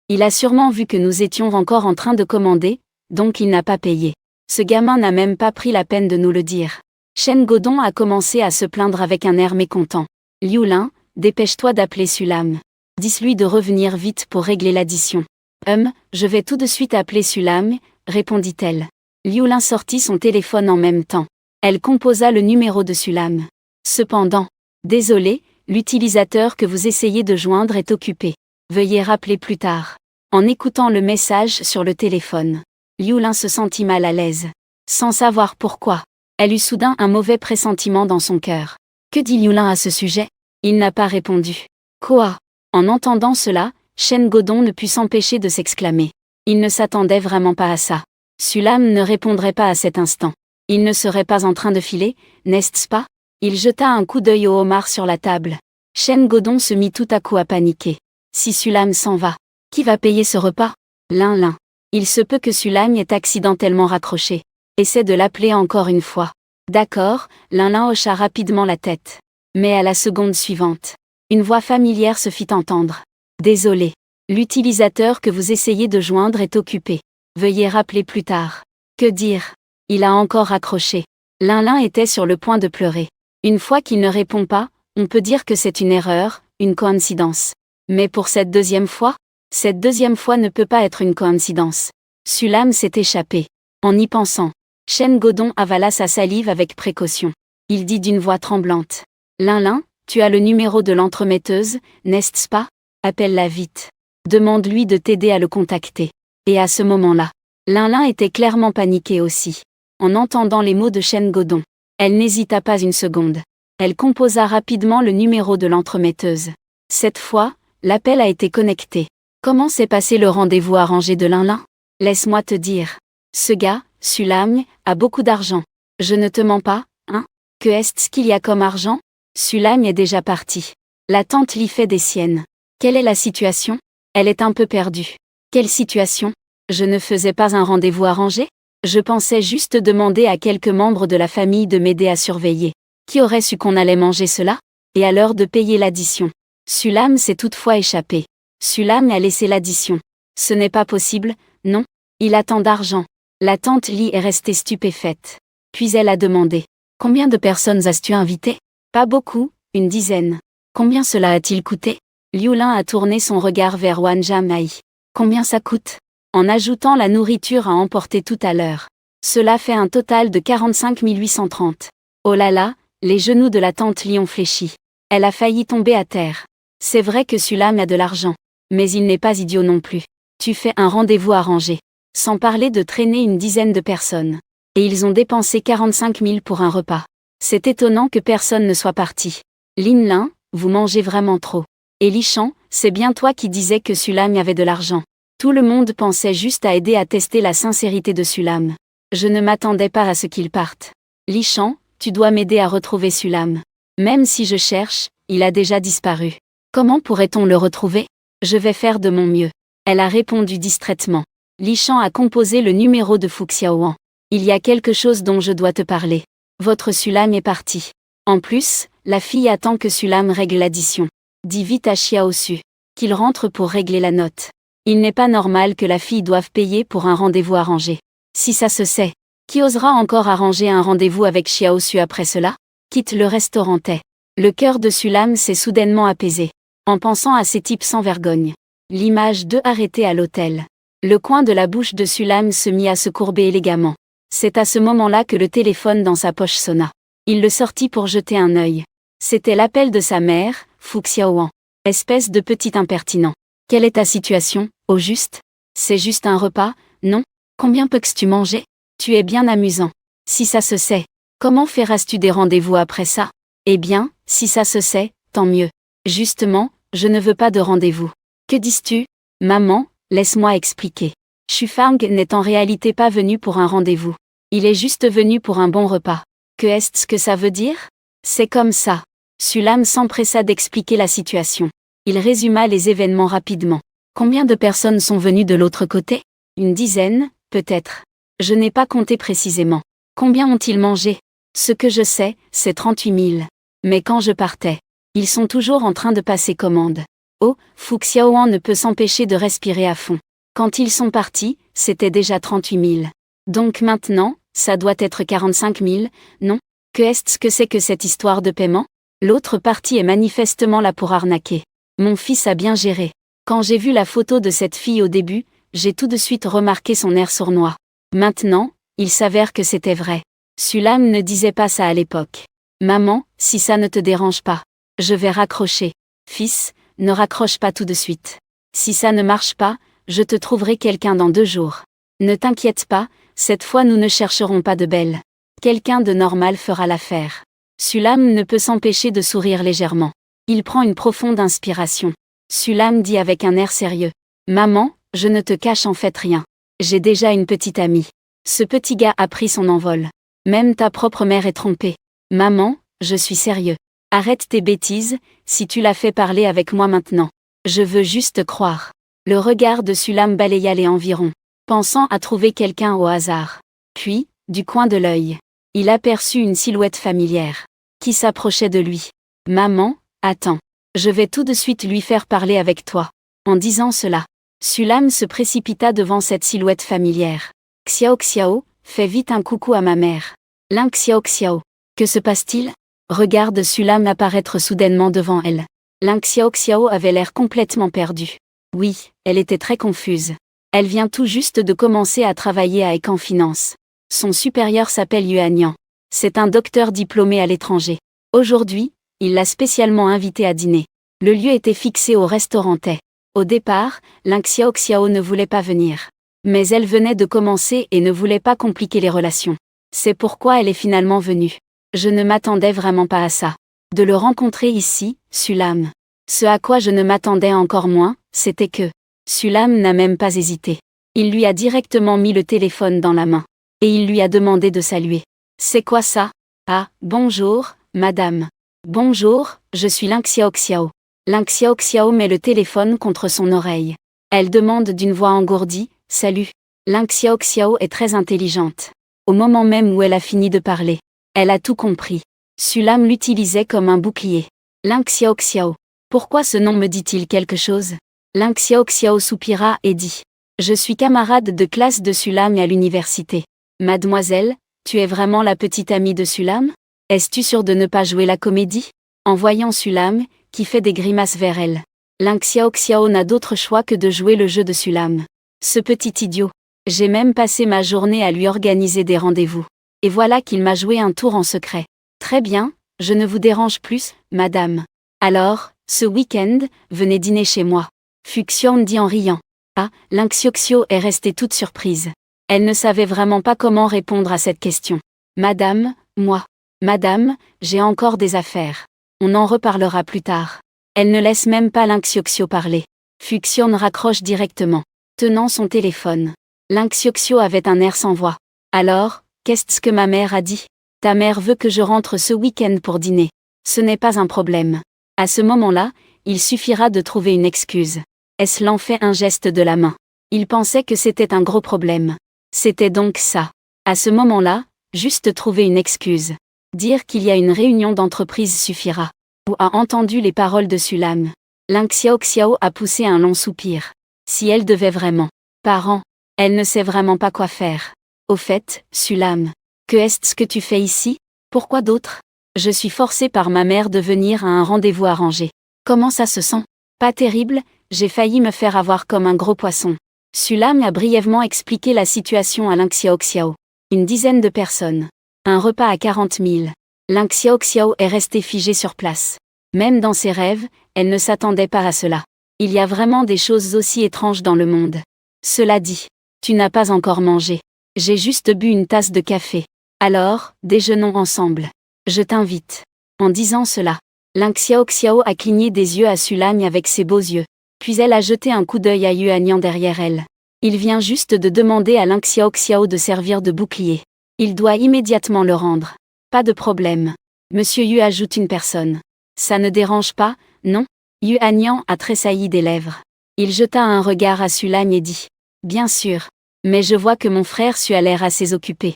Il a sûrement vu que nous étions encore en train de commander, donc il n'a pas payé. Ce gamin n'a même pas pris la peine de nous le dire. Shen Godon a commencé à se plaindre avec un air mécontent. Liu Lin, dépêche-toi d'appeler Sulam. Dis-lui de revenir vite pour régler l'addition. Je vais tout de suite appeler Sulam, répondit-elle. Liu Lin sortit son téléphone en même temps. Elle composa le numéro de Sulam. Cependant, désolé, l'utilisateur que vous essayez de joindre est occupé. Veuillez rappeler plus tard. En écoutant le message sur le téléphone, Liu Lin se sentit mal à l'aise. Sans savoir pourquoi, elle eut soudain un mauvais pressentiment dans son cœur. Que dit Liu Lin à ce sujet? Il n'a pas répondu. Quoi? En entendant cela, Shen Godon ne put s'empêcher de s'exclamer. Il ne s'attendait vraiment pas à ça. Sulam ne répondrait pas à cet instant. Il ne serait pas en train de filer, n'est-ce pas? Il jeta un coup d'œil au homard sur la table. Shen Godon se mit tout à coup à paniquer. Si Sulam s'en va, qui va payer ce repas? Lin. Il se peut que Sulam ait accidentellement raccroché. Essaie de l'appeler encore une fois. D'accord, Lin hocha rapidement la tête. Mais à la seconde suivante, une voix familière se fit entendre. Désolé. L'utilisateur que vous essayez de joindre est occupé. Veuillez rappeler plus tard. Que dire? Il a encore raccroché. Lin était sur le point de pleurer. Une fois qu'il ne répond pas, on peut dire que c'est une erreur, une coïncidence. Mais pour cette deuxième fois ne peut pas être une coïncidence. Sulam s'est échappé. En y pensant, Shen Godong avala sa salive avec précaution. Il dit d'une voix tremblante. Lin, tu as le numéro de l'entremetteuse, n'est-ce pas? Appelle-la vite. Demande-lui de t'aider à le contacter. Et à ce moment-là, Lin était clairement paniquée aussi. En entendant les mots de Shen Godong, elle n'hésita pas une seconde. Elle composa rapidement le numéro de l'entremetteuse. Cette fois, l'appel a été connecté. Comment s'est passé le rendez-vous arrangé de Lin? Laisse-moi te dire. Ce gars, Sulam, a beaucoup d'argent. Je ne te mens pas, hein? Que est-ce qu'il y a comme argent? Sulam est déjà parti. La tante Li fait des siennes. Quelle est la situation? Elle est un peu perdue. Quelle situation? Je ne faisais pas un rendez-vous arrangé? Je pensais juste demander à quelques membres de la famille de m'aider à surveiller. Qui aurait su qu'on allait manger cela? Et à l'heure de payer l'addition. Sulam s'est toutefois échappé. Sulam a laissé l'addition. Ce n'est pas possible, non? Il a tant d'argent. La tante Li est restée stupéfaite. Puis elle a demandé. Combien de personnes as-tu invité? Pas beaucoup, une dizaine. Combien cela a-t-il coûté? Liu Lin a tourné son regard vers Wan Jamai. Combien ça coûte? En ajoutant la nourriture à emporter tout à l'heure. Cela fait un total de 45 830. Oh là là, les genoux de la tante Li ont fléchi. Elle a failli tomber à terre. C'est vrai que Sulam a de l'argent. Mais il n'est pas idiot non plus. Tu fais un rendez-vous arrangé. Sans parler de traîner une dizaine de personnes. Et ils ont dépensé 45 000 pour un repas. C'est étonnant que personne ne soit parti. Lin, vous mangez vraiment trop. Et Lishan, c'est bien toi qui disais que Sulam avait de l'argent. Tout le monde pensait juste à aider à tester la sincérité de Sulam. Je ne m'attendais pas à ce qu'il parte. Lishan, tu dois m'aider à retrouver Sulam. Même si je cherche, il a déjà disparu. Comment pourrait-on le retrouver? Je vais faire de mon mieux. Elle a répondu distraitement. Lishan a composé le numéro de Fu Xiaoan. Il y a quelque chose dont je dois te parler. Votre Sulam est parti. En plus, la fille attend que Sulam règle l'addition. Dis vite à Xiao Su qu'il rentre pour régler la note. Il n'est pas normal que la fille doive payer pour un rendez-vous arrangé. Si ça se sait, qui osera encore arranger un rendez-vous avec Xiao Su après cela? Quitte le restaurantais. Le cœur de Sulam s'est soudainement apaisé. En pensant à ces types sans vergogne. L'image d'eux arrêtés à l'hôtel. Le coin de la bouche de Sulam se mit à se courber élégamment. C'est à ce moment-là que le téléphone dans sa poche sonna. Il le sortit pour jeter un œil. C'était l'appel de sa mère, Fu Xiaoan. Espèce de petit impertinent. Quelle est ta situation, au juste? C'est juste un repas, non? Combien peux-tu manger? Tu es bien amusant. Si ça se sait, comment feras-tu des rendez-vous après ça? Eh bien, si ça se sait, tant mieux. Justement, je ne veux pas de rendez-vous. Que dis-tu? Maman, laisse-moi expliquer. Shufang n'est en réalité pas venu pour un rendez-vous. Il est juste venu pour un bon repas. Que est-ce que ça veut dire? C'est comme ça. Sulam s'empressa d'expliquer la situation. Il résuma les événements rapidement. Combien de personnes sont venues de l'autre côté? Une dizaine, peut-être. Je n'ai pas compté précisément. Combien ont-ils mangé? Ce que je sais, c'est 38 000. Mais quand je partais, ils sont toujours en train de passer commande. Oh, Fu Xiaoan ne peut s'empêcher de respirer à fond. Quand ils sont partis, c'était déjà 38 000. Donc maintenant, ça doit être 45 000, non? Que est-ce que c'est que cette histoire de paiement? L'autre partie est manifestement là pour arnaquer. Mon fils a bien géré. Quand j'ai vu la photo de cette fille au début, j'ai tout de suite remarqué son air sournois. Maintenant, il s'avère que c'était vrai. Sulam ne disait pas ça à l'époque. Maman, si ça ne te dérange pas, je vais raccrocher. Fils, ne raccroche pas tout de suite. Si ça ne marche pas, je te trouverai quelqu'un dans 2 jours. Ne t'inquiète pas, cette fois nous ne chercherons pas de belle. Quelqu'un de normal fera l'affaire. Sulam ne peut s'empêcher de sourire légèrement. Il prend une profonde inspiration. Sulam dit avec un air sérieux. Maman, je ne te cache en fait rien. J'ai déjà une petite amie. Ce petit gars a pris son envol. Même ta propre mère est trompée. Maman, je suis sérieux. Arrête tes bêtises, si tu l'as fait parler avec moi maintenant. Je veux juste croire. Le regard de Sulam balaya les environs, pensant à trouver quelqu'un au hasard. Puis, du coin de l'œil, il aperçut une silhouette familière, qui s'approchait de lui. « Maman, attends. Je vais tout de suite lui faire parler avec toi. » En disant cela, Sulam se précipita devant cette silhouette familière. « Xiao Xiao, fais vite un coucou à ma mère. »« Ling Xiao Xiao. Que se passe-t-il » Regarde Sulam apparaître soudainement devant elle. Ling Xiao Xiao avait l'air complètement perdue. Oui, elle était très confuse. Elle vient tout juste de commencer à travailler à Ecan Finance. Son supérieur s'appelle Yuan. C'est un docteur diplômé à l'étranger. Aujourd'hui, il l'a spécialement invité à dîner. Le lieu était fixé au restaurant Thé. Au départ, Ling Xiao Xiao ne voulait pas venir. Mais elle venait de commencer et ne voulait pas compliquer les relations. C'est pourquoi elle est finalement venue. Je ne m'attendais vraiment pas à ça. De le rencontrer ici, Sulam. Ce à quoi je ne m'attendais encore moins, c'était que Sulam n'a même pas hésité. Il lui a directement mis le téléphone dans la main. Et il lui a demandé de saluer. C'est quoi ça ? Ah, bonjour, madame. Bonjour, je suis Ling Xiao Xiao. Ling Xiao Xiao met le téléphone contre son oreille. Elle demande d'une voix engourdie, « Salut ». Ling Xiao Xiao est très intelligente. Au moment même où elle a fini de parler, elle a tout compris. Sulam l'utilisait comme un bouclier. Ling Xiao Xiao. Pourquoi ce nom me dit-il quelque chose ? Ling Xiao Xiao soupira et dit. Je suis camarade de classe de Sulam à l'université. Mademoiselle, tu es vraiment la petite amie de Sulam ? Es-tu sûre de ne pas jouer la comédie ? En voyant Sulam, qui fait des grimaces vers elle, Ling Xiao Xiao n'a d'autre choix que de jouer le jeu de Sulam. Ce petit idiot. J'ai même passé ma journée à lui organiser des rendez-vous. Et voilà qu'il m'a joué un tour en secret. Très bien, je ne vous dérange plus, madame. Alors, ce week-end, venez dîner chez moi. Fuxian dit en riant. Ah, Ling Xiao Xiao est restée toute surprise. Elle ne savait vraiment pas comment répondre à cette question. Madame, moi. Madame, j'ai encore des affaires. On en reparlera plus tard. Elle ne laisse même pas Ling Xiao Xiao parler. Fuxian raccroche directement, tenant son téléphone. Ling Xiao Xiao avait un air sans voix. Alors, qu'est-ce que ma mère a dit ? Ta mère veut que je rentre ce week-end pour dîner. Ce n'est pas un problème. À ce moment-là, il suffira de trouver une excuse. Eslan fait un geste de la main. Il pensait que c'était un gros problème. C'était donc ça. À ce moment-là, juste trouver une excuse. Dire qu'il y a une réunion d'entreprise suffira. Ou a entendu les paroles de Sulam. Ling Xiao Xiao a poussé un long soupir. Si elle devait vraiment. Parent. Elle ne sait vraiment pas quoi faire. Au fait, Sulam. Que est-ce que tu fais ici ? Pourquoi d'autre ? Je suis forcée par ma mère de venir à un rendez-vous arrangé. Comment ça se sent ? Pas terrible, j'ai failli me faire avoir comme un gros poisson. Sulam a brièvement expliqué la situation à Ling Xiao Xiao. Une dizaine de personnes. Un repas à 40 000. Ling Xiao Xiao est restée figée sur place. Même dans ses rêves, elle ne s'attendait pas à cela. Il y a vraiment des choses aussi étranges dans le monde. Cela dit, tu n'as pas encore mangé. J'ai juste bu une tasse de café. Alors, déjeunons ensemble. Je t'invite. En disant cela, Ling Xiao Xiao a cligné des yeux à Sulam avec ses beaux yeux. Puis elle a jeté un coup d'œil à Yuan derrière elle. Il vient juste de demander à Ling Xiao Xiao de servir de bouclier. Il doit immédiatement le rendre. Pas de problème. Monsieur Yu ajoute une personne. Ça ne dérange pas, non ? Yuan a tressailli des lèvres. Il jeta un regard à Sulam et dit. Bien sûr. Mais je vois que mon frère Su a l'air assez occupé.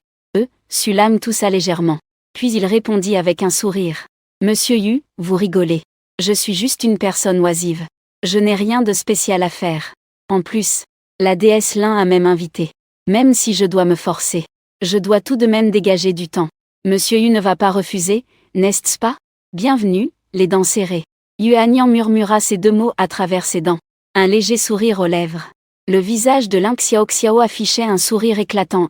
Sulam toussa légèrement. Puis il répondit avec un sourire. Monsieur Yu, vous rigolez. Je suis juste une personne oisive. Je n'ai rien de spécial à faire. En plus, la déesse Lin a même invité. Même si je dois me forcer, je dois tout de même dégager du temps. Monsieur Yu ne va pas refuser, n'est-ce pas ? Bienvenue, les dents serrées. Yuan murmura ces deux mots à travers ses dents. Un léger sourire aux lèvres. Le visage de Ling Xiao Xiao affichait un sourire éclatant.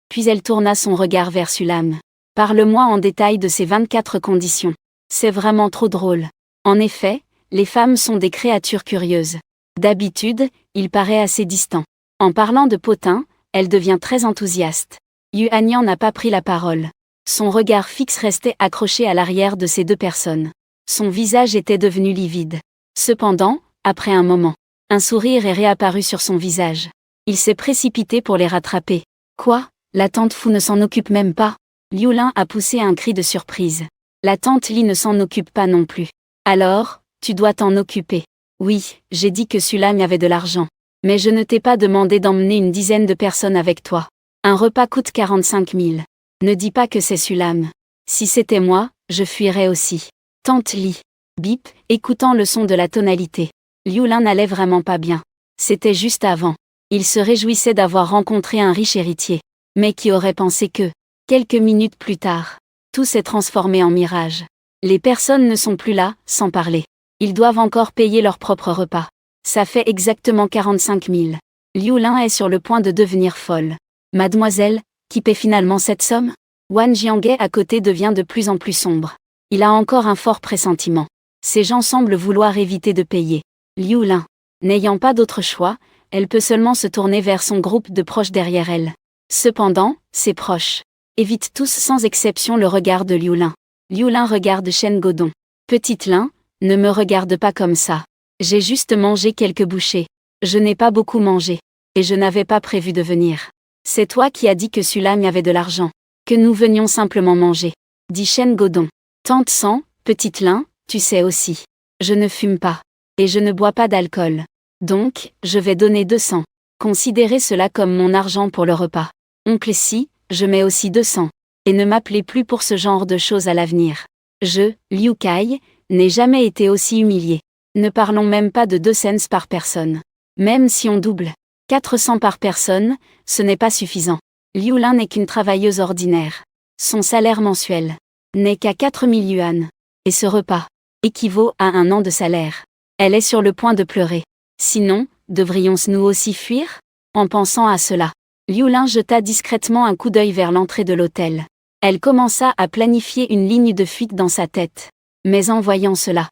Puis elle tourna son regard vers Sulam. Parle-moi en détail de ces 24 conditions. C'est vraiment trop drôle. En effet, les femmes sont des créatures curieuses. D'habitude, il paraît assez distant. En parlant de potin, elle devient très enthousiaste. Yuan n'a pas pris la parole. Son regard fixe restait accroché à l'arrière de ces deux personnes. Son visage était devenu livide. Cependant, après un moment, un sourire est réapparu sur son visage. Il s'est précipité pour les rattraper. Quoi ? La tante Fu ne s'en occupe même pas. Liu Lin a poussé un cri de surprise. La tante Li ne s'en occupe pas non plus. Alors, tu dois t'en occuper. Oui, j'ai dit que Sulam avait de l'argent. Mais je ne t'ai pas demandé d'emmener une dizaine de personnes avec toi. Un repas coûte 45 000. Ne dis pas que c'est Sulam. Si c'était moi, je fuirais aussi. Tante Li. Bip, écoutant le son de la tonalité. Liu Lin n'allait vraiment pas bien. C'était juste avant. Il se réjouissait d'avoir rencontré un riche héritier. Mais qui aurait pensé que, quelques minutes plus tard, tout s'est transformé en mirage. Les personnes ne sont plus là, sans parler. Ils doivent encore payer leur propre repas. Ça fait exactement 45 000. Liu Lin est sur le point de devenir folle. Mademoiselle, qui paie finalement cette somme? Wang Jiangai à côté devient de plus en plus sombre. Il a encore un fort pressentiment. Ces gens semblent vouloir éviter de payer. Liu Lin, n'ayant pas d'autre choix, elle peut seulement se tourner vers son groupe de proches derrière elle. Cependant, ses proches évitent tous sans exception le regard de Liu Lin. Liu Lin regarde Shen Godong. Petite Lin, ne me regarde pas comme ça. J'ai juste mangé quelques bouchées. Je n'ai pas beaucoup mangé. Et je n'avais pas prévu de venir. C'est toi qui as dit que Sulam y avait de l'argent. Que nous venions simplement manger. Dit Shen Godong. Tante San, petite Lin, tu sais aussi. Je ne fume pas. Et je ne bois pas d'alcool. Donc, je vais donner 200. Considérez cela comme mon argent pour le repas. Oncle Si, je mets aussi 200. Et ne m'appelez plus pour ce genre de choses à l'avenir. Je, Liu Kai, n'ai jamais été aussi humilié. Ne parlons même pas de 2 cents par personne. Même si on double 400 par personne, ce n'est pas suffisant. Liu Lin n'est qu'une travailleuse ordinaire. Son salaire mensuel n'est qu'à 4 000 yuan. Et ce repas équivaut à un an de salaire. Elle est sur le point de pleurer. Sinon, devrions-nous aussi fuir? En pensant à cela, Liu Lin jeta discrètement un coup d'œil vers l'entrée de l'hôtel. Elle commença à planifier une ligne de fuite dans sa tête. Mais en voyant cela,